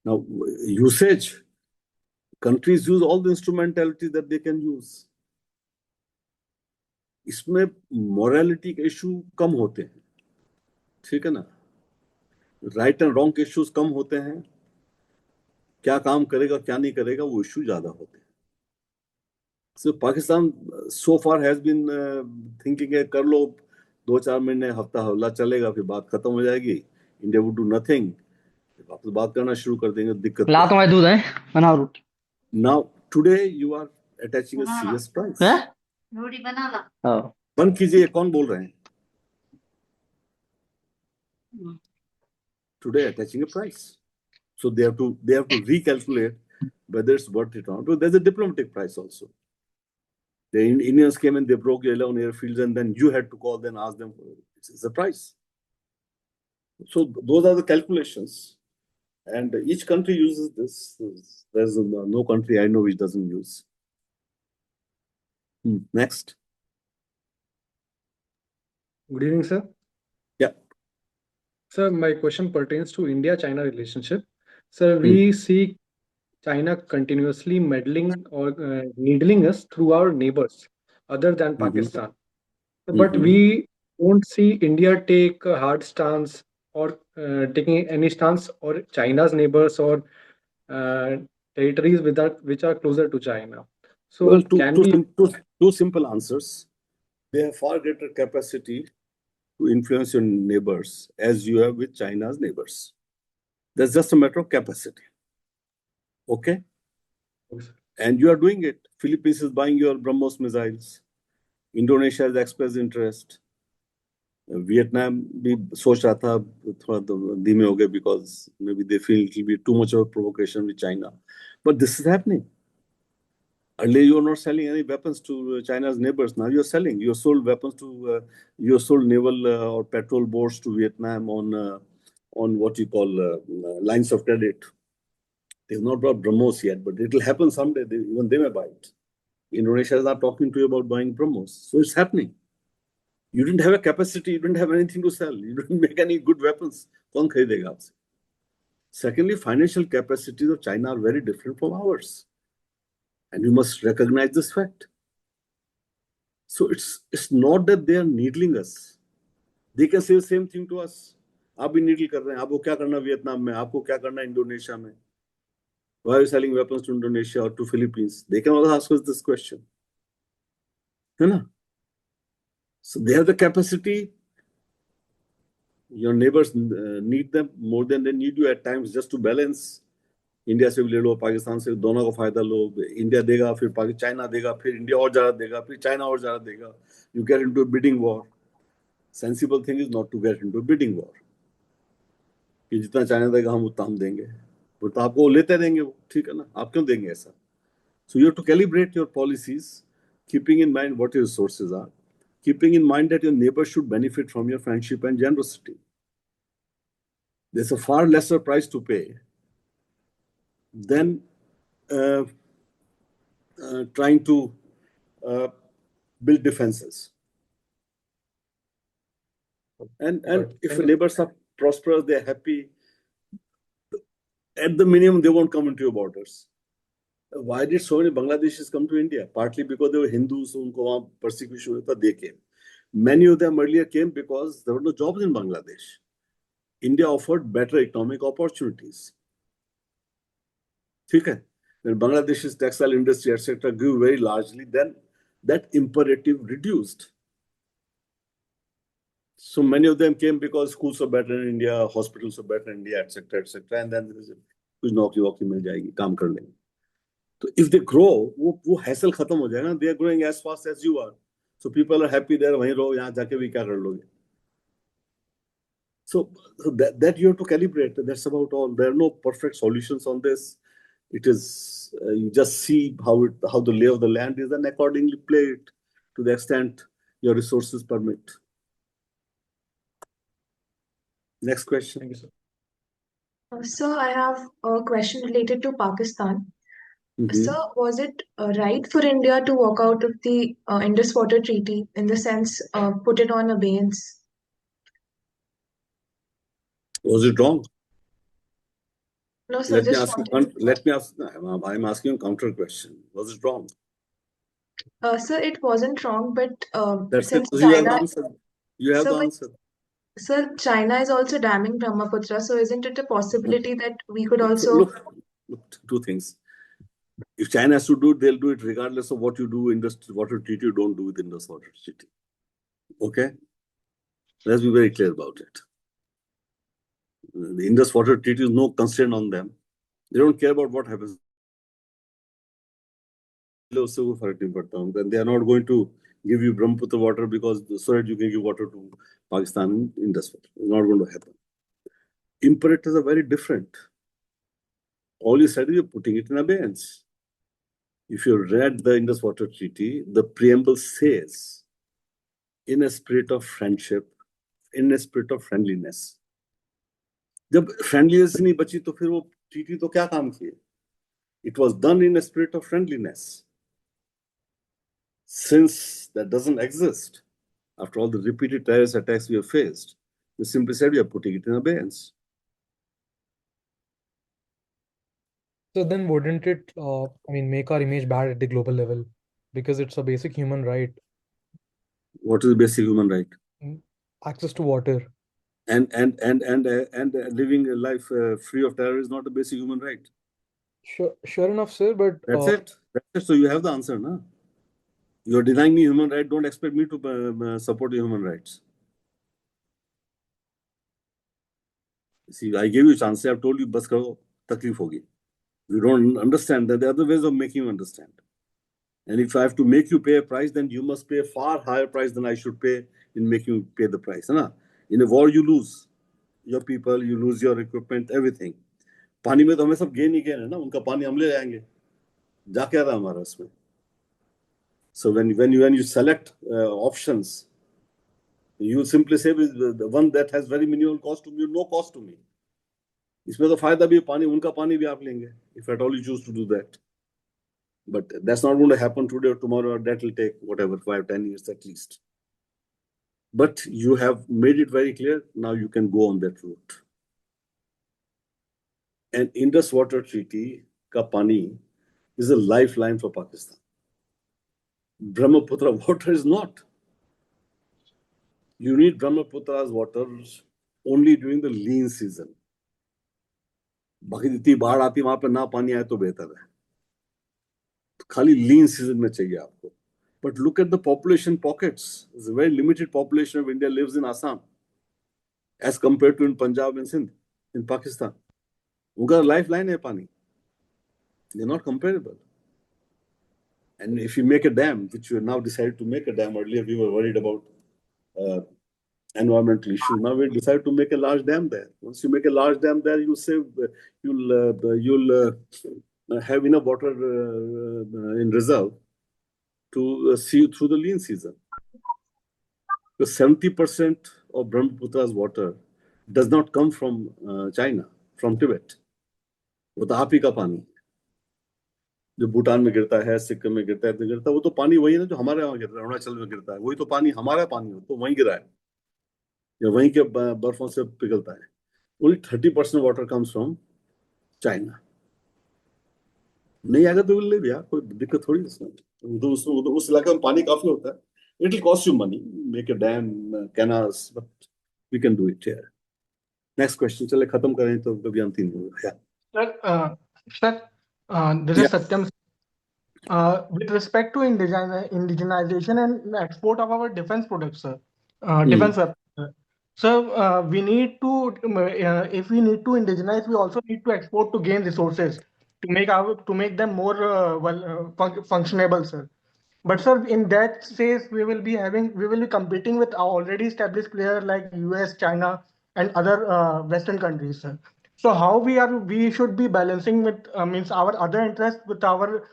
Now usage, countries use all the instrumentalities that they can use. इसमें morality के इशू कम होते हैं, ठीक है ना, राइट एंड रॉन्ग के इश्यूज कम होते हैं, क्या काम करेगा क्या नहीं करेगा वो इशू ज्यादा होते हैं. So Pakistan so far has been thinking है कर लो 2-4 महीने हफ्ता हल्ला चलेगा फिर बात खत्म हो जाएगी, इंडिया would do nothing, वापस बात करना शुरू कर देंगे, दिक्कत ला तुम्हारे दूध है बनाओ रोटी. Now today you are attaching a serious price. रोटी बना ला. बंद कीजिए, कौन बोल रहे हैं? Today attaching a price. So they have to recalculate whether it's worth it or not. But there's a diplomatic price also. The Indians came and they broke your 11 airfields, and then you had to call them, ask them, it's a price. So those are the calculations. And each country uses this. There's no country I know which doesn't use. Next. Good evening, sir. Yeah. Sir, my question pertains to India-China relationship. Sir, we see China continuously meddling or needling us through our neighbors other than Pakistan. But we don't see India take a hard stance or taking any stance or China's neighbors or territories which are closer to China. So well, two simple answers. They have far greater capacity to influence your neighbors as you have with China's neighbors. That's just a matter of capacity. Okay? And you are doing it. Philippines is buying your BrahMos missiles. Indonesia has expressed interest. Vietnam भी सोच रहा था थोड़ा धीमे हो गए because maybe they feel it will be too much of a provocation with China. But this is happening. Earlier, you were not selling any weapons to China's neighbors. Now you're selling. You sold weapons to, you sold naval or patrol boats to Vietnam on what you call lines of credit. They've not brought BrahMos yet, but it will happen someday. Even they may buy it. Indonesia is not talking to you about buying BrahMos. So it's happening. You didn't have a capacity. You didn't have anything to sell. You didn't make any good weapons. कौन खरीदेगा आपसे? Secondly, financial capacities of China are very different from ours. And you must recognize this fact. So it's not that they are needling us. They can say the same thing to us. आप भी needle कर रहे हैं. आपको क्या करना Vietnam में? आपको क्या करना इंडोनेशिया में? Why are you selling weapons to Indonesia or to Philippines? They can also ask us this question. है ना? So they have the capacity. Your neighbors need them more than they need you at times just to balance. India से भी ले लो, पाकिस्तान से, दोनों का फायदा लो. India देगा, फिर चाइना देगा, फिर इंडिया और ज्यादा देगा, फिर चाइना और ज्यादा देगा. You get into a bidding war. Sensible thing is not to get into a bidding war. कि जितना चाइना देगा हम उतना हम देंगे. वो तो आपको लेते देंगे वो, ठीक है ना? आप क्यों देंगे ऐसा? So you have to calibrate your policies, keeping in mind what your resources are, keeping in mind that your neighbors should benefit from your friendship and generosity. There's a far lesser price to pay than trying to build defenses. And if your neighbors are prosperous, they're happy, at the minimum, they won't come into your borders. Why did so many Bangladeshis come to India? Partly because they were Hindus, unko wahan persecution hota, they came. Many of them earlier came because there were no jobs in Bangladesh. India offered better economic opportunities. ठीक है? When Bangladesh's textile industry, etc., grew very largely, then that imperative reduced. So many of them came because schools are better in India, hospitals are better in India, etc., etc. And then कुछ नौकरी वोकरी मिल जाएगी, काम कर लेंगे। तो if they grow, वो hassle खत्म हो जाएगा। They are growing as fast as you are, so people are happy there, वहीं रहो, यहाँ जाके भी क्या कर लोगे? So that you have to calibrate. That's about all. There are no perfect solutions on this. It is you just see how the lay of the land is, and accordingly play it to the extent your resources permit. Next question. Thank you, sir. Sir, I have a question related to Pakistan. Sir, was it right for India to walk out of the Indus Water Treaty, in the sense put it on abeyance? Was it wrong? No, sir. Let me ask. I'm asking a counter question. Was it wrong? Sir, it wasn't wrong, but That's since it. China, You have the answer. You have sir, the but, answer. sir, China is also damming Brahmaputra. So isn't it a possibility that we could also Look, two things. If China has to do it, they'll do it regardless of what you do in Indus Water Treaty. You don't do with Indus Water Treaty. Okay? Let's be very clear about it. The Indus Water Treaty is no constraint on them. They don't care about what happens. Then they are not going to give you Brahmaputra water because so that you can give water to Pakistan in Indus Water. It's not going to happen. Imperatives are very different. All you said is you're putting it in abeyance. If you read the Indus Water Treaty, the preamble says, in a spirit of friendship, in a spirit of friendliness. जब friendliness नहीं बची तो फिर वो treaty तो क्या काम किए? It was done in a spirit of friendliness. Since that doesn't exist, after all the repeated terrorist attacks we have faced, we simply said we are putting it in abeyance. So then wouldn't it, make our image bad at the global level? Because it's a basic human right. What is the basic human right? Access to water. And living a life free of terror is not a basic human right. Sure enough, sir, but... That's it. So you have the answer, no? You're denying me human right, don't expect me to support your human rights. See, I gave you a chance. I've told you, bas karo, taklif hogi. You don't understand that there are other ways of making you understand. And if I have to make you pay a price, then you must pay a far higher price than I should pay in making you pay the price. Na? In a war, you lose your people, you lose your equipment, everything. पानी में तो हमें सब gain ही gain है ना, उनका पानी हम ले जाएंगे, जा क्या रहा हमारा उसमें. So when you select options, you simply say the one that has very minimal cost to me, no cost to me. इसमें तो फायदा भी पानी, उनका पानी भी आप लेंगे, if at all you choose to do that. But that's not going to happen today or tomorrow, or that will take whatever 5-10 years at least. But you have made it very clear. Now you can go on that route. And Indus Water Treaty ka pani is a lifeline for Pakistan. Brahmaputra water is not. You need Brahmaputra's water only during the lean season. बाकी जितनी बाढ़ आती वहां पर ना पानी आए तो बेहतर है. खाली lean season में चाहिए आपको. But look at the population pockets. There's a very limited population of India lives in Assam, as compared to in Punjab and Sindh, in Pakistan. उनका lifeline है पानी. They're not comparable. And if you make a dam, which you now decided to make a dam, earlier we were worried about environmental issues. Now we decided to make a large dam there. Once you make a large dam there, you'll save, you'll have enough water in reserve to see through the lean season. Because 70% of Brahmaputra's water does not come from China, from Tibet. वो तो आप ही का पानी जो भूटान में गिरता है, सिक्किम में गिरता है, गिरता है, वो तो पानी वही है ना जो हमारे यहाँ गिर रहा है, अरुणाचल में गिरता है, वही तो पानी हमारा पानी हो तो वहीं गिरा है या वहीं के बर्फों से पिघलता है. Only 30% water comes from China. नहीं आएगा तो ले लिया, कोई दिक्कत थोड़ी इसमें. उस इलाके में पानी काफी होता है. It will cost you money, make a dam, canals, but we can do it here. Next question. चले खत्म करें तो कभी अंत नहीं होगा. Sir, this is Satyam. With respect to indigenization and export of our defense products, sir, defense weapons, So we need to, if we need to indigenize, we also need to export to gain resources to make them more functionable, sir. But sir, in that phase, we will be competing with our already established players like US, China, and other Western countries, sir. So how we should be balancing with means our other interest with our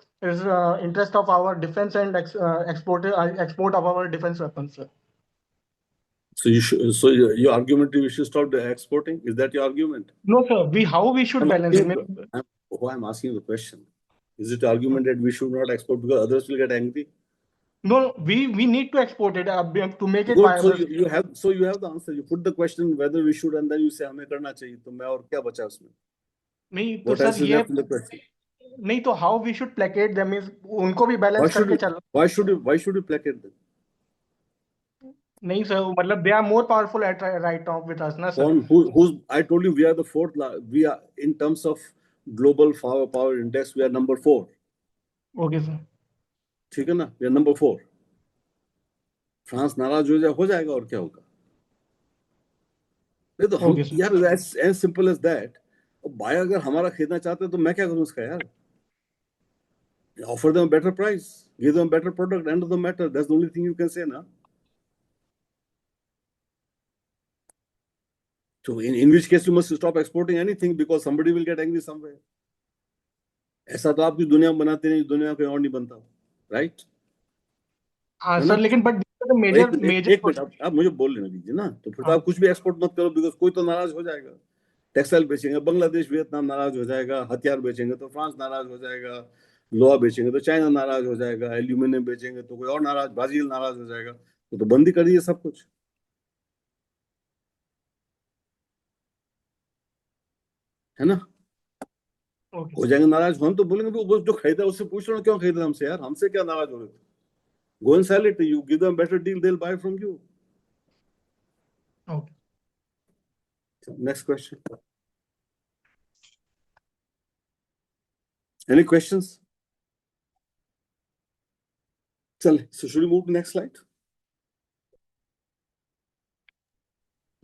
interest of our defense and export of our defense weapons, sir. So your argument is we should stop the exporting. Is that your argument? No, sir. How we should balance it? I'm asking the question. Is it the argument that we should not export because others will get angry? No, we need to export it to make it Good. viable. So you have the answer. You put the question whether we should, and then you say हमें करना चाहिए. तो मैं और क्या बचा उसमें? नहीं तो What else सर is ये left in the question? नहीं तो how we should placate them is उनको भी balance करके चलो. Why should you placate them? नहीं सर मतलब they are more powerful at right now with us ना sir. I told you we are the fourth. We are in terms of global power index. We are number 4. Okay sir. ठीक है ना? We are number 4. France नाराज हो जाएगा और क्या होगा? नहीं तो हम यार as simple as that. भाई अगर हमारा खरीदना चाहते हैं तो मैं क्या करूं उसका यार? Offer them a better price, give them a better product. End of the matter. That's the only thing you can say now. So in which case you must stop exporting anything because somebody will get angry somewhere. ऐसा तो आपकी दुनिया बनाते नहीं, दुनिया कोई और नहीं बनता, right? हाँ सर लेकिन but major एक मिनट आप मुझे बोल लेना दीजिए ना, तो फिर आप कुछ भी एक्सपोर्ट मत करो बिकॉज कोई तो नाराज हो जाएगा. टेक्सटाइल बेचेंगे बांग्लादेश वियतनाम नाराज हो जाएगा, हथियार बेचेंगे तो फ्रांस नाराज हो जाएगा, लोहा बेचेंगे तो चाइना नाराज हो जाएगा, एल्यूमिनियम बेचेंगे तो कोई और नाराज, ब्राजील नाराज हो जाएगा. तो बंदी कर दीजिए सब कुछ, है ना? हो जाएंगे नाराज. हम तो बोलेंगे वो जो खरीदा उससे पूछ रहे हो क्यों खरीदा हमसे यार, हमसे क्या नाराज हो रहे थे? Go and sell it to you, give them better deal, they'll buy from you. Okay. Next question. Any questions? So should we move to the next slide?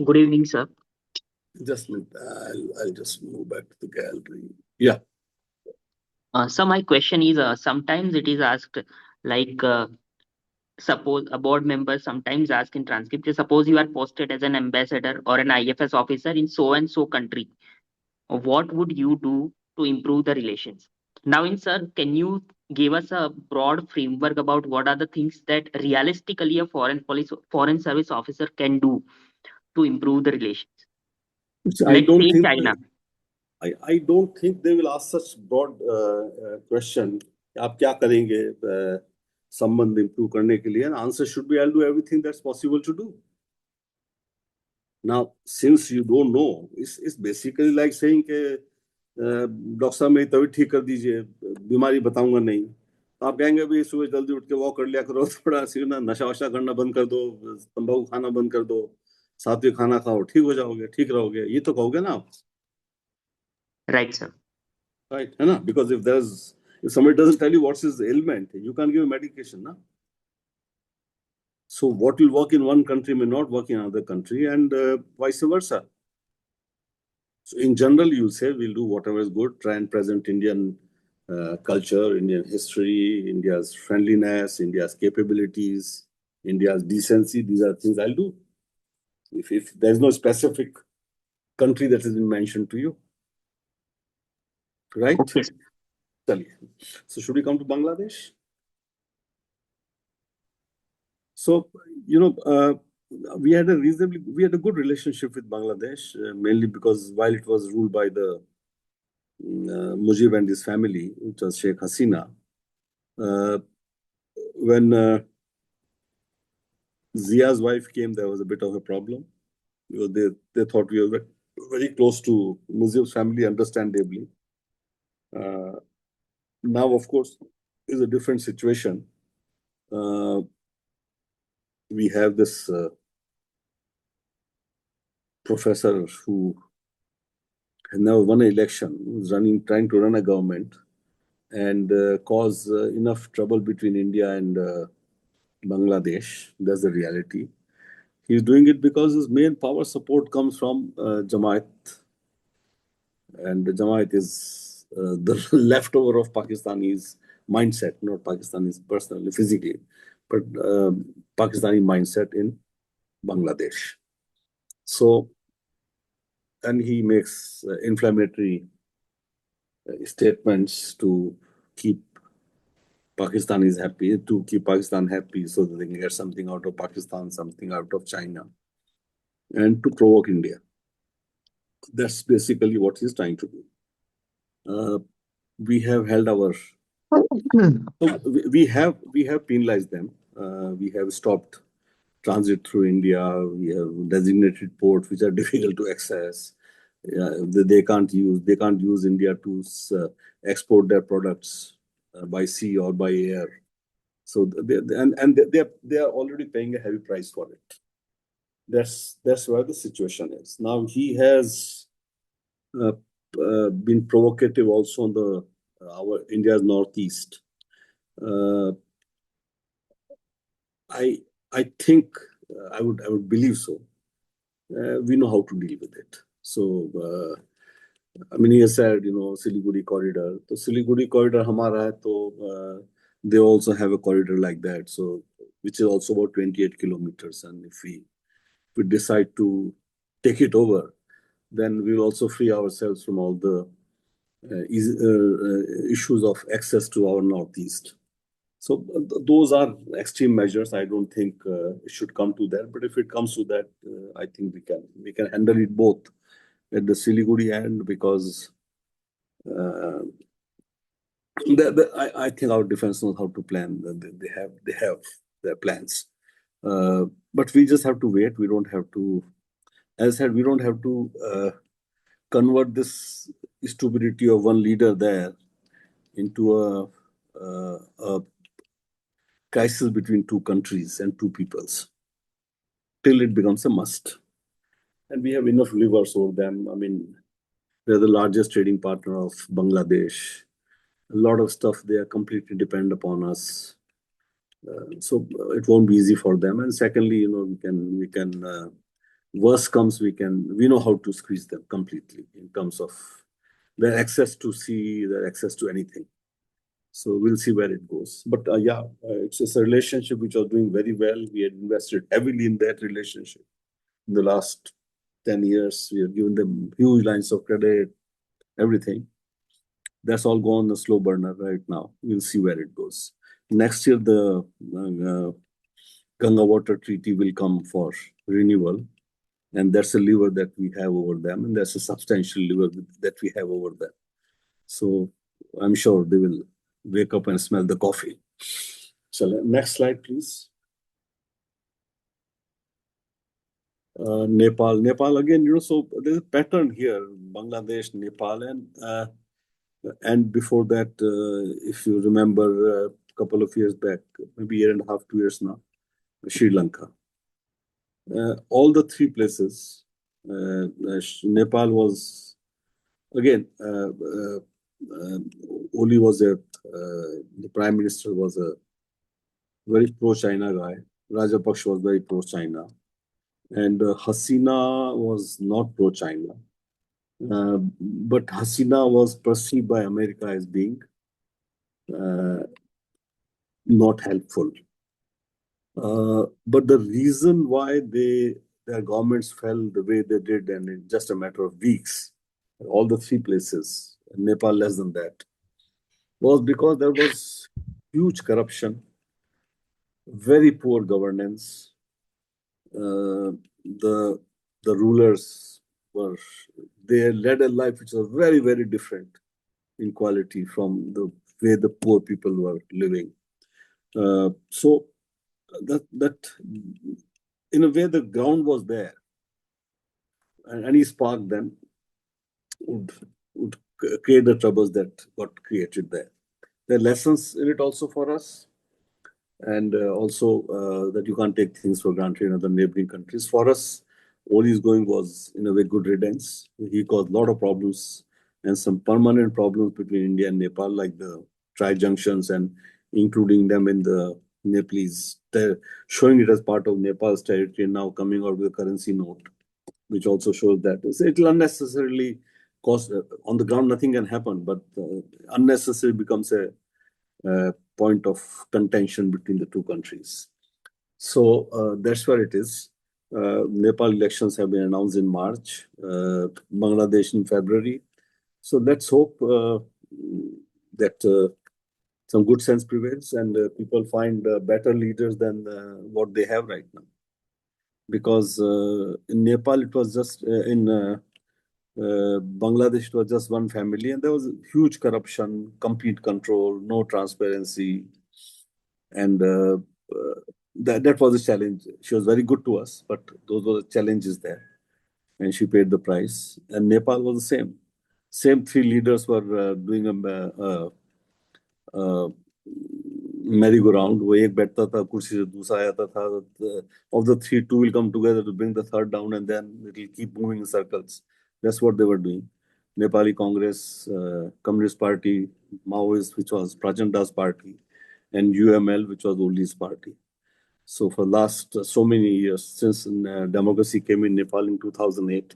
Good evening, sir. Just a minute. I'll just move back to the gallery. Yeah. So my question is, sometimes it is asked, like, suppose a board member sometimes ask in transcript, suppose you are posted as an ambassador or an IFS officer in so and so country, what would you do to improve the relations? Now, sir, can you give us a broad framework about what are the things that realistically a foreign service officer can do to improve the relations? I don't think they will ask such broad question. आप क्या करेंगे संबंध improve करने के लिए? And answer should be I'll do everything that's possible to do. Now, since you don't know, it's basically like saying कि doctor साहब मेरी तबीयत ठीक कर दीजिए, बीमारी बताऊंगा नहीं. तो आप कहेंगे भाई सुबह जल्दी उठ के वॉक कर लिया करो, थोड़ा सीना नशा वशा करना बंद कर दो, तंबाकू खाना बंद कर दो, सात्विक खाना खाओ, ठीक हो जाओगे, ठीक रहोगे, ये तो कहोगे ना आप? Right, sir. Right, है ना? Because if somebody doesn't tell you what's his ailment, you can't give him medication, na? So what will work in one country may not work in another country, and vice versa. So in general, you'll say we'll do whatever is good, try and present Indian culture, Indian history, India's friendliness, India's capabilities, India's decency. These are things I'll do. If there's no specific country that has been mentioned to you. Right? Okay. So should we come to Bangladesh? So, we had a good relationship with Bangladesh, mainly because while it was ruled by the Mujib and his family, which was Sheikh Hasina, when Zia's wife came, there was a bit of a problem. They thought we were very close to Mujib's family, understandably. Now, of course, is a different situation. We have this professor who has never won an election, who's trying to run a government and cause enough trouble between India and Bangladesh. That's the reality. He's doing it because his main power support comes from Jamaat. And the Jamaat is the leftover of Pakistani's mindset, not Pakistani's personally, physically, but Pakistani mindset in Bangladesh. So, and he makes inflammatory statements to keep Pakistanis happy, to keep Pakistan happy so that they can get something out of Pakistan, something out of China, and to provoke India. That's basically what he's trying to do. We have held our... So we have penalized them. We have stopped transit through India. We have designated ports which are difficult to access. They can't use India to export their products by sea or by air. So they are already paying a heavy price for it. That's where the situation is. Now he has been provocative also on our India's northeast. I think I would believe so. We know how to deal with it. So I mean, he has said, Siliguri corridor. So Siliguri corridor hamara hai, so they also have a corridor like that. So which is also about 28 kilometers. And if we decide to take it over, then we'll also free ourselves from all the issues of access to our northeast. So those are extreme measures. I don't think it should come to that. But if it comes to that, I think we can handle it both at the Siliguri end, because I think our defense knows how to plan. They have their plans. But we just have to wait. We don't have to, as I said, we don't have to convert this stupidity of one leader there into a crisis between two countries and two peoples till it becomes a must. And we have enough levers over them. I mean, they're the largest trading partner of Bangladesh. A lot of stuff they are completely dependent upon us. So it won't be easy for them. And secondly, we can worst comes, we know how to squeeze them completely in terms of their access to sea, their access to anything. So we'll see where it goes. But it's a relationship which was doing very well. We had invested heavily in that relationship. In the last 10 years, we have given them huge lines of credit, everything. That's all gone a slow burner right now. We'll see where it goes. Next year, the Ganga Water Treaty will come for renewal. And that's a lever that we have over them. And that's a substantial lever that we have over them. So I'm sure they will wake up and smell the coffee. So next slide, please. Nepal again, so there's a pattern here, Bangladesh, Nepal, and before that, if you remember a couple of years back, maybe a year and a half, 2 years now, Sri Lanka. All the three places, Nepal was, again, Oli was the prime minister was a very pro-China guy. Rajapaksa was very pro-China. And Hasina was not pro-China. But Hasina was perceived by America as being not helpful. But the reason why their governments fell the way they did, and in just a matter of weeks, all the three places, Nepal less than that, was because there was huge corruption, very poor governance. The rulers they led a life which was very, very different in quality from the way the poor people were living. So that in a way the ground was there, and any spark then would create the troubles that got created there. There are lessons in it also for us, and also that you can't take things for granted in other neighboring countries. For us, all he's going was in a way good riddance. He caused a lot of problems and some permanent problems between India and Nepal, like the tri-junctions and including them in the Nepalese, showing it as part of Nepal's territory, and now coming out with a currency note, which also shows that it will unnecessarily cost. On the ground, nothing can happen, but unnecessarily becomes a point of contention between the two countries. So that's where it is. Nepal elections have been announced in March, Bangladesh in February. So let's hope that some good sense prevails and people find better leaders than what they have right now. Because in Nepal, it was just in Bangladesh, it was just one family, and there was huge corruption, complete control, no transparency, and that was a challenge. She was very good to us, but those were the challenges there, and she paid the price. And Nepal was the same. Same three leaders were doing a merry-go-round. वो एक बैठता था कुर्सी से दूसरा आता था. Of the three, two will come together to bring the third down, and then it will keep moving in circles. That's what they were doing. Nepali Congress, Communist Party, Maoist, which was Prachanda's party, and UML, which was Oli's party. So for last so many years, since democracy came in Nepal in 2008,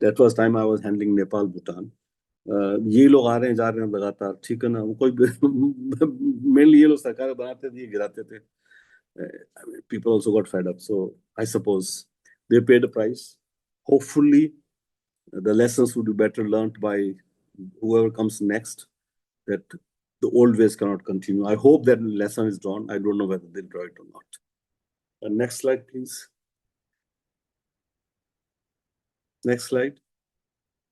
that was time I was handling Nepal, Bhutan. ये लोग आ रहे हैं जा रहे हैं लगातार, ठीक है ना. कोई मेनली ये लोग सरकार बनाते थे, गिराते थे. People also got fed up. So I suppose they paid the price. Hopefully, the lessons would be better learned by whoever comes next, that the old ways cannot continue. I hope that lesson is drawn. I don't know whether they'll draw it or not. Next slide, please. Next slide.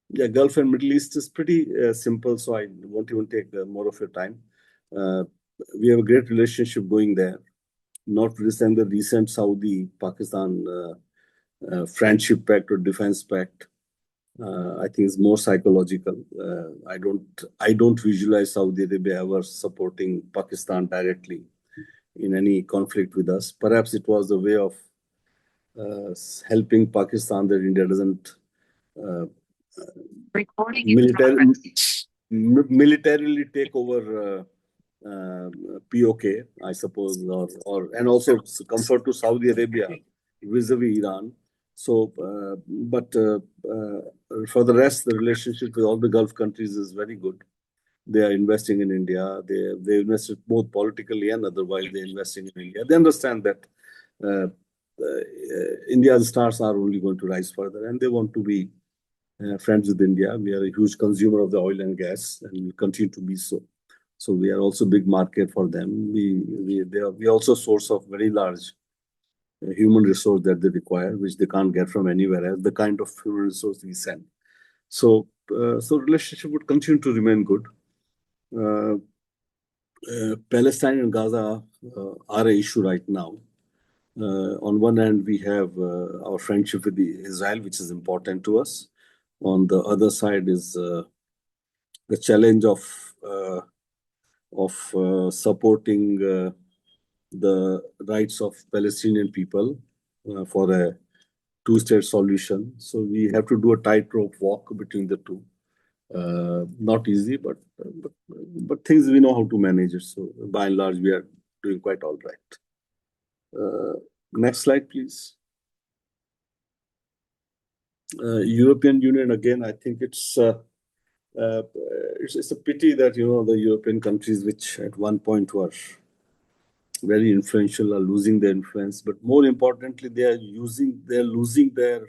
Yeah, Gulf and Middle East is pretty simple, so I won't even take more of your time. We have a great relationship going there. Notwithstanding the recent Saudi-Pakistan friendship pact or defense pact, I think it's more psychological. I don't visualize Saudi Arabia ever supporting Pakistan directly in any conflict with us. Perhaps it was the way of helping Pakistan that India doesn't militarily take over POK, I suppose, and also comfort to Saudi Arabia vis-a-vis Iran. So, but for the rest, the relationship with all the Gulf countries is very good. They are investing in India. They invested both politically and otherwise. They're investing in India. They understand that India's stars are only going to rise further, and they want to be friends with India. We are a huge consumer of the oil and gas, and will continue to be so. So we are also a big market for them. We are also a source of very large human resource that they require, which they can't get from anywhere else. The kind of human resource we send. So relationship would continue to remain good. Palestine and Gaza are an issue right now. On one hand, we have our friendship with Israel, which is important to us. On the other side is the challenge of supporting the rights of Palestinian people for a two-state solution. So we have to do a tightrope walk between the two. Not easy, but things we know how to manage it. So by and large, we are doing quite all right. Next slide, please. European Union, again, I think it's a pity that, the European countries, which at one point were very influential, are losing their influence. But more importantly, they are losing their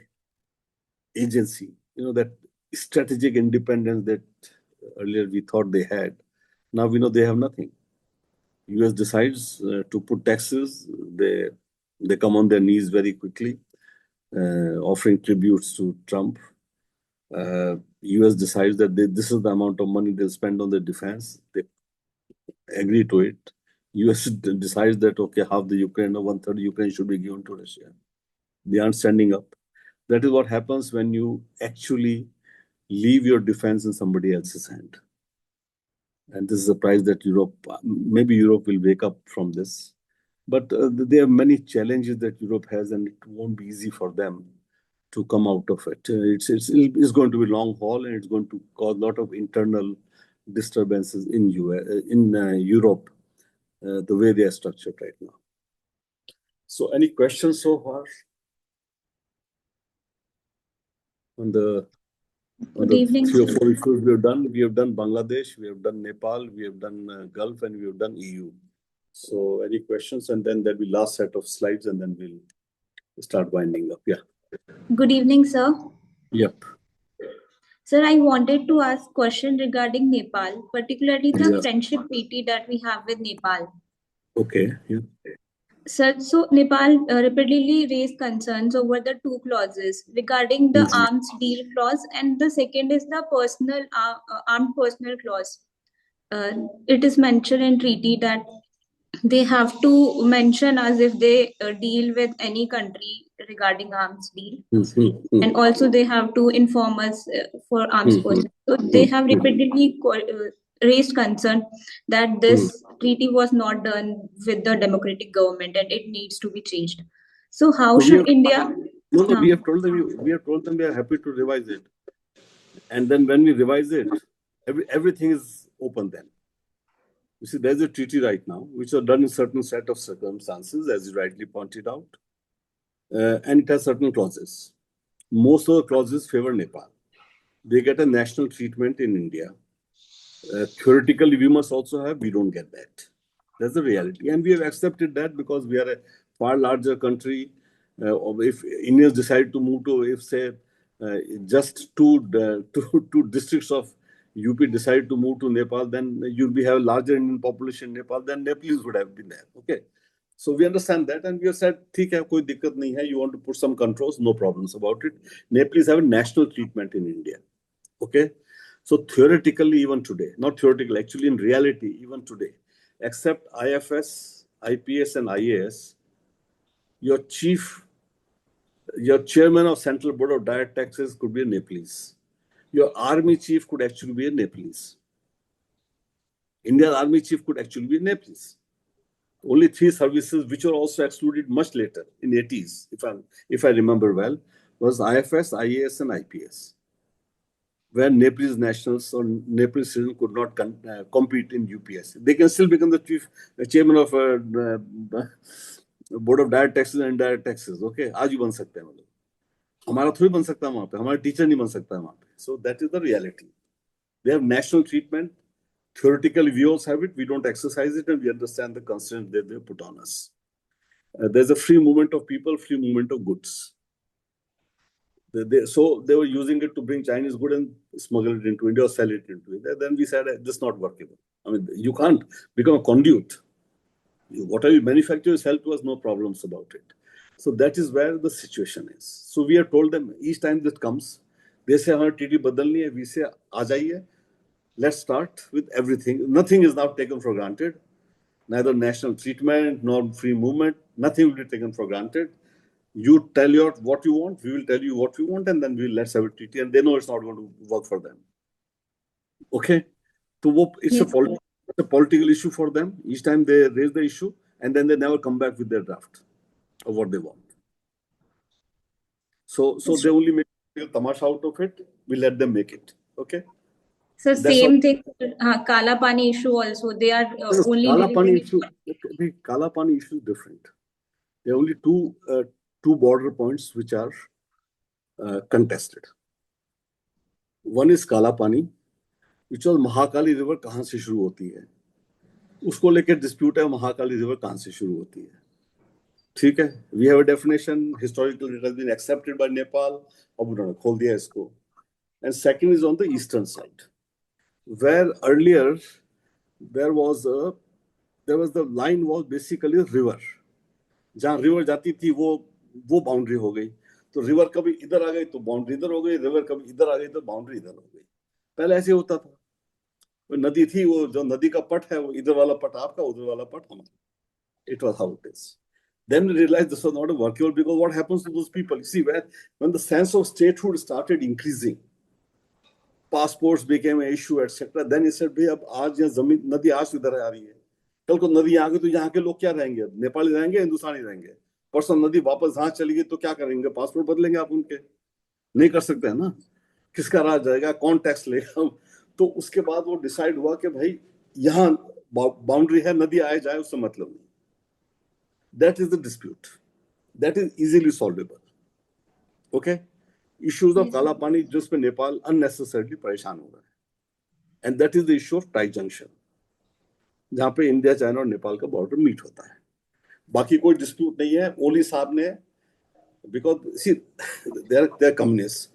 agency. That strategic independence that earlier we thought they had. Now we know they have nothing. US decides to put taxes. They come on their knees very quickly, offering tributes to Trump. US decides that this is the amount of money they'll spend on their defense. They agree to it. US decides that, okay, half the Ukraine or 1/3 Ukraine should be given to Russia. They aren't standing up. That is what happens when you actually leave your defense in somebody else's hand. And this is a price that maybe Europe will wake up from this. But there are many challenges that Europe has, and it won't be easy for them to come out of it. It's going to be long haul, and it's going to cause a lot of internal disturbances in Europe. the way they are structured right now. So, any questions so far on the Good evening, 3 or sir. 4 issues we have done? We have done Bangladesh, we have done Nepal, we have done Gulf, and we have done EU. So, any questions? And then there'll be last set of slides, and then we'll start winding up. Yeah. Good evening, sir. Yep. Sir, I wanted to ask question regarding Nepal, particularly the Yeah. friendship treaty that we have with Nepal. Okay. Yeah. Sir, so Nepal repeatedly raised concerns over the two clauses regarding the arms deal clause, and the second is the personal armed personnel clause. It is mentioned in treaty that they have to mention as if they deal with any country regarding arms deal, and also they have to inform us for arms personnel. So they have repeatedly raised concern that this treaty was not done with the democratic government and it needs to be changed. So how So should India? No, we have told them. We have told them we are happy to revise it, and then when we revise it, everything is open. Then you see, there's a treaty right now which are done in certain set of circumstances, as you rightly pointed out, and it has certain clauses. Most of the clauses favor Nepal. They get a national treatment in India. Theoretically, we must also have. We don't get that. That's the reality, and we have accepted that because we are a far larger country. If Indians decide to move to, if say, just two districts of UP decide to move to Nepal, then you'll have a larger Indian population in Nepal than Nepalese would have been there. Okay, so we understand that, and we have said, "ठीक है, कोई दिक्कत नहीं है. You want to put some controls, no problems about it." Nepalese have a national treatment in India. Okay, so theoretically, even today, not theoretically, actually in reality, even today, except IFS, IPS, and IAS, your chairman of Central Board of Direct Taxes could be a Nepalese. Your army chief could actually be a Nepalese. India's army chief could actually be a Nepalese. Only 3 services which were also excluded much later in 80s, if I remember well, was IFS, IAS, and IPS, where Nepalese nationals or Nepalese citizens could not compete in UPSC. They can still become the chairman of Board of Direct Taxes and Indirect Taxes. Okay, आज भी बन सकते हैं मतलब. हमारा थोड़ी बन सकता है वहाँ पे, हमारा टीचर नहीं बन सकता है वहाँ पे. So that is the reality. They have national treatment. Theoretically, we also have it. We don't exercise it, and we understand the constraints that they put on us. There's a free movement of people, free movement of goods. So they were using it to bring Chinese good and smuggle it into India or sell it into India. Then we said, this is not workable. I mean, you can't become a conduit. Whatever you manufacture, sell to us, no problems about it. So that is where the situation is. So we have told them each time that comes, they say, हमारा TT बदलनी है. We say, आ जाइए. Let's start with everything. Nothing is now taken for granted. Neither national treatment nor free movement. Nothing will be taken for granted. You tell what you want, we will tell you what we want, and then let's have a treaty. And they know it's not going to work for them. Okay? So it's a political issue for them. Each time they raise the issue, and then they never come back with their draft of what they want. So they only make a tamasha out of it. We let them make it. Okay? So same thing, Kala Pani issue also. They are only Kala Pani issue. The Kala Pani issue is different. There are only two border points which are contested. One is Kala Pani, which was Mahakali River कहाँ से शुरू होती है. उसको लेकर dispute है Mahakali River कहाँ से शुरू होती है. ठीक है? We have a definition. Historically, it has been accepted by Nepal. अब उन्होंने खोल दिया इसको. And second is on the eastern side, where earlier there was the line was basically a river. जहाँ river जाती थी वो boundary हो गई. तो river कभी इधर आ गई तो boundary इधर हो गई, river कभी इधर आ गई तो boundary इधर हो गई. पहले ऐसे होता था. वो नदी थी, वो जो नदी का पट है वो इधर वाला पट आपका, उधर वाला पट हमारा. It was how it is. Then we realized this was not a workable, because what happens to those people? You see, when the sense of statehood started increasing, passports became an issue, etc. Then he said, "भाई अब आज यहाँ जमीन नदी आज इधर आ रही है, कल को नदी आ गई तो यहाँ के लोग क्या रहेंगे? नेपाली रहेंगे, हिंदुस्तानी रहेंगे. परसों नदी वापस यहाँ चली गई तो क्या करेंगे? पासपोर्ट बदलेंगे आप उनके? नहीं कर सकते हैं ना. किसका राज जाएगा? कौन टैक्स लेगा?" तो उसके बाद वो डिसाइड हुआ कि भाई यहाँ बाउंड्री है, नदी आए जाए उससे मतलब नहीं. That is the dispute. That is easily solvable. Okay? Issues of काला पानी जिसमें नेपाल unnecessarily परेशान हो रहा है. And that is the issue of tie junction, जहाँ पे इंडिया, चाइना और नेपाल का बॉर्डर मीट होता है. बाकी कोई डिस्प्यूट नहीं है. ओली साहब ने, because see, they're communists.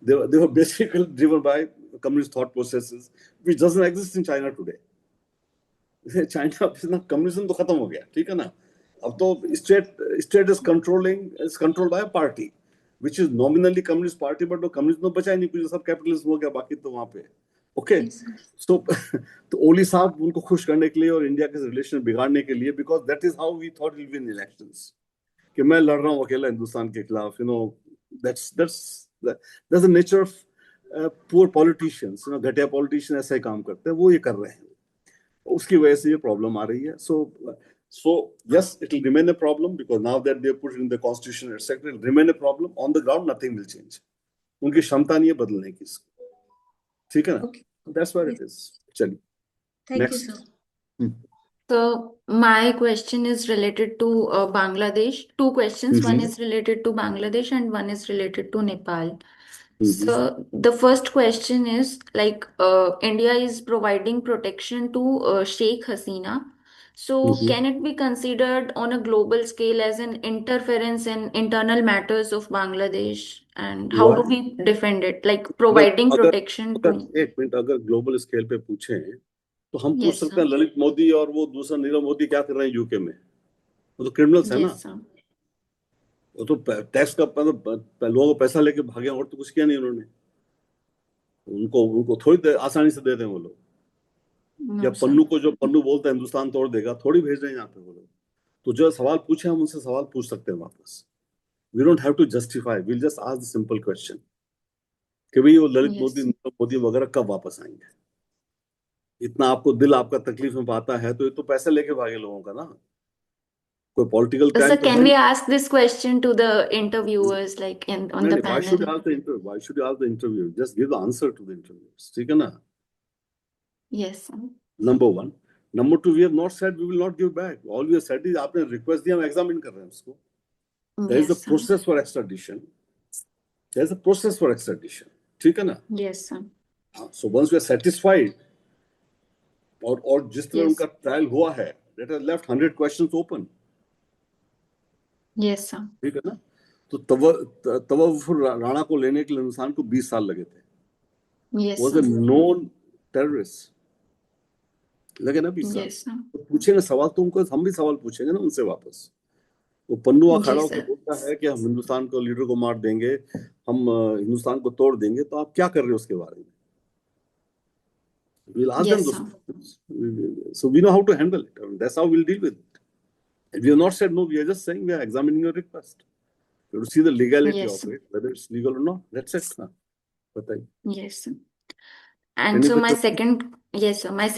They were basically driven by communist thought processes, which doesn't exist in China today. China अपना कम्युनिज्म तो खत्म हो गया, ठीक है ना. अब तो state is controlled by party which is nominally communist party, but वो कम्युनिज्म तो बचा ही नहीं, कुछ सब कैपिटलिज्म हो गया बाकी तो वहां पे. ओके, सो तो ओली साहब उनको खुश करने के लिए और इंडिया के रिलेशन बिगाड़ने के लिए, because that is how we thought will win elections, कि मैं लड़ रहा हूँ अकेला हिंदुस्तान के खिलाफ. That's the nature of poor politicians. घटिया पॉलिटिशियन ऐसा ही काम करते हैं, वो ये कर रहे हैं. उसकी वजह से ये प्रॉब्लम आ रही है. So yes, it will remain a problem because now that they have put it in the constitution, etc., it will remain a problem. On the ground, nothing will change. उनकी क्षमता नहीं है बदलने की इसको, ठीक है ना. That's what it is. चलिए. Thank you, sir. So my question is related to Bangladesh. Two questions. One is related to Bangladesh and one is related to Nepal. So the first question is like India is providing protection to Sheikh Hasina. So can it be considered on a global scale as an interference in internal matters of Bangladesh? And how do we defend it? Like providing protection to. एक minute, अगर global scale पे पूछें तो हम पूछ सकते हैं ललित मोदी और वो दूसरा नीरव मोदी क्या कर रहे हैं यूके में. वो तो क्रिमिनल्स है ना. वो तो टैक्स का लोगों को पैसा लेके भागे और तो कुछ किया नहीं उन्होंने. उनको थोड़ी आसानी से दे दें वो लोग. या पन्नू को जो पन्नू बोलते हैं हिंदुस्तान तोड़ देगा, थोड़ी भेज रहे हैं यहाँ पे वो लोग. तो जो सवाल पूछे हम उनसे सवाल पूछ सकते हैं वापस. We don't have to justify, we'll just ask the simple question कि भाई वो ललित मोदी वगैरह कब वापस आएंगे. इतना आपको दिल आपका तकलीफ में पाता है तो ये तो पैसे लेके भागे लोगों का ना. कोई political So can we ask this question to the interviewers, like on the panel? Why should you ask the interview? Just give the answer to the interviewers. ठीक है ना? Yes, sir. Number one. Number two, we have not said we will not give back. All we have said is आपने request दिया, हम examine कर रहे हैं उसको. There is a process for extradition. There is a process for extradition. ठीक है ना? Yes, sir. So once we are satisfied, और जिस तरह उनका trial हुआ है, that has left 100 questions open. Yes, sir. ठीक है ना? तो तवफ्फुर राणा को लेने के लिए इंसान को 20 साल लगे थे. Yes, was sir. a known terrorist. लगे ना 20 साल. Yes, sir. तो पूछेंगे सवाल तो उनको, हम भी सवाल पूछेंगे ना उनसे वापस. वो पन्नू अखाड़ा को बोलता है कि हम हिंदुस्तान को लीडर को मार देंगे, हम हिंदुस्तान को तोड़ देंगे, तो आप क्या कर रहे हो उसके बारे में. We'll ask them those questions. So we know how to handle it. I mean, that's how we'll deal with it. And we have not said no. We are just saying we are examining your request. We have to see the legality of it, whether it's legal or not. That's it. बताइए. Yes, sir. And so my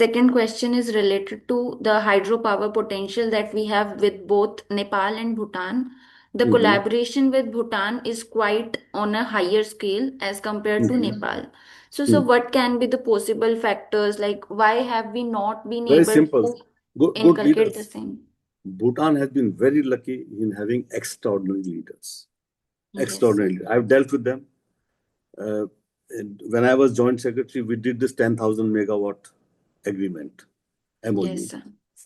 second question is related to the hydropower potential that we have with both Nepal and Bhutan. The collaboration with Bhutan is quite on a higher scale as compared to Nepal. So what can be the possible factors? Like why have we not been able to inculcate the same? Bhutan has been very lucky in having extraordinary leaders. Extraordinary. I've dealt with them. When I was joint secretary, we did this 10,000 megawatt agreement, MOU,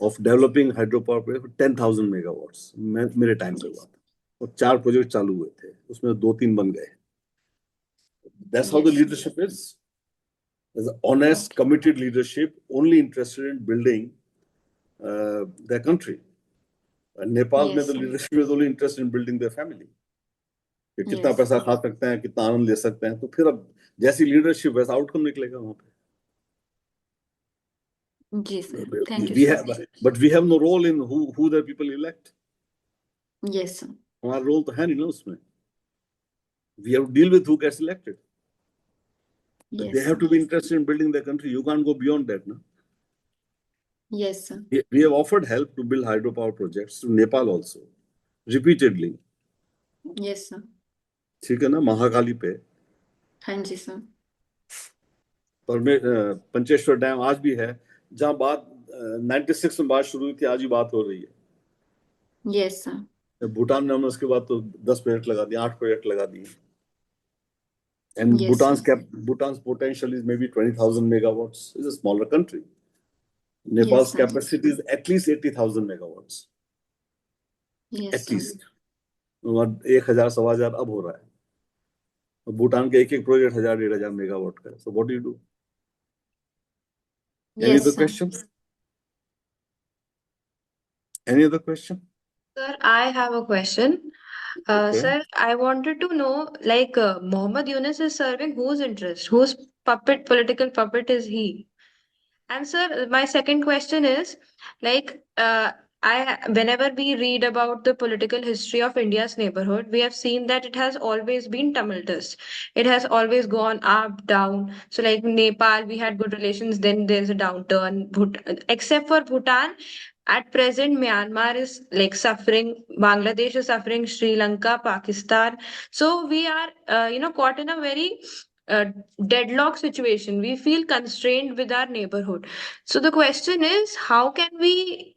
of developing hydropower for 10,000 megawatts. मेरे time पे हुआ था. और 4 project चालू हुए थे, उसमें 2-3 बन गए. That's how the leadership is. There's an honest, committed leadership, only interested in building their country. And Nepal, the leadership is only interested in building their family. कि कितना पैसा खा सकते हैं, कितना आनंद ले सकते हैं. तो फिर अब जैसी लीडरशिप वैसा आउटकम निकलेगा वहां पे. जी sir, thank you. But we have no role in who the people elect. Yes, sir. हमारा रोल तो है नहीं ना उसमें. We have to deal with who gets elected. But they have to be interested in building their country. You can't go beyond that, no? Yes, sir. We have offered help to build hydropower projects to Nepal also, repeatedly. Yes, sir. ठीक है ना, महाकाली पे. हाँ जी sir. पर Pancheshwar dam आज भी है. जहां बात 96 में बात शुरू हुई थी, आज ही बात हो रही है। Yes, sir. भूटान ने हमने उसके बाद तो 10 प्रोजेक्ट लगा दिए, 8 प्रोजेक्ट लगा दिए। And Yes, sir. Bhutan's potential is maybe 20,000 megawatts. It's a smaller country. Yes, Nepal's sir. capacity is at least 80,000 megawatts. Yes, At sir. least. और 1,000 1,000 अब हो रहा है। और भूटान के एक प्रोजेक्ट 1,000 1,500 मेगावाट का है। So what do you do? Any Yes, other sir. questions? Any other question? Sir, I have a question. Okay. Sir, I wanted to know, Mohammed Yunus is serving whose interest? Whose political puppet is he? And sir, my second question is, whenever we read about the political history of India's neighborhood, we have seen that it has always been tumultuous. It has always gone up, down. So like Nepal, we had good relations, then there's a downturn. Except for Bhutan, at present, Myanmar is like suffering, Bangladesh is suffering, Sri Lanka, Pakistan. So we are, caught in a very uh, deadlock situation. We feel constrained with our neighborhood. So the question is, how can we,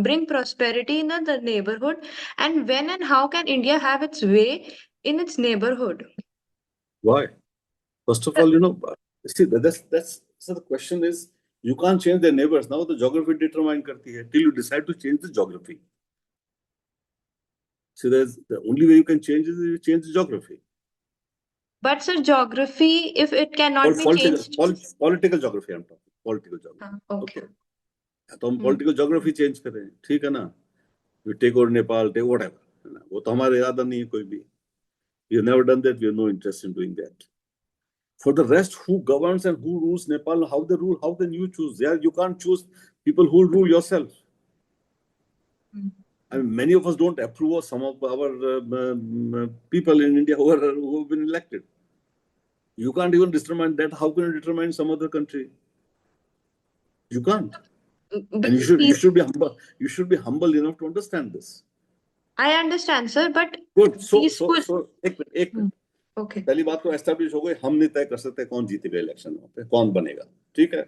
bring prosperity in the neighborhood? And when and how can India have its way in its neighborhood? Why? First of all, see, that's so the question is, you can't change the neighbors. Now the geography determine करती है till you decide to change the geography. So there's the only way you can change is you change the geography. But sir, geography, if it cannot be changed. Political geography I'm talking. Political geography. Okay. तो हम political geography change करें, ठीक है ना? You take over Nepal, take whatever. वो तो हमारे इरादा नहीं है कोई भी. We have never done that. We have no interest in doing that. For the rest, who governs and who rules Nepal, how they rule, how can you choose? Yeah, you can't choose people who rule yourself. I mean, many of us don't approve of some of our people in India who have been elected. You can't even determine that. How can you determine some other country? You can't. And you should be humble. You should be humble enough to understand this. I understand, sir, but good. So एक minute. Okay. पहली बात तो establish हो गई, हम नहीं तय कर सकते कौन जीतेगा इलेक्शन पे, कौन बनेगा, ठीक है?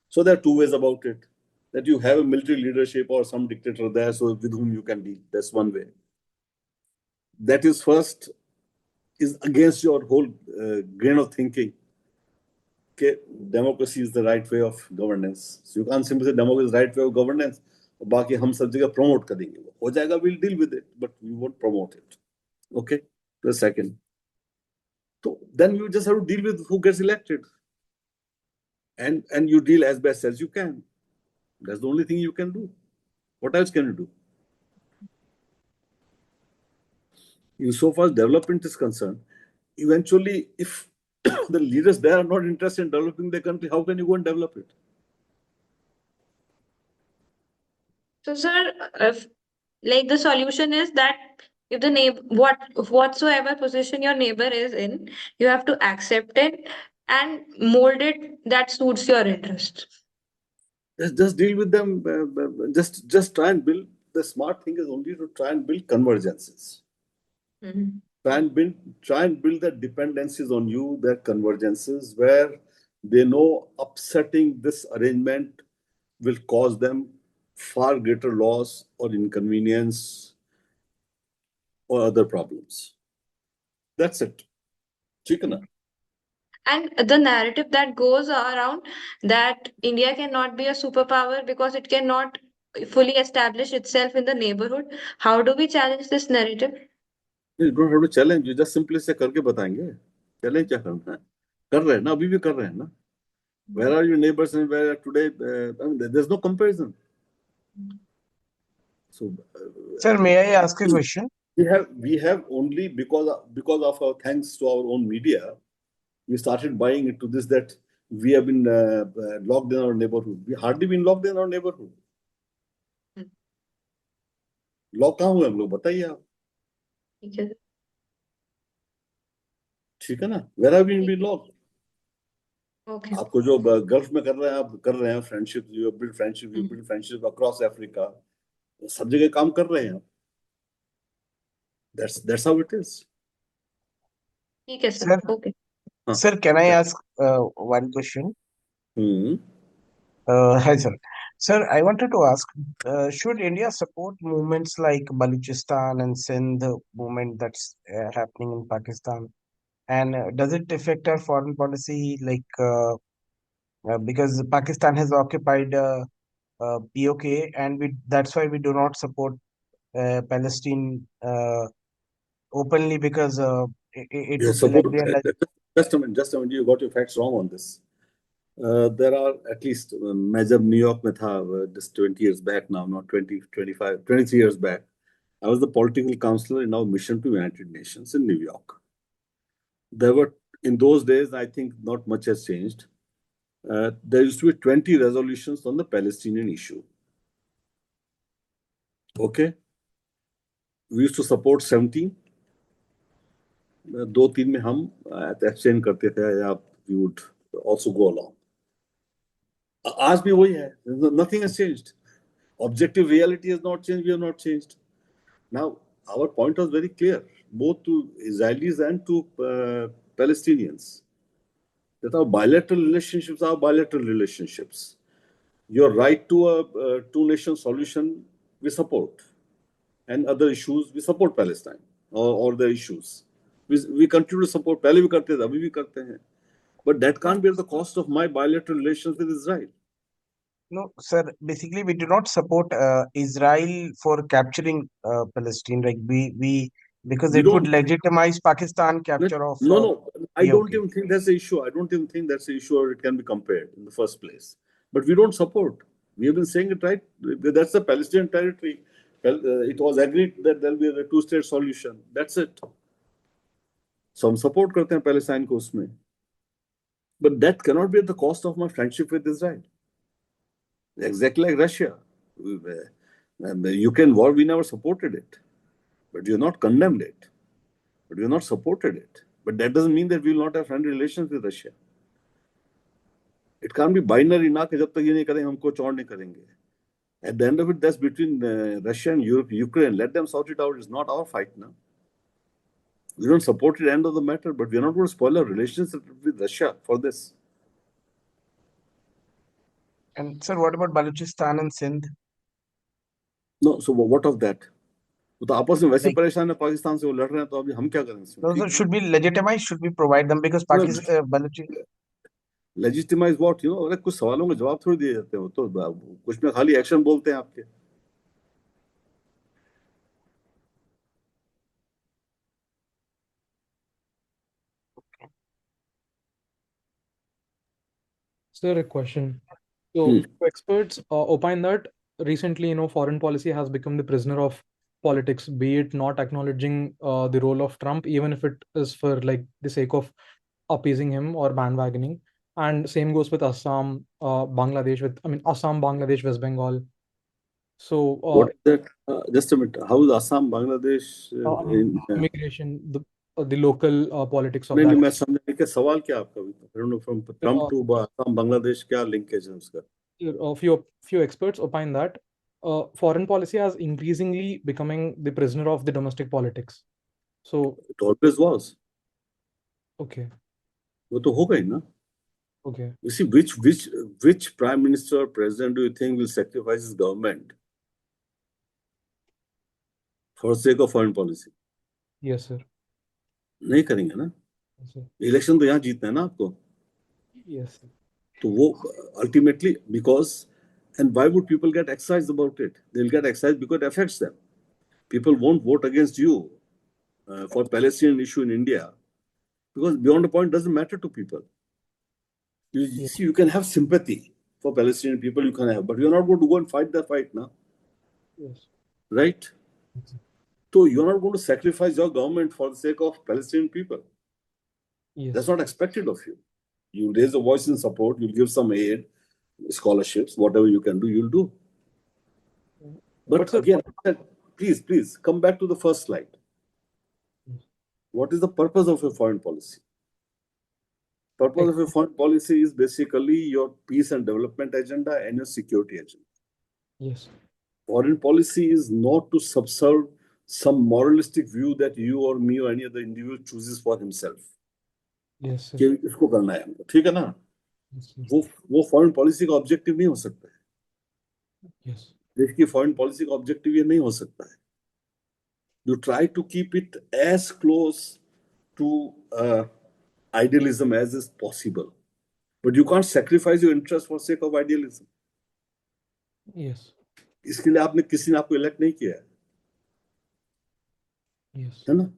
So there are two ways about it. That you have a military leadership or some dictator there, so with whom you can deal. That's one way. That is first, is against your whole grain of thinking. Okay, democracy is the right way of governance. So you can't simply say democracy is the right way of governance. और बाकी हम सब जगह promote करेंगे, हो जाएगा, we'll deal with it, but we won't promote it. Okay. The second. So then you just have to deal with who gets elected. And you deal as best as you can. That's the only thing you can do. What else can you do? Insofar as development is concerned, eventually, if the leaders there are not interested in developing the country, how can you go and develop it? So, sir, the solution is that if the neighbor, whatsoever position your neighbor is in, you have to accept it and mold it that suits your interest. Just deal with them. Just try and build. The smart thing is only to try and build convergences. Mm-hmm. Try and build the dependencies on you, their convergences, where they know upsetting this arrangement will cause them far greater loss or inconvenience or other problems. That's it. Chicken. And the narrative that goes around that India cannot be a superpower because it cannot fully establish itself in the neighborhood. How do we challenge this narrative? You don't have to challenge. You just simply say करके बताएंगे. Challenge क्या करना है? कर रहे हैं ना, अभी भी कर रहे हैं ना. Where are your neighbors and where are today? There's no comparison. So, sir, may I ask a question? We have only because of our thanks to our own media, we started buying into this that we have been locked in our neighborhood. We hardly been locked in our neighborhood. Lock कहाँ हुए हम लोग, बताइए आप. ठीक है ना? Where have we been locked? Okay. आपको जो गल्फ में कर रहे हैं, आप कर रहे हैं friendship, you build friendship across Africa. सब जगह काम कर रहे हैं आप. That's how it is. ठीक है sir. Okay. Sir, can I ask one question? Hi, sir. Sir, I wanted to ask, should India support movements like Balochistan and Sindh movement that's happening in Pakistan? And does it affect our foreign policy? Because Pakistan has occupied POK, and that's why we do not support Palestine openly, because it You would be like support. they are like. Just a minute. You got your facts wrong on this. There are at least major New York में था just 20 years back now, not 20, 25, 23 years back. I was the political counselor in our mission to United Nations in New York. There were, in those days, I think not much has changed. There used to be 20 resolutions on the Palestinian issue. Okay? We used to support 17. दो तीन में हम abstain करते थे या we would also go along. आज भी वही है. Nothing has changed. Objective reality has not changed. We have not changed. Now, our point was very clear, both to Israelis and to Palestinians, that our bilateral relationships are bilateral relationships. Your right to a two-nation solution, we support. And other issues, we support Palestine or the issues. We continue to support. पहले भी करते थे, अभी भी करते हैं. But that can't be at the cost of my bilateral relations with Israel. No, sir. Basically, we do not support Israel for capturing Palestine. Like because We it would don't. legitimize Pakistan capture of. No. I don't POK. even think that's the issue. I don't even think that's the issue, or it can be compared in the first place. But we don't support. We have been saying it, right? That's the Palestinian territory. Well, it was agreed that there'll be a two-state solution. That's it. So हम support करते हैं Palestine को उसमें. But that cannot be at the cost of my friendship with Israel. Exactly like Russia. The Ukraine war, we never supported it. But we have not condemned it. But we have not supported it. But that doesn't mean that we will not have friendly relations with Russia. It can't be binary ना कि जब तक ये नहीं करेंगे हम कुछ और नहीं करेंगे. At the end of it, that's between Russia and Ukraine. Let them sort it out. It's not our fight now. We don't support it, end of the matter, but we're not going to spoil our relationship with Russia for this. And sir, what about Balochistan and Sindh? No, so what of that? वो तो आपस में वैसे परेशान है पाकिस्तान से वो लड़ रहे हैं तो अभी हम क्या करें इसमें? Those should be legitimized. Should we provide them because Pakistan legitimize what? You know, अरे कुछ सवालों के जवाब थोड़ी दिए जाते हैं तो कुछ में खाली एक्शन बोलते हैं आपके. Sir, a question. So, experts opine that recently, foreign policy has become the prisoner of politics, be it not acknowledging the role of Trump, even if it is for like the sake of appeasing him or bandwagoning. And same goes with Assam, Bangladesh, Assam, Bangladesh, West Bengal. So, what is that? Just a minute. How is Assam, Bangladesh immigration, the local politics of नहीं, that? मैं समझने के सवाल क्या आपका? I don't know, from Trump to Assam, Bangladesh, क्या linkage है उसका? A few experts opine that foreign policy has increasingly becoming the prisoner of the domestic politics. So it always was. Okay. वो तो हो गई ना. Okay. You see, which prime minister or president do you think will sacrifice his government for the sake of foreign policy? Yes, sir. नहीं करेंगे ना. Yes, election तो यहाँ जीतना है ना आपको. Yes, sir. तो वो ultimately, because, and why would people get excised about it? They'll get excised because it affects them. People won't vote against you for Palestinian issue in India because beyond a point doesn't matter to people. You see, you can have sympathy for Palestinian people, you can have, but you're not going to go and fight the fight now. Yes. Right? So you're not going to sacrifice your government for the sake of Palestinian people. Yes. That's not expected of you. You raise a voice in support, you'll give some aid, scholarships, whatever you can do, you'll do. But again, please come back to the first slide. What is the purpose of your foreign policy? Purpose of your foreign policy is basically your peace and development agenda and your security agenda. Yes. Foreign policy is not to subserve some moralistic view that you or me or any other individual chooses for himself. Yes, sir. कि इसको करना है हमको, ठीक है ना? वो foreign policy का ऑब्जेक्टिव नहीं हो सकता है। Yes. देश की फॉरेन पॉलिसी का ऑब्जेक्टिव ये नहीं हो सकता है। You try to keep it as close to idealism as is possible, but you can't sacrifice your interest for sake of idealism. Yes. इसके लिए आपने किसी ने आपको इलेक्ट नहीं किया है, Yes. है ना?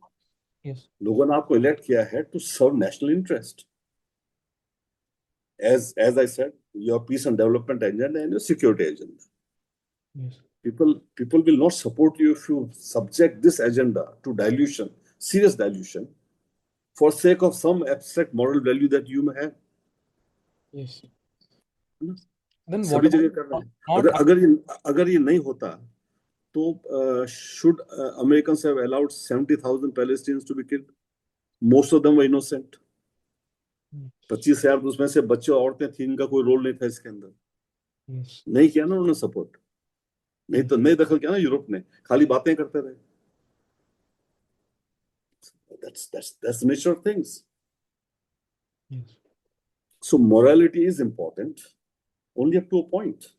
Yes. लोगों ने आपको इलेक्ट किया है to serve national interest. As I said, your peace and development agenda and your security agenda. Yes. People will not support you if you subject this agenda to dilution, serious dilution, for sake of some abstract moral value that you may have. Yes. Then what सभी जगह about कर रहे हैं। not अगर ये नहीं होता तो should Americans have allowed 70,000 Palestinians to be killed? Most of them were innocent. 25,000 उसमें से बच्चे और औरतें थी, इनका कोई रोल नहीं था इसके अंदर। Yes. नहीं किया ना उन्होंने सपोर्ट, नहीं तो नहीं दखल किया ना यूरोप ने, खाली बातें करते रहे। That's the nature of things. Yes. So morality is important only up to a point.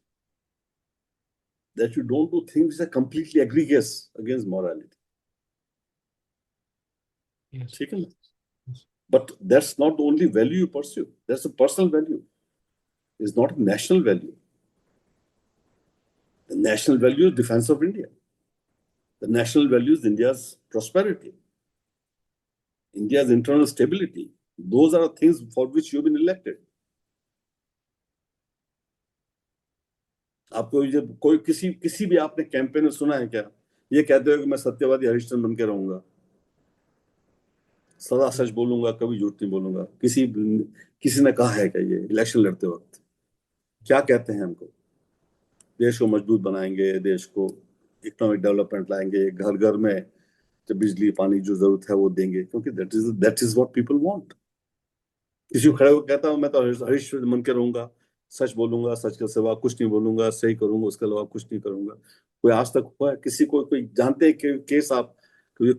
That you don't do things that are completely egregious against morality. Yes. ठीक है ना? But that's not the only value you pursue. That's a personal value. It's not a national value. The national value is defense of India. The national value is India's prosperity, India's internal stability. Those are things for which you've been elected. आपको जब कोई किसी भी आपने campaign में सुना है क्या? ये कहते हो कि मैं सत्यवादी हरिश्चंद्र बन के रहूंगा, सदा सच बोलूंगा, कभी झूठ नहीं बोलूंगा। किसी ने कहा है क्या ये इलेक्शन लड़ते वक्त? क्या कहते हैं हमको? देश को मजबूत बनाएंगे, देश को इकोनॉमिक डेवलपमेंट लाएंगे, घर घर में जब बिजली पानी जो जरूरत है वो देंगे, क्योंकि that is what people want. किसी को खड़े होकर कहता हूँ मैं तो हरीश मन के रहूंगा, सच बोलूंगा, सच के सिवा कुछ नहीं बोलूंगा, सही करूंगा, उसके अलावा कुछ नहीं करूंगा। कोई आज तक हुआ है किसी को? कोई जानते हैं कि केस आप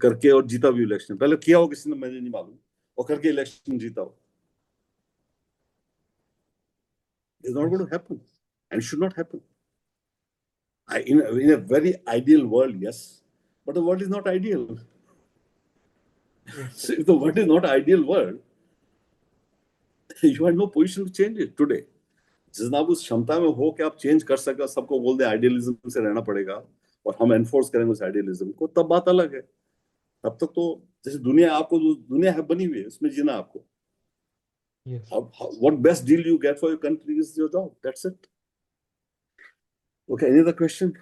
करके और जीता भी इलेक्शन? पहले किया हो किसी ने, मुझे नहीं मालूम, और करके इलेक्शन जीता हो? It's not going to happen and should not happen. In a very ideal world, yes, but the world is not ideal. Yes. So if the world is not ideal world, you are in no position to change it today. जितना आप उस क्षमता में हो कि आप change कर सके, सबको बोल दे आइडियलिज्म से रहना पड़ेगा और हम एनफोर्स करेंगे उस आइडियलिज्म को, तब बात अलग है। तब तक तो जैसे दुनिया है बनी हुई है, उसमें जीना आपको। Yes. What best deal you get for your country is your job. That's it. Okay, any other question?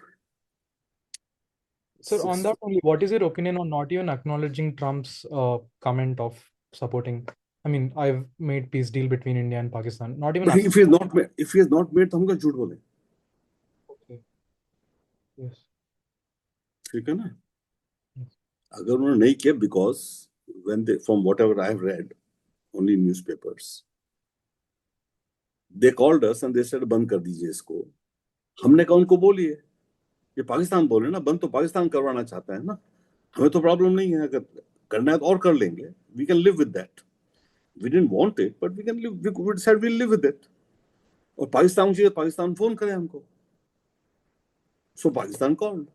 Sir, on that only, what is your opinion on not even acknowledging Trump's comment of supporting? I mean, I've made peace deal between India and Pakistan. Not even. If he has not made, तो हम क्या झूठ बोले? Okay. Yes. ठीक है ना? अगर उन्होंने नहीं किया, because when they, from whatever I have read, only newspapers, they called us and they said बंद कर दीजिए इसको। हमने कहा उनको बोलिए, ये पाकिस्तान बोले ना, बंद तो पाकिस्तान करवाना चाहता है ना, हमें तो प्रॉब्लम नहीं है, अगर करना है तो और कर लेंगे, we can live with that. We didn't want it, but we can live. We decided we'll live with it. और पाकिस्तान चाहिए, पाकिस्तान फोन करे हमको, सो पाकिस्तान कॉल,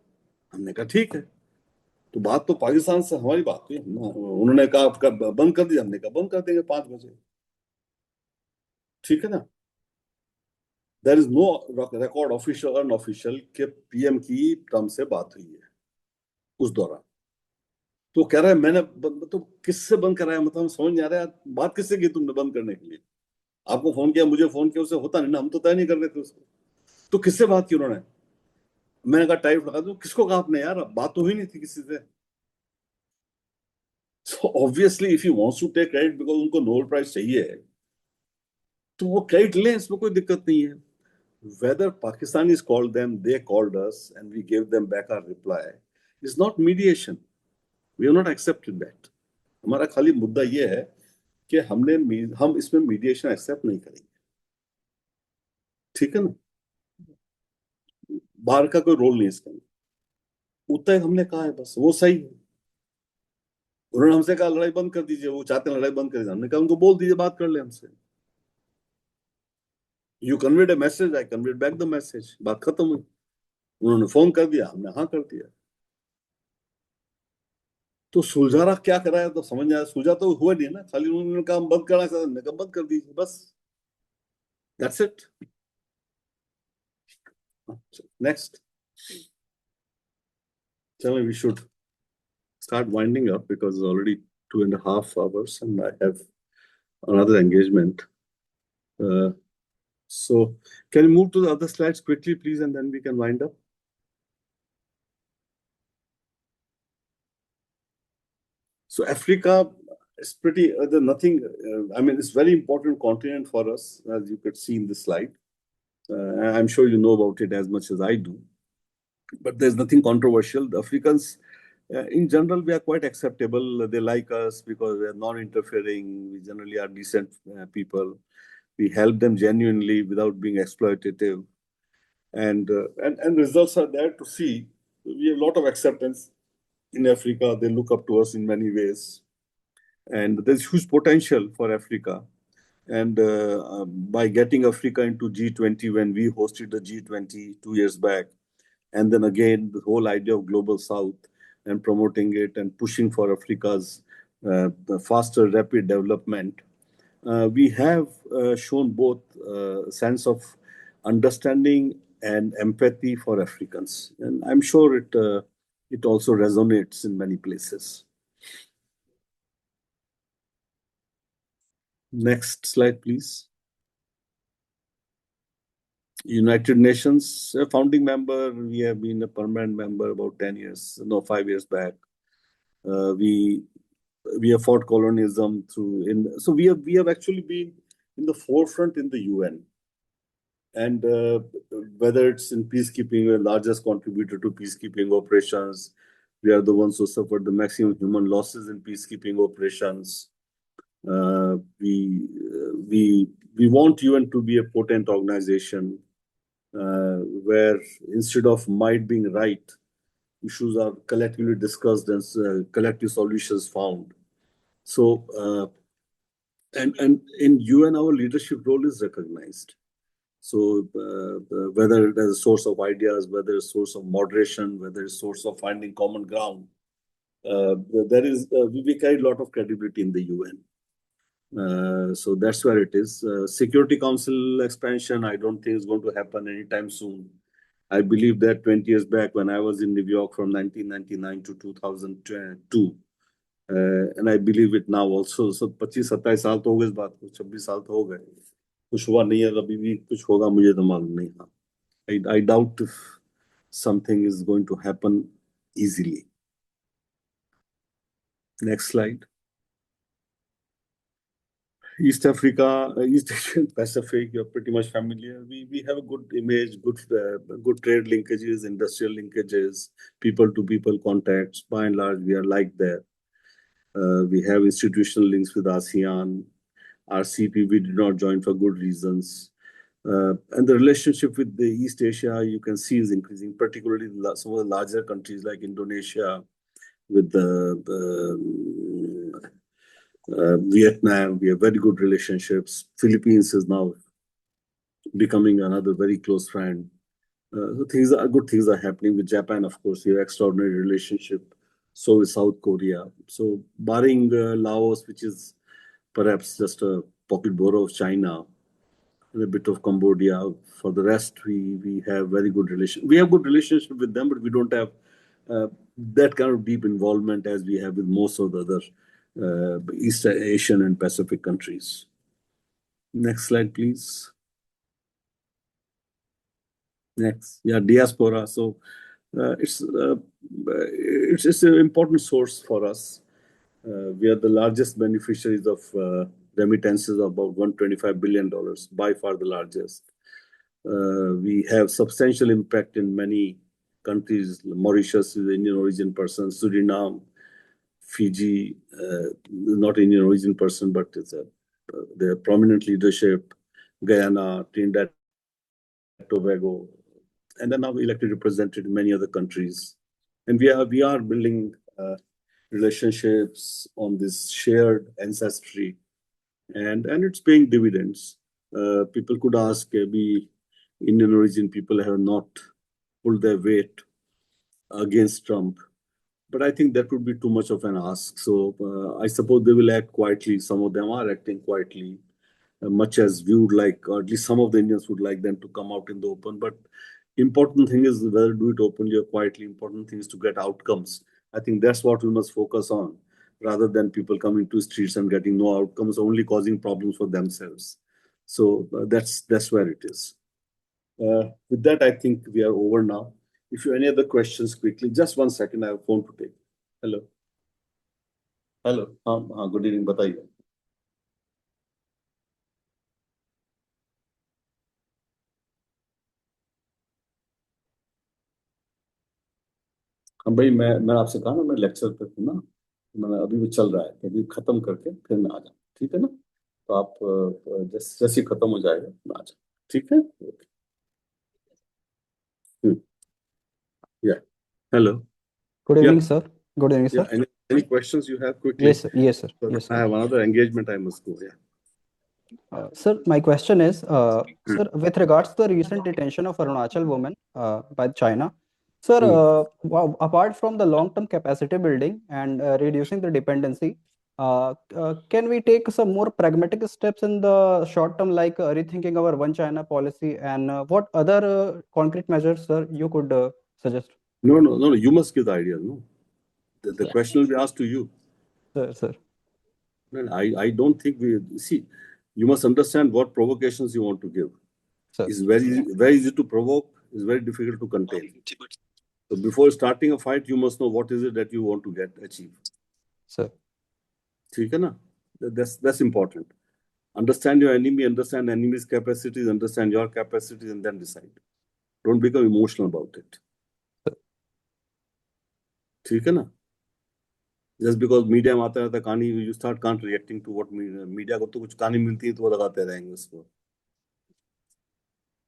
हमने कहा ठीक है। तो बात तो पाकिस्तान से हमारी बात हुई, उन्होंने कहा बंद कर दिया, हमने कहा बंद कर देंगे 5 बजे, ठीक है ना? There is no record official unofficial के पीएम की ट्रम्प से बात हुई है उस दौरान। तो कह रहा है मैंने तो किससे बंद कराया, मतलब समझ नहीं आ रहा है बात किससे की तुमने बंद करने के लिए? आपको फोन किया, मुझे फोन किया, उससे होता नहीं ना, हम तो तय नहीं कर रहे थे उसको। तो किससे बात की उन्होंने? मैंने कहा टाइप लगा दो, किसको कहा आपने यार, बात तो हुई नहीं थी किसी से। So obviously if he wants to take credit because उनको नोबेल प्राइज चाहिए है, तो वो क्रेडिट लें, इसमें कोई दिक्कत नहीं है। Whether Pakistanis called them, they called us and we gave them back our reply, it's not mediation. We have not accepted that. हमारा खाली मुद्दा ये है कि हम इसमें मीडिएशन एक्सेप्ट नहीं करेंगे, ठीक है ना? बाहर का कोई रोल नहीं इसके अंदर, उतना हमने कहा है, बस वो सही है। उन्होंने हमसे कहा लड़ाई बंद कर दीजिए, वो चाहते हैं लड़ाई बंद कर दीजिए, हमने कहा उनको बोल दीजिए बात कर ले हमसे। You conveyed a message, I conveyed back the message. बात खत्म हुई. उन्होंने फोन कर दिया, हमने हाँ कर दिया. तो सुलझाना क्या कराया तो समझ नहीं आया. सुलझा तो हुआ नहीं ना, खाली उन्होंने काम बंद करना था, हमने कहा बंद कर दीजिए बस. That's it. Next. Tell me, we should start winding up because it's already 2.5 hours and I have another engagement. So can you move to the other slides quickly, please, and then we can wind up. So Africa is pretty, nothing, I mean, it's very important continent for us, as you could see in the slide. I'm sure you know about it as much as I do, but there's nothing controversial. The Africans, in general, we are quite acceptable. They like us because we are non-interfering. We generally are decent people. We help them genuinely without being exploitative. And results are there to see. We have a lot of acceptance in Africa. They look up to us in many ways. And there's huge potential for Africa. And by getting Africa into G20, when we hosted the G20 2 years back, and then again, the whole idea of Global South and promoting it and pushing for Africa's faster, rapid development, we have shown both sense of understanding and empathy for Africans. And I'm sure it also resonates in many places. Next slide, please. United Nations, a founding member. We have been a permanent member about 5 years back. We have fought colonialism so we have actually been in the forefront in the UN. And whether it's in peacekeeping, we're the largest contributor to peacekeeping operations. We are the ones who suffered the maximum human losses in peacekeeping operations. We want UN to be a potent organization where instead of might being right, issues are collectively discussed and collective solutions found. So, and in UN, our leadership role is recognized. So whether it is a source of ideas, whether it's a source of moderation, whether it's a source of finding common ground, we carry a lot of credibility in the UN. So that's where it is. Security Council expansion, I don't think is going to happen anytime soon. I believe that 20 years back when I was in New York from 1999 to 2002, and I believe it now also. So 25-27 साल तो हो गए इस बात को, 26 साल तो हो गए. कुछ हुआ नहीं है, अभी भी कुछ होगा मुझे तो मालूम नहीं था. I doubt if something is going to happen easily. Next slide. East Africa, East Asian Pacific, you're pretty much familiar. We have a good image, good trade linkages, industrial linkages, people-to-people contacts. By and large, we are like that. We have institutional links with ASEAN. RCP, we did not join for good reasons. And the relationship with the East Asia, you can see, is increasing, particularly some of the larger countries like Indonesia, with Vietnam. We have very good relationships. Philippines is now becoming another very close friend. So good things are happening with Japan. Of course, we have extraordinary relationship. So is South Korea. So barring Laos, which is perhaps just a pocket borough of China, and a bit of Cambodia. For the rest, we have very good relations. We have good relationship with them, but we don't have that kind of deep involvement as we have with most of the other East Asian and Pacific countries. Next slide, please. Next, yeah, diaspora. So it's an important source for us. We are the largest beneficiaries of remittances of about $125 billion, by far the largest. We have substantial impact in many countries. Mauritius is Indian origin person, Suriname, Fiji, not Indian origin person, but they have prominent leadership, Guyana, Trinidad, Tobago, and then now elected represented in many other countries. And we are building relationships on this shared ancestry, and it's paying dividends. people could ask, maybe Indian origin people have not pulled their weight against Trump. But I think that would be too much of an ask. So I suppose they will act quietly. Some of them are acting quietly, much as we would like, or at least some of the Indians would like them to come out in the open. But important thing is whether do it openly or quietly. Important thing is to get outcomes. I think that's what we must focus on, rather than people coming to streets and getting no outcomes, only causing problems for themselves. So that's where it is. With that, I think we are over now. If you have any other questions, quickly, just 1 second, I have a phone to take. Hello. Hello. Good evening. बताइए. हाँ भाई, मैं आपसे कहा ना, मैं lecture पे हूँ ना, मैंने अभी वो चल रहा है, अभी खत्म करके फिर मैं आ जाऊँ, ठीक है ना? तो आप जैसे ही खत्म हो जाएगा मैं आ जाऊँ, ठीक है? Yeah. Hello. Good evening, sir. Good evening, sir. Yeah. Any questions you have quickly? Yes, sir. Yes, sir. So Yes, sir. I have another engagement. I must go. Yeah. Sir, my question is, sir, with regards to the recent detention of Arunachal women by China, sir, apart from the long-term capacity building and reducing the dependency, can we take some more pragmatic steps in the short term, like rethinking our One China policy, and what other concrete measures, sir, you could suggest? No. You must give the idea. No, the question will be asked to you. Sir. No, I don't think we see. You must understand what provocations you want to give. Sir. It's very easy to provoke. It's very difficult to contain. So before starting a fight, you must know what is it that you want to achieve. Sir. ठीक है ना? That's important. Understand your enemy, understand enemy's capacities, understand your capacities, and then decide. Don't become emotional about it. ठीक है ना? Just because media में आता रहता है कहानी, you can't reacting to what media को तो कुछ कहानी मिलती है तो वो लगाते रहेंगे उसको.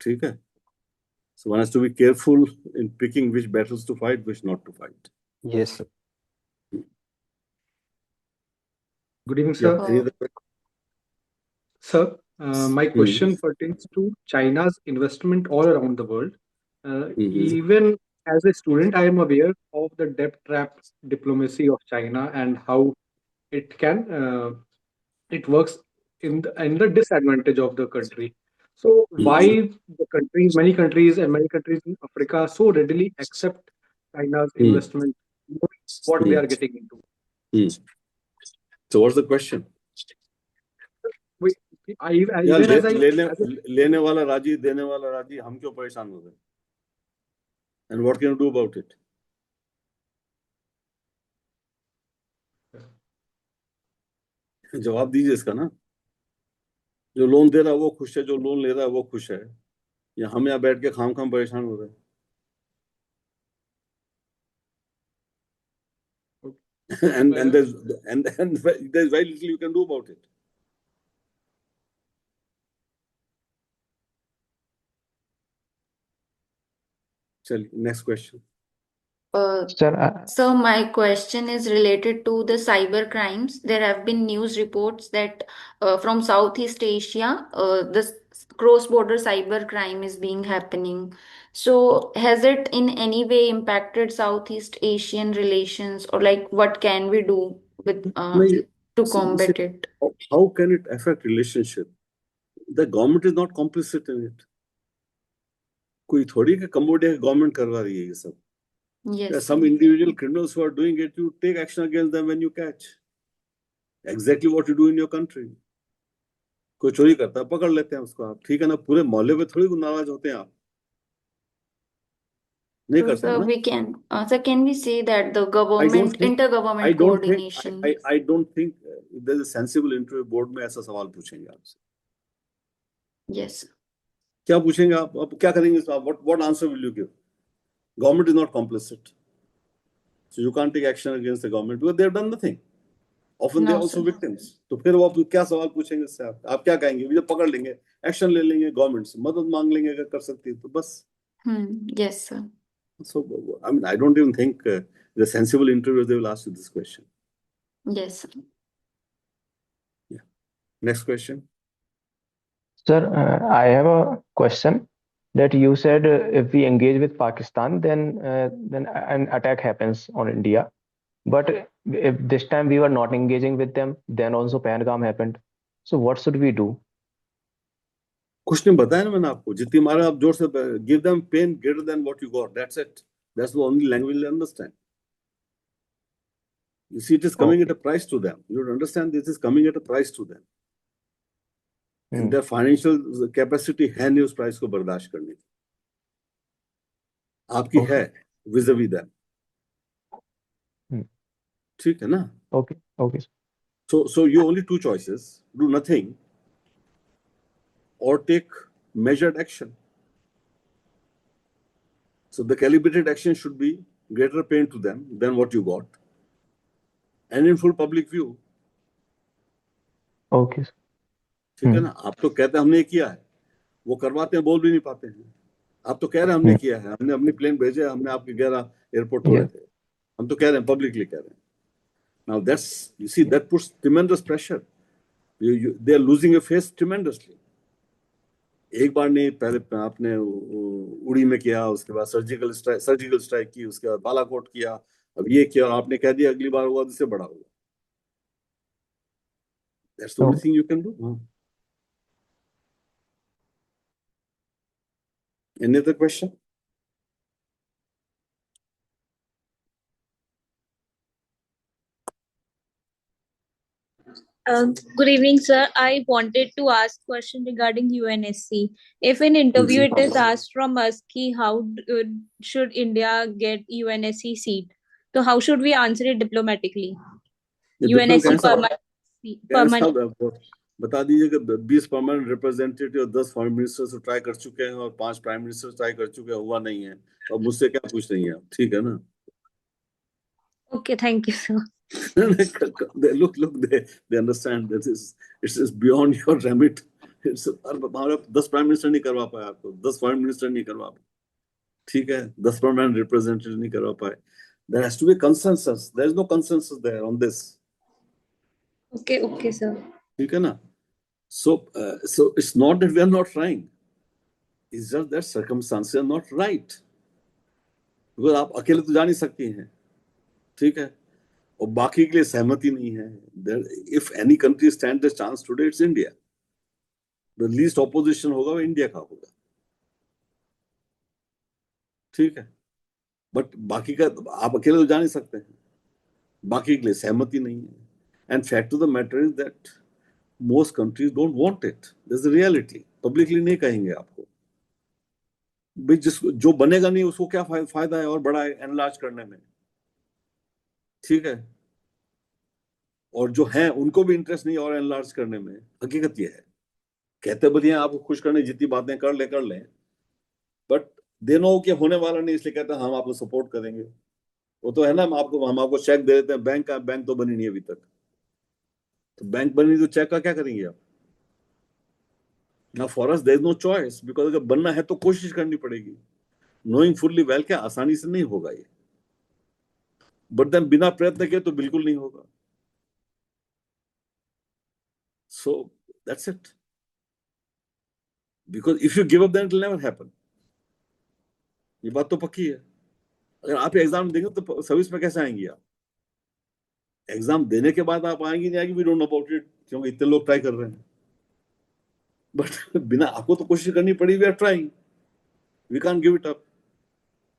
ठीक है? So one has to be careful in picking which battles to fight, which not to fight. Yes, sir. Good evening, sir. Sir, my question pertains to China's investment all around the world. Even as a student, I am aware of the debt trap diplomacy of China and how it works in the disadvantage of the country. So why many countries in Africa so readily accept China's investment, what they are getting into? So what's the question? लेने वाला राजी, देने वाला राजी, हम क्यों परेशान हो गए? And what can you do about it? जवाब दीजिए इसका ना. जो लोन दे रहा है वो खुश है, जो लोन ले रहा है वो खुश है, या हम यहाँ बैठ के खाम परेशान हो रहे हैं? and there's very little you can do about it. Next question. So my question is related to the cyber crimes. There have been news reports that from Southeast Asia, this cross-border cyber crime is being happening. So has it in any way impacted Southeast Asian relations, or like what can we do with to combat it? How can it affect relationship? The government is not complicit in it. कोई थोड़ी कि Cambodia की government करवा रही है ये सब. Yes. There are some individual criminals who are doing it. You take action against them when you catch. Exactly what you do in your country. कोई चोरी करता है पकड़ लेते हैं उसको आप, ठीक है ना? पूरे मोहल्ले पे थोड़ी नाराज होते हैं आप. नहीं करते हैं ना? We can. So can we say that the government intergovernment coordination? I don't think there's a sensible interview board में ऐसा सवाल पूछेंगे आपसे. Yes. क्या पूछेंगे आप क्या करेंगे आप? What answer will you give? Government is not complicit, so you can't take action against the government because they have done nothing. Often they are also victims. तो फिर वो आप क्या सवाल पूछेंगे इससे? आप क्या कहेंगे? वो पकड़ लेंगे, एक्शन ले लेंगे, गवर्नमेंट से मदद मांग लेंगे अगर कर सकती है तो बस. Yes, sir. So I mean, I don't even think the sensible interviewers they will ask you this question. Yes, sir. Yeah. Next question. Sir, I have a question that you said if we engage with Pakistan, then an attack happens on India. But if this time we were not engaging with them, then also Pahalgam happened. So what should we do? कुछ नहीं बताया ना मैंने आपको, जितनी मारा आप जोर से, give them pain greater than what you got. That's it. That's the only language they understand. You see, it is coming at a price to them. You understand, this is coming at a price to them. And their financial capacity है नहीं उस price को बर्दाश्त करने की. आपकी है vis-a-vis them. ठीक है ना? Okay. So you only two choices: do nothing or take measured action. So the calibrated action should be greater pain to them than what you got, and in full public view. Okay. ठीक है ना? आप तो कहते हैं हमने किया है, वो करवाते हैं, बोल भी नहीं पाते हैं. आप तो कह रहे हैं हमने किया है, हमने अपने प्लेन भेजे, हमने आपके 11 एयरपोर्ट तोड़े थे. हम तो कह रहे हैं, पब्लिकली कह रहे हैं. Now that's, you see, that puts tremendous pressure. They are losing a face tremendously. एक बार नहीं, पहले आपने उड़ी में किया, उसके बाद सर्जिकल स्ट्राइक की, उसके बाद बालाकोट किया, अब ये किया, और आपने कह दिया अगली बार होगा तो इससे बड़ा होगा. That's the only thing you can do. Any other question? Good evening, sir. I wanted to ask question regarding UNSC. If in interview it is asked from us, how should India get UNSC seat? So how should we answer it diplomatically? UNSC permanent. बता दीजिए कि 20 permanent representative और 10 foreign minister से try कर चुके हैं और 5 prime minister try कर चुके हैं, हुआ नहीं है. और मुझसे क्या पूछ रही हैं आप? ठीक है ना? Okay, thank you, sir. They understand that it's beyond your remit. हमारा 10 प्राइम मिनिस्टर नहीं करवा पाया आपको, 10 फॉरेन मिनिस्टर नहीं करवा पाए, ठीक है, 10 परमानेंट रिप्रेजेंटेटिव नहीं करवा पाए. There has to be consensus. There is no consensus there on this. Okay, sir. ठीक है ना? So it's not that we are not trying. It's just that circumstances are not right. Because आप अकेले तो जा नहीं सकती हैं, ठीक है, और बाकी के लिए सहमति नहीं है. If any country stands a chance today, it's India. The least opposition होगा वो इंडिया का होगा, ठीक है. बट बाकी का आप अकेले तो जा नहीं सकते हैं, बाकी के लिए सहमति नहीं है. And fact of the matter is that most countries don't want it. This is the reality. Publicly नहीं कहेंगे आपको. भाई जो बनेगा नहीं उसको क्या फायदा है और बड़ा एनलार्ज करने में, ठीक है. और जो है उनको भी इंटरेस्ट नहीं और एनलार्ज करने में. हकीकत ये है, कहते बढ़िया आपको खुश करने जितनी बातें कर लें, बट दे नो कि होने वाला नहीं, इसलिए कहते हैं हम आपको सपोर्ट करेंगे. वो तो है ना, हम आपको चेक दे देते हैं. बैंक तो बनी नहीं अभी तक, तो बैंक बनी तो चेक का क्या करेंगे आप? Now for us there is no choice, because अगर बनना है तो कोशिश करनी पड़ेगी, knowing fully well क्या आसानी से नहीं होगा ये. बट देन बिना प्रयत्न के तो बिल्कुल नहीं होगा. So that's it. Because if you give up, then it will never happen. ये बात तो पक्की है. अगर आप एग्जाम देंगे तो सर्विस में कैसे आएंगी आप? एग्जाम देने के बाद आप आएंगी नहीं आएंगी, we don't know about it, क्योंकि इतने लोग ट्राई कर रहे हैं. बट बिना आपको तो कोशिश करनी पड़ी. We are trying, we can't give it up,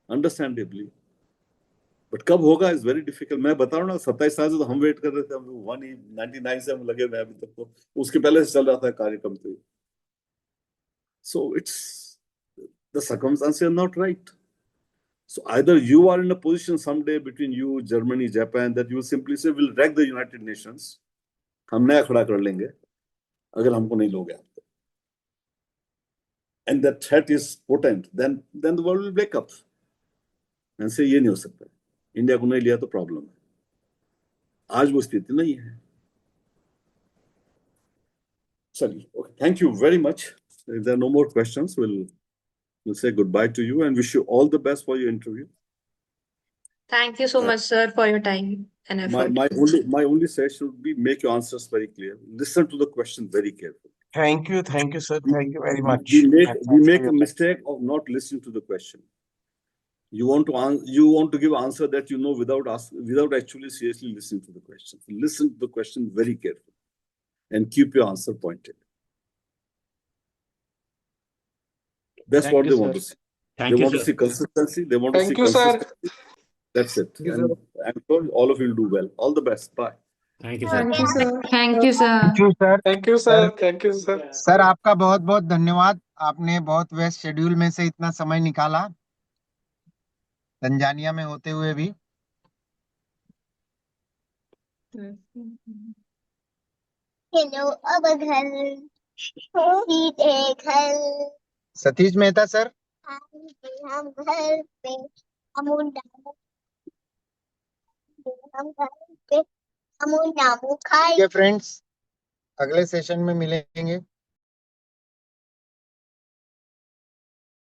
understandably. But कब होगा इज वेरी डिफिकल्ट. मैं बता रहा हूँ ना, 27 साल से तो हम वेट कर रहे थे. हम 1999 से हम लगे हुए अभी तक, तो उसके पहले से चल रहा था कार्यक्रम. तो so it's, the circumstances are not right. So either you are in a position someday between you, Germany, Japan, that you simply say we'll wreck the United Nations, हम नया खड़ा कर लेंगे अगर हमको नहीं लोगे आप. And that threat is potent, then the world will wake up and say ये नहीं हो सकता, इंडिया को नहीं लिया तो प्रॉब्लम है. आज वो स्थिति नहीं है. चलिए, okay, thank you very much. If there are no more questions, we'll say goodbye to you and wish you all the best for your interview. Thank you so much, sir, for your time and effort. My only suggestion would be make your answers very clear. Listen to the question very carefully. Thank you, sir. Thank you very much. We make a mistake of not listening to the question. You want to give answer that you know without actually seriously listening to the question. So listen to the question very carefully and keep your answer pointed. That's what they want to see. They want to see consistency. They want to see consistency. That's it. And I'm sure all of you will do well. All the best. Bye. Thank you, Thank you, sir. Thank you, sir. Thank you, sir. Thank you, sir. Sir आपका बहुत बहुत धन्यवाद। आपने बहुत व्यस्त schedule में से इतना समय निकाला, तंजानिया में होते हुए भी। हेलो अब घर सीधे घर सतीश मेहता सर, हम घर पे हम घर पे हम खाए। फ्रेंड्स, अगले सेशन में मिलेंगे।